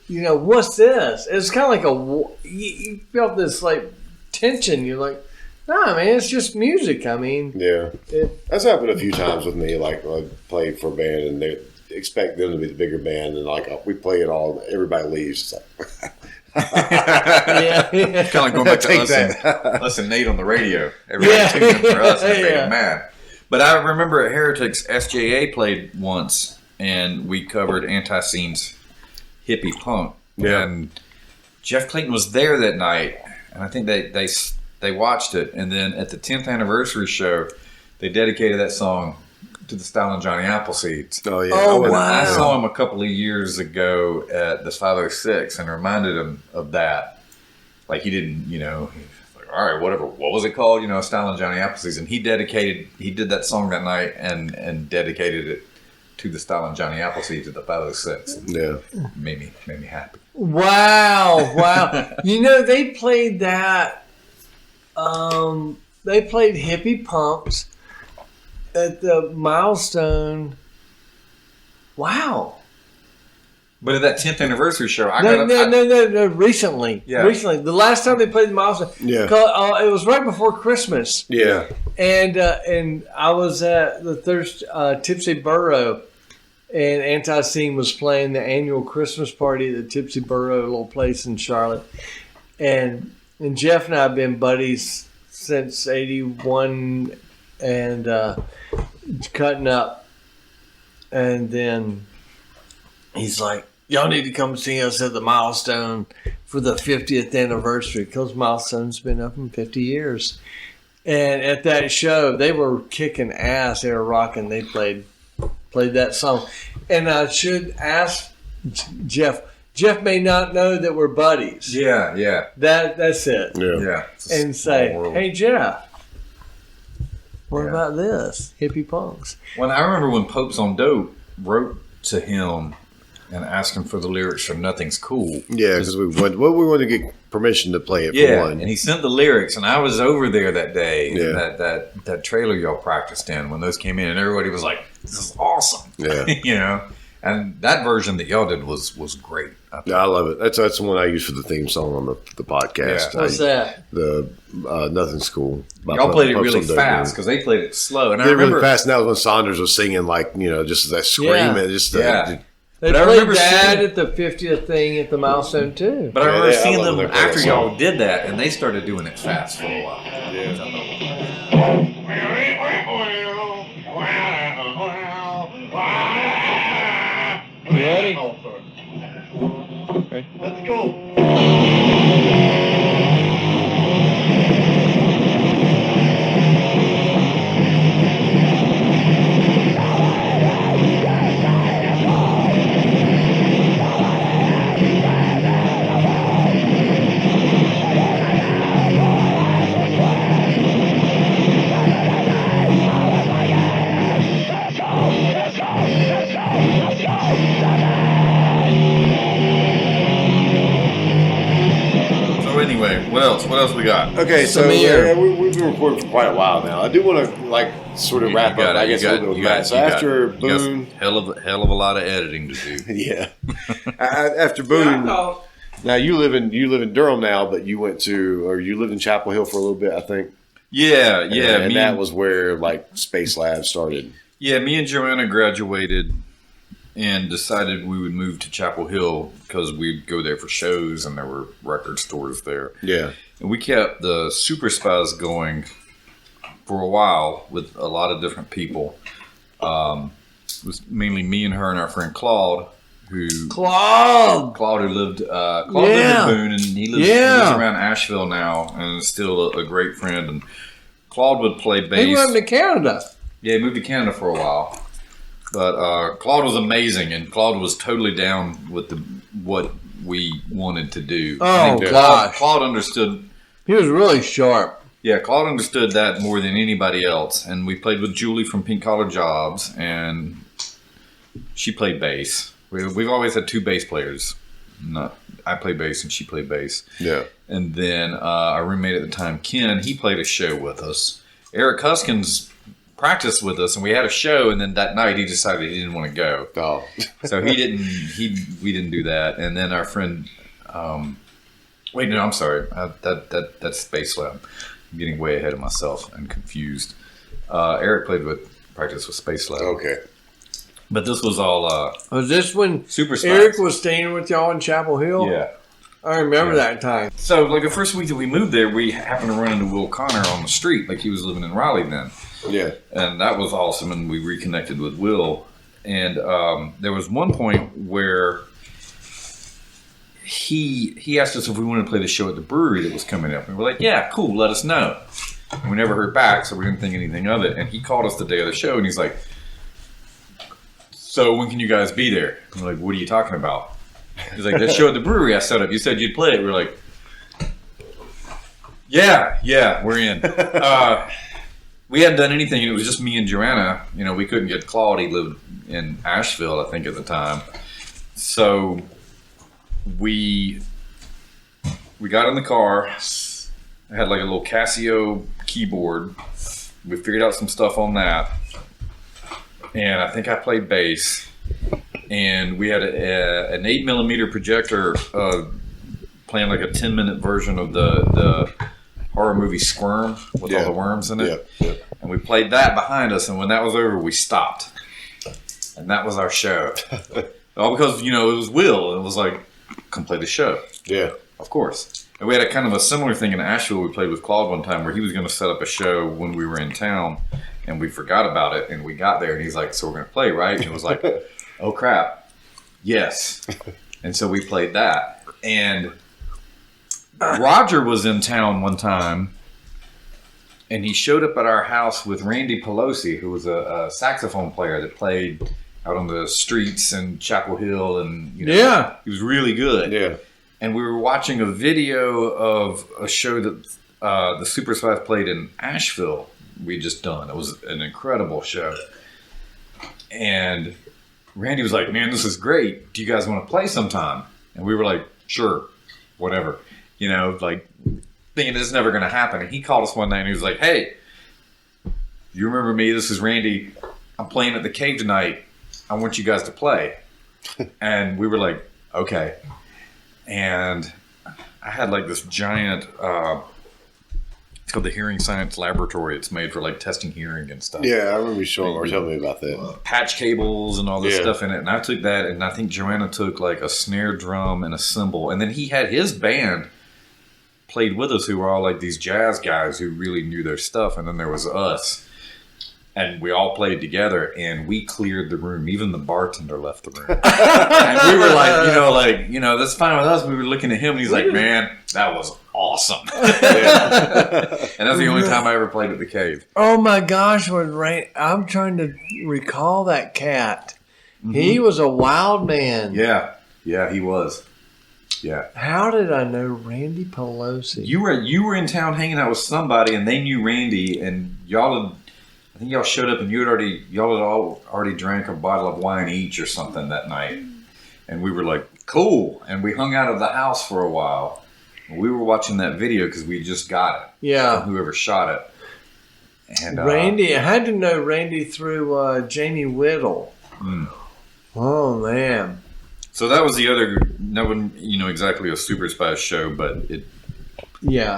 Speaker 3: What's this?" It's kind of like you felt this like tension. You're like, "Nah, man, it's just music." I mean,
Speaker 1: Yeah, that's happened a few times with me. Like I played for a band, and they expect them to be the bigger band, and like we play it all, everybody leaves. It's like,
Speaker 3: yeah.
Speaker 2: Kind of like going back to
Speaker 1: Take
Speaker 2: us and Nate on the radio. Everybody tuned in for us and it made him mad. But I remember at Heretics, SJA played once, and we covered Anti-Scene's Hippie Punk.
Speaker 1: Yeah.
Speaker 2: And Jeff Clayton was there that night, and I think they watched it. And then at the 10th anniversary show, they dedicated that song to the Stylin Johnny Appleseeds.
Speaker 1: Oh, yeah.
Speaker 3: Oh,
Speaker 2: And
Speaker 3: wow.
Speaker 2: I saw him a couple of years ago at the 506 and reminded him of that. Like, he didn't, he's like, all right, whatever. What was it called? Stylin Johnny Appleseeds. And he did that song that night and dedicated it to the Stylin Johnny Appleseeds at the 506.
Speaker 1: Yeah.
Speaker 2: Made me happy.
Speaker 3: Wow. They played that. They played Hippie Punks at the Milestone. Wow.
Speaker 2: But at that 10th anniversary show,
Speaker 3: No. Recently.
Speaker 2: Yeah.
Speaker 3: Recently. The last time they played the Milestone.
Speaker 1: Yeah.
Speaker 3: It was right before Christmas.
Speaker 1: Yeah.
Speaker 3: And I was at the Tipsy Burro, and Anti-Scene was playing the annual Christmas party at the Tipsy Burro, a little place in Charlotte. And Jeff and I have been buddies since '81 and cutting up. And then he's like, y'all need to come see us at the Milestone for the 50th anniversary, because Milestone's been up in 50 years. And at that show, they were kicking ass. They were rocking. They played that song. And I should ask Jeff. Jeff may not know that we're buddies.
Speaker 2: Yeah.
Speaker 3: That's it.
Speaker 1: Yeah.
Speaker 2: It's a
Speaker 3: And
Speaker 2: small
Speaker 3: say,
Speaker 2: world.
Speaker 3: hey, Jeff, what
Speaker 2: Yeah.
Speaker 3: about this? Hippie Punks.
Speaker 2: Well, I remember when Popes on Dope wrote to him and asked him for the lyrics for Nothing's Cool.
Speaker 1: Yeah, because we wanted to get permission to play it for
Speaker 2: Yeah,
Speaker 1: one.
Speaker 2: and he sent the lyrics, and I was over there that day.
Speaker 1: Yeah.
Speaker 2: That trailer y'all practiced in when those came in, and everybody was like, "This is awesome!"
Speaker 1: Yeah.
Speaker 2: And that version that y'all did was great.
Speaker 1: Yeah, I love it. That's the one I use for the theme song on the podcast.
Speaker 2: Yeah.
Speaker 3: What's that?
Speaker 1: The Nothing's Cool.
Speaker 2: Y'all played it
Speaker 1: Popes
Speaker 2: really
Speaker 1: on Dope,
Speaker 2: fast
Speaker 1: yeah.
Speaker 2: because they played it slow, and I
Speaker 1: They
Speaker 2: remember
Speaker 1: really fast. And that was when Saunders was singing, like, just that screaming. Just
Speaker 2: Yeah.
Speaker 3: They
Speaker 2: But I
Speaker 3: played
Speaker 2: remember
Speaker 3: that
Speaker 2: seeing-
Speaker 3: at the 50th thing at the Milestone, too.
Speaker 2: But I
Speaker 1: Yeah,
Speaker 2: remember
Speaker 1: I
Speaker 2: seeing
Speaker 1: love
Speaker 2: them
Speaker 1: when they play
Speaker 2: after
Speaker 1: that
Speaker 2: y'all
Speaker 1: song.
Speaker 2: did that, and they started doing it fast for a while.
Speaker 6: You ready? Let's go.
Speaker 2: So anyway, what else? What else we got?
Speaker 1: Okay, so
Speaker 3: Samir.
Speaker 1: we've been recording for quite a while now. I do want to sort of wrap up, I guess, a little bit with that. So after Boone,
Speaker 2: hell of a lot of editing to do.
Speaker 1: yeah, after Boone. Now you live in Durham now, but you lived in Chapel Hill for a little bit, I think.
Speaker 2: Yeah.
Speaker 1: And that was where like Space Lab started.
Speaker 2: Yeah, me and Joanna graduated and decided we would move to Chapel Hill because we'd go there for shows and there were record stores there.
Speaker 1: Yeah,
Speaker 2: And we kept the Super Spies going for a while with a lot of different people. It was mainly me and her and our friend Claude,
Speaker 3: Claude!
Speaker 2: who lived in Boone, and he lives around Asheville now, and is still a great friend. And Claude would play bass.
Speaker 3: He went to Canada.
Speaker 2: Yeah, he moved to Canada for a while. But Claude was amazing, and Claude was totally down with what we wanted to do.
Speaker 3: Oh,
Speaker 2: And
Speaker 3: gosh.
Speaker 2: Claude understood.
Speaker 3: He was really sharp.
Speaker 2: Yeah, Claude understood that more than anybody else. And we played with Julie from Pink Collar Jobs, and she played bass. We've always had two bass players. I play bass and she played bass.
Speaker 1: yeah.
Speaker 2: And then our roommate at the time, Ken, he played a show with us. Eric Huskins practiced with us, and we had a show. And then that night, he decided he didn't want to go,
Speaker 1: Oh,
Speaker 2: so we didn't do that. And then our friend, wait, no, I'm sorry, that's Space Lab. I'm getting way ahead of myself and confused. Eric practiced with Space Lab.
Speaker 1: okay.
Speaker 2: But this was all
Speaker 3: Was this when
Speaker 2: Super Spies.
Speaker 3: Eric was staying with y'all in Chapel Hill?
Speaker 2: Yeah.
Speaker 3: I remember that time.
Speaker 2: So, like, the first week that we moved there, we happened to run into Will Connor on the street. Like, he was living in Raleigh then.
Speaker 1: Yeah.
Speaker 2: And that was awesome, and we reconnected with Will. And there was one point where he asked us if we wanted to play the show at the brewery that was coming up. And we're like, yeah, cool, let us know. And we never heard back, so we didn't think anything of it. And he called us the day of the show, and he's like, so when can you guys be there? And we're like, what are you talking about? He's like, that show at the brewery I set up. You said you'd play it. We're like, yeah, we're in. We hadn't done anything, and it was just me and Joanna. You know, we couldn't get Claude. He lived in Asheville, I think, at the time. So we got in the car. I had like a little Casio keyboard. We figured out some stuff on that. And I think I played bass. And we had an 8mm projector playing like a 10-minute version of the horror movie Squirm with all the worms in it.
Speaker 1: Yeah.
Speaker 2: And we played that behind us. And when that was over, we stopped. And that was our show. All because, you know, it was Will. And it was like, come play the show.
Speaker 1: Yeah.
Speaker 2: Of course. And we had a kind of a similar thing in Asheville. We played with Claude one time where he was going to set up a show when we were in town, and we forgot about it. And we got there, and he's like, "So we're going to play, right?" And it was like, "Oh crap, yes!" And so we played that. And Roger was in town one time, and he showed up at our house with Randy Pelosi, who was a saxophone player that played out on the streets in Chapel Hill, and you know, he was really good.
Speaker 1: Yeah.
Speaker 2: And we were watching a video of a show that the Super Spies played in Asheville we just done. It was an incredible show. And Randy was like, man, this is great. Do you guys want to play sometime? And we were like, sure, whatever. You know, like thinking this is never going to happen. And he called us one night and he was like, hey, you remember me? This is Randy. I'm playing at the Cave tonight. I want you guys to play. And we were like, okay. And I had like this giant, it's called the Hearing Science Laboratory. It's made for like testing hearing and stuff.
Speaker 1: Yeah, I remember you showing or telling me about that.
Speaker 2: Patch cables and all this stuff in it. And I took that, and I think Joanna took like a snare drum and a cymbal. And then he had his band played with us who were all like these jazz guys who really knew their stuff. And then there was us. And we all played together, and we cleared the room. Even the bartender left the room. And we were like, that's fine with us. We were looking at him, and he's like, man, that was awesome. And that's the only time I ever played at the Cave.
Speaker 3: Oh, my gosh. I'm trying to recall that cat. Mm-hmm. He was a wild man.
Speaker 2: Yeah, he was. Yeah.
Speaker 3: How did I know Randy Pelosi?
Speaker 2: You were in town hanging out with somebody, and they knew Randy, and I think y'all showed up and y'all had all already drank a bottle of wine each or something that night. And we were like, cool. And we hung out of the house for a while. And we were watching that video because we just got it.
Speaker 3: Yeah.
Speaker 2: From whoever shot it. And
Speaker 3: Randy, I had to know Randy through Jamie Whittle.
Speaker 2: Mm.
Speaker 3: Oh, man.
Speaker 2: So that was the other, that wasn't, exactly a Super Spies show, but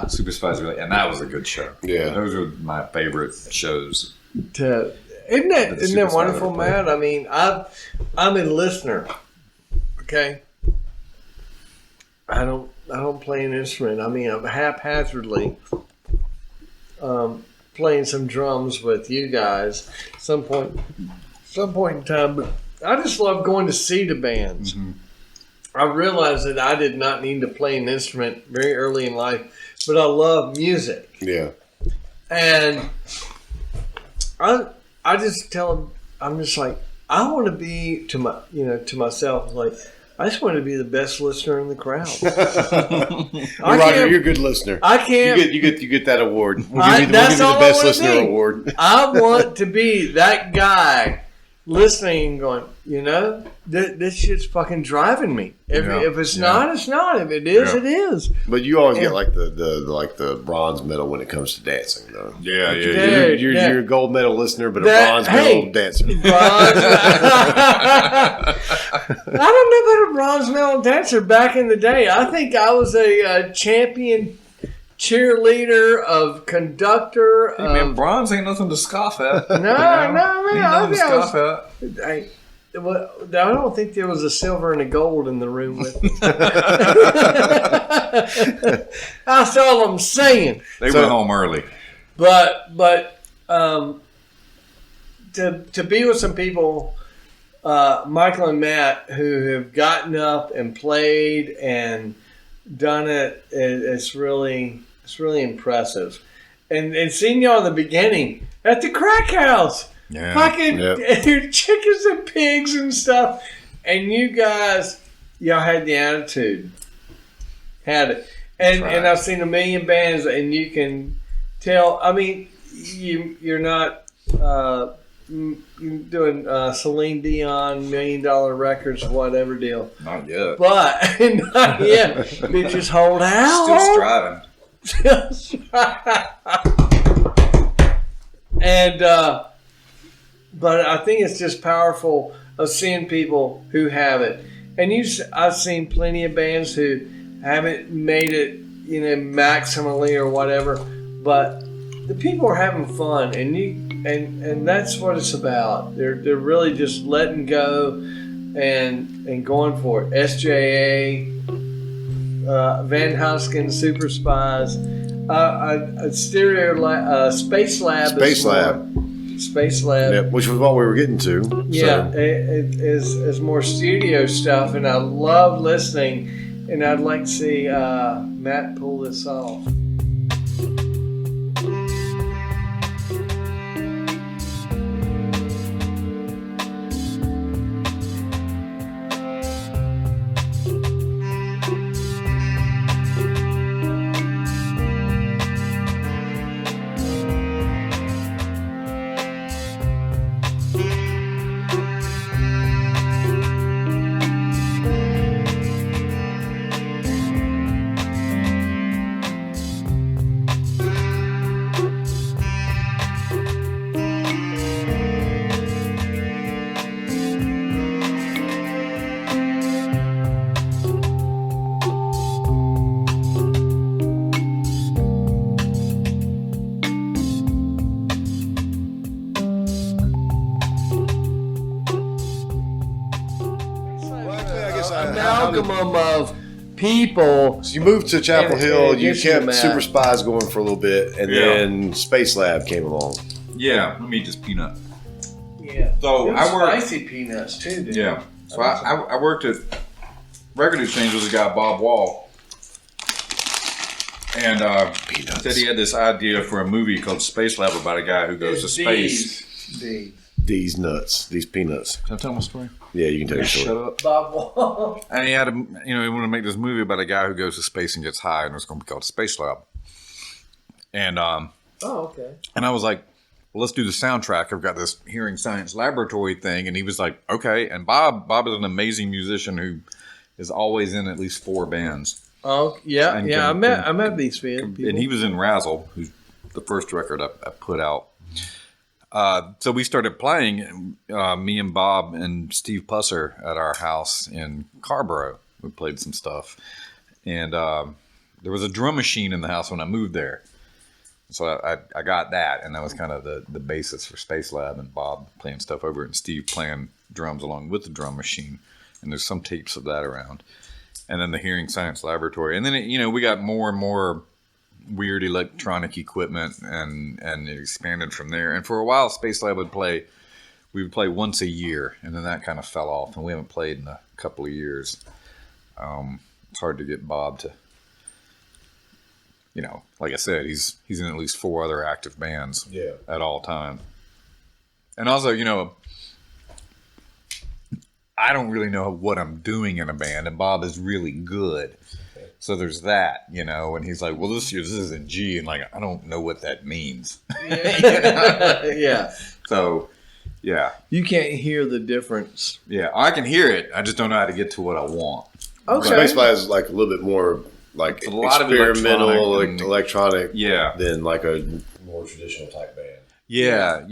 Speaker 2: Super Spies really, and that was a good show.
Speaker 1: Yeah.
Speaker 2: Those are my favorite shows.
Speaker 3: Isn't that wonderful, Matt? I mean, I'm a listener. Okay, I don't play an instrument. I mean, I'm haphazardly playing some drums with you guys some point in time. But I just love going to see the bands. Mm-hmm. I realized that I did not need to play an instrument very early in life, but I love music.
Speaker 1: Yeah,
Speaker 3: and I just tell them, I'm just like, I want to be to myself, like, I just want to be the best listener in the crowd.
Speaker 1: Roger, you're a good listener.
Speaker 3: I can't.
Speaker 1: You get that award. We'll give you the best listener award.
Speaker 3: I want to be that guy listening and going, this shit's fucking driving me. If it's not, it's not. If it is, it is.
Speaker 1: But you always get like the bronze medal when it comes to dancing, though.
Speaker 2: Yeah.
Speaker 1: You're a gold medal listener, but a bronze medal dancer.
Speaker 3: I don't know about a bronze medal dancer back in the day. I think I was a champion cheerleader, of conductor.
Speaker 2: Hey, man, bronze ain't nothing to scoff at.
Speaker 3: No, man.
Speaker 2: I
Speaker 3: don't think there was a silver and a gold in the room with me. That's all I'm saying.
Speaker 2: They went home early.
Speaker 3: But to be with some people Michael and Matt who have gotten up and played and done it. It's really impressive. And seeing y'all in the beginning at the Crackhouse, fucking chickens and pigs and stuff, and you guys, y'all had the attitude, had it, and I've seen a million bands, and you can tell. I mean, you're not doing Celine Dion $1 million records, whatever deal.
Speaker 2: Not yet.
Speaker 3: But not yet. Bitches hold out.
Speaker 2: Still striving.
Speaker 3: And but I think it's just powerful of seeing people who have it. And I've seen plenty of bands who haven't made it, maximally or whatever, but the people are having fun, and that's what it's about. They're really just letting go and going for it. SJA, Van Hoskin, Super Spies, Space Lab.
Speaker 1: Yep, which was what we were getting to.
Speaker 3: Yeah,
Speaker 1: so.
Speaker 3: it is more studio stuff, and I love listening, and I'd like to see Matt pull this off. Amalgam of people.
Speaker 1: So you moved to Chapel Hill. You kept
Speaker 3: Matt.
Speaker 1: Super Spies going for a little bit, and then Space Lab came along.
Speaker 2: Yeah, let me eat this peanut.
Speaker 3: Yeah.
Speaker 2: So I worked.
Speaker 3: Spicy peanuts too, dude.
Speaker 2: Yeah. So I worked at Record Exchange with a guy, Bob Wall, and said he had this idea for a movie called Space Lab about a guy who goes to space.
Speaker 1: These nuts, these peanuts.
Speaker 2: Can I tell my story?
Speaker 1: Yeah, you can tell your story.
Speaker 2: Shut up.
Speaker 3: Bob Wall.
Speaker 2: And he had he wanted to make this movie about a guy who goes to space and gets high, and it was going to be called Space Lab. And
Speaker 3: okay.
Speaker 2: And I was like, well, let's do the soundtrack. I've got this hearing science laboratory thing, and he was like, okay. And Bob is an amazing musician who is always in at least 4 bands.
Speaker 3: Oh yeah,
Speaker 2: And
Speaker 3: I met these people.
Speaker 2: And he was in Razzle, who's the first record I put out. So we started playing, me and Bob and Steve Pusser at our house in Carborough. We played some stuff. And there was a drum machine in the house when I moved there. So I got that, and that was kind of the basis for Space Lab, and Bob playing stuff over it, and Steve playing drums along with the drum machine. And there's some tapes of that around. And then the Hearing Science Laboratory. And then, we got more and more weird electronic equipment, and it expanded from there. And for a while, Space Lab we would play once a year, and then that kind of fell off, and we haven't played in a couple of years. It's hard to get Bob to, like I said, he's in at least 4 other active bands at all time. And also, I don't really know what I'm doing in a band, and Bob is really good. So there's that, and he's like, well, this is in G, and like, I don't know what that means.
Speaker 3: Yeah.
Speaker 2: So, yeah.
Speaker 3: You can't hear the difference.
Speaker 2: Yeah, I can hear it. I just don't know how to get to what I want.
Speaker 1: Okay. Space Lab is like a little bit more like
Speaker 2: a lot
Speaker 1: experimental,
Speaker 2: of
Speaker 1: electronic
Speaker 2: yeah,
Speaker 1: than like a more traditional type band.
Speaker 2: Yeah.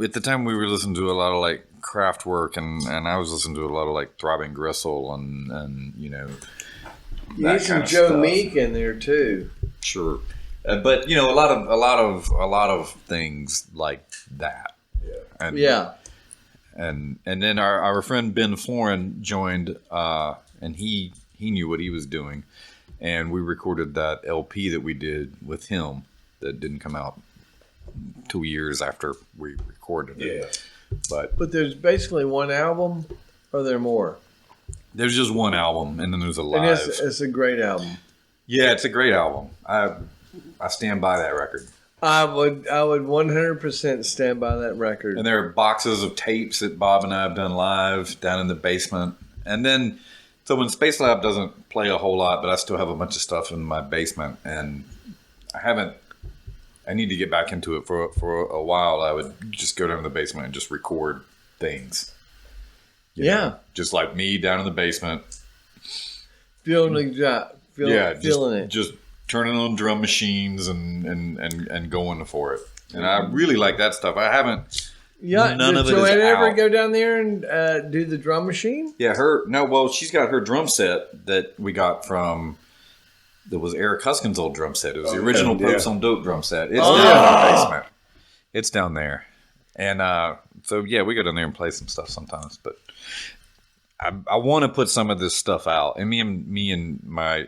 Speaker 2: At the time, we were listening to a lot of like Kraftwerk, and I was listening to a lot of like Throbbing Gristle, and
Speaker 3: You need some Joe Meek in there too.
Speaker 2: Sure, but a lot of things like that. Yeah, and then our friend Ben Florin joined, and he knew what he was doing, and we recorded that LP that we did with him that didn't come out 2 years after we recorded it.
Speaker 3: But there's basically one album, or there more?
Speaker 2: There's just one album, and then there's a live.
Speaker 3: And it's a great album.
Speaker 2: Yeah, it's a great album. I stand by that record.
Speaker 3: I would 100% stand by that record.
Speaker 2: And there are boxes of tapes that Bob and I have done live down in the basement. And then, so when Space Lab doesn't play a whole lot, but I still have a bunch of stuff in my basement, and I need to get back into it for a while. I would just go down to the basement and just record things. You know, just like me down in the basement.
Speaker 3: Feeling it.
Speaker 2: Just turning on drum machines and going for it. And I really like that stuff. I haven't.
Speaker 3: Yeah,
Speaker 2: none of it is
Speaker 3: Joanna ever
Speaker 2: out.
Speaker 3: go down there and do the drum machine?
Speaker 2: Yeah, she's got her drum set that we got from. That was Eric Huskin's old drum set. It was the original Popes on Dope drum set. It's down in the basement. It's down there. And so, yeah, we go down there and play some stuff sometimes. But I want to put some of this stuff out. And me and my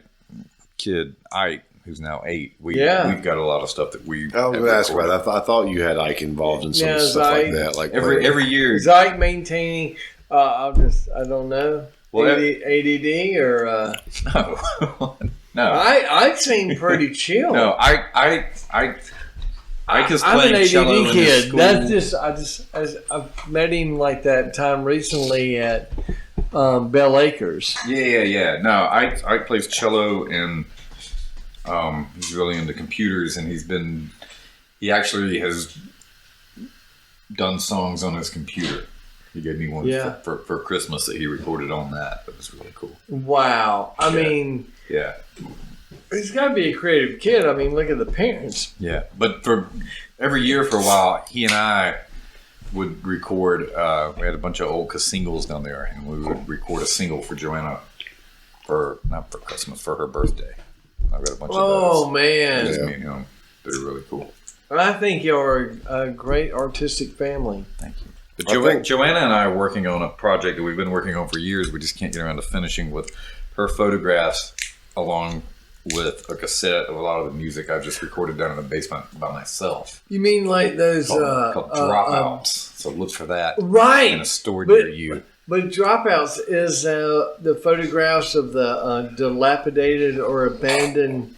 Speaker 2: kid, Ike, who's now 8, we've got a lot of stuff that we
Speaker 1: I was going to ask about that. I thought you had Ike involved in some stuff like that. Like
Speaker 2: every year.
Speaker 3: Is Ike maintaining, I don't know,
Speaker 2: Well,
Speaker 3: ADD or...
Speaker 2: No.
Speaker 3: I seem pretty chill.
Speaker 2: No, I just
Speaker 3: I'm an
Speaker 2: playing cello
Speaker 3: ADD
Speaker 2: in
Speaker 3: kid.
Speaker 2: school.
Speaker 3: That's I've met him like that time recently at Bell Acres.
Speaker 2: Yeah. No, I plays cello and he's really into computers, and he actually has done songs on his computer. He gave me one for Christmas that he recorded on that. That was really cool.
Speaker 3: Wow. I mean,
Speaker 2: yeah.
Speaker 3: He's got to be a creative kid. I mean, look at the parents.
Speaker 2: Yeah, but for every year for a while, he and I would record. We had a bunch of old singles down there, and we would record a single for Joanna not for Christmas, for her birthday. I've got a bunch of those.
Speaker 3: Oh man,
Speaker 2: Just me and him. They're really cool.
Speaker 3: I think you're a great artistic family.
Speaker 2: Thank you. But Joanna and I are working on a project that we've been working on for years. We just can't get around to finishing, with her photographs along with a cassette of a lot of the music I've just recorded down in the basement by myself.
Speaker 3: You mean like those
Speaker 2: called dropouts? So look for that,
Speaker 3: right?
Speaker 2: In a store near you.
Speaker 3: But dropouts is the photographs of the dilapidated or abandoned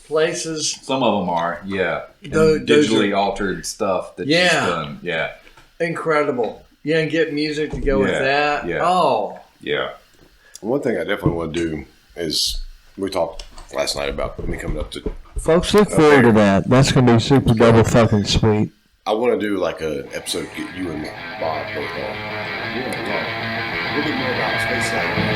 Speaker 3: places.
Speaker 2: Some of them are, yeah,
Speaker 3: Those
Speaker 2: digitally altered stuff that she's done. Yeah,
Speaker 3: incredible. Yeah, and get music to go with that.
Speaker 2: Yeah.
Speaker 3: Oh,
Speaker 2: yeah.
Speaker 1: One thing I definitely want to do is, we talked last night about me coming up to.
Speaker 3: Folks, look forward to that. That's going to be super double fucking sweet.
Speaker 1: I want to do like an episode, get you and Bob both on. A little bit more about Space Lab.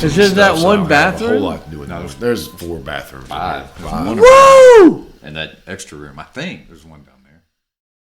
Speaker 3: Is there that one bathroom?
Speaker 1: A whole lot to do with it. There's 4 bathrooms.
Speaker 2: Five.
Speaker 3: Woo!
Speaker 2: And that extra room, I think there's one down there.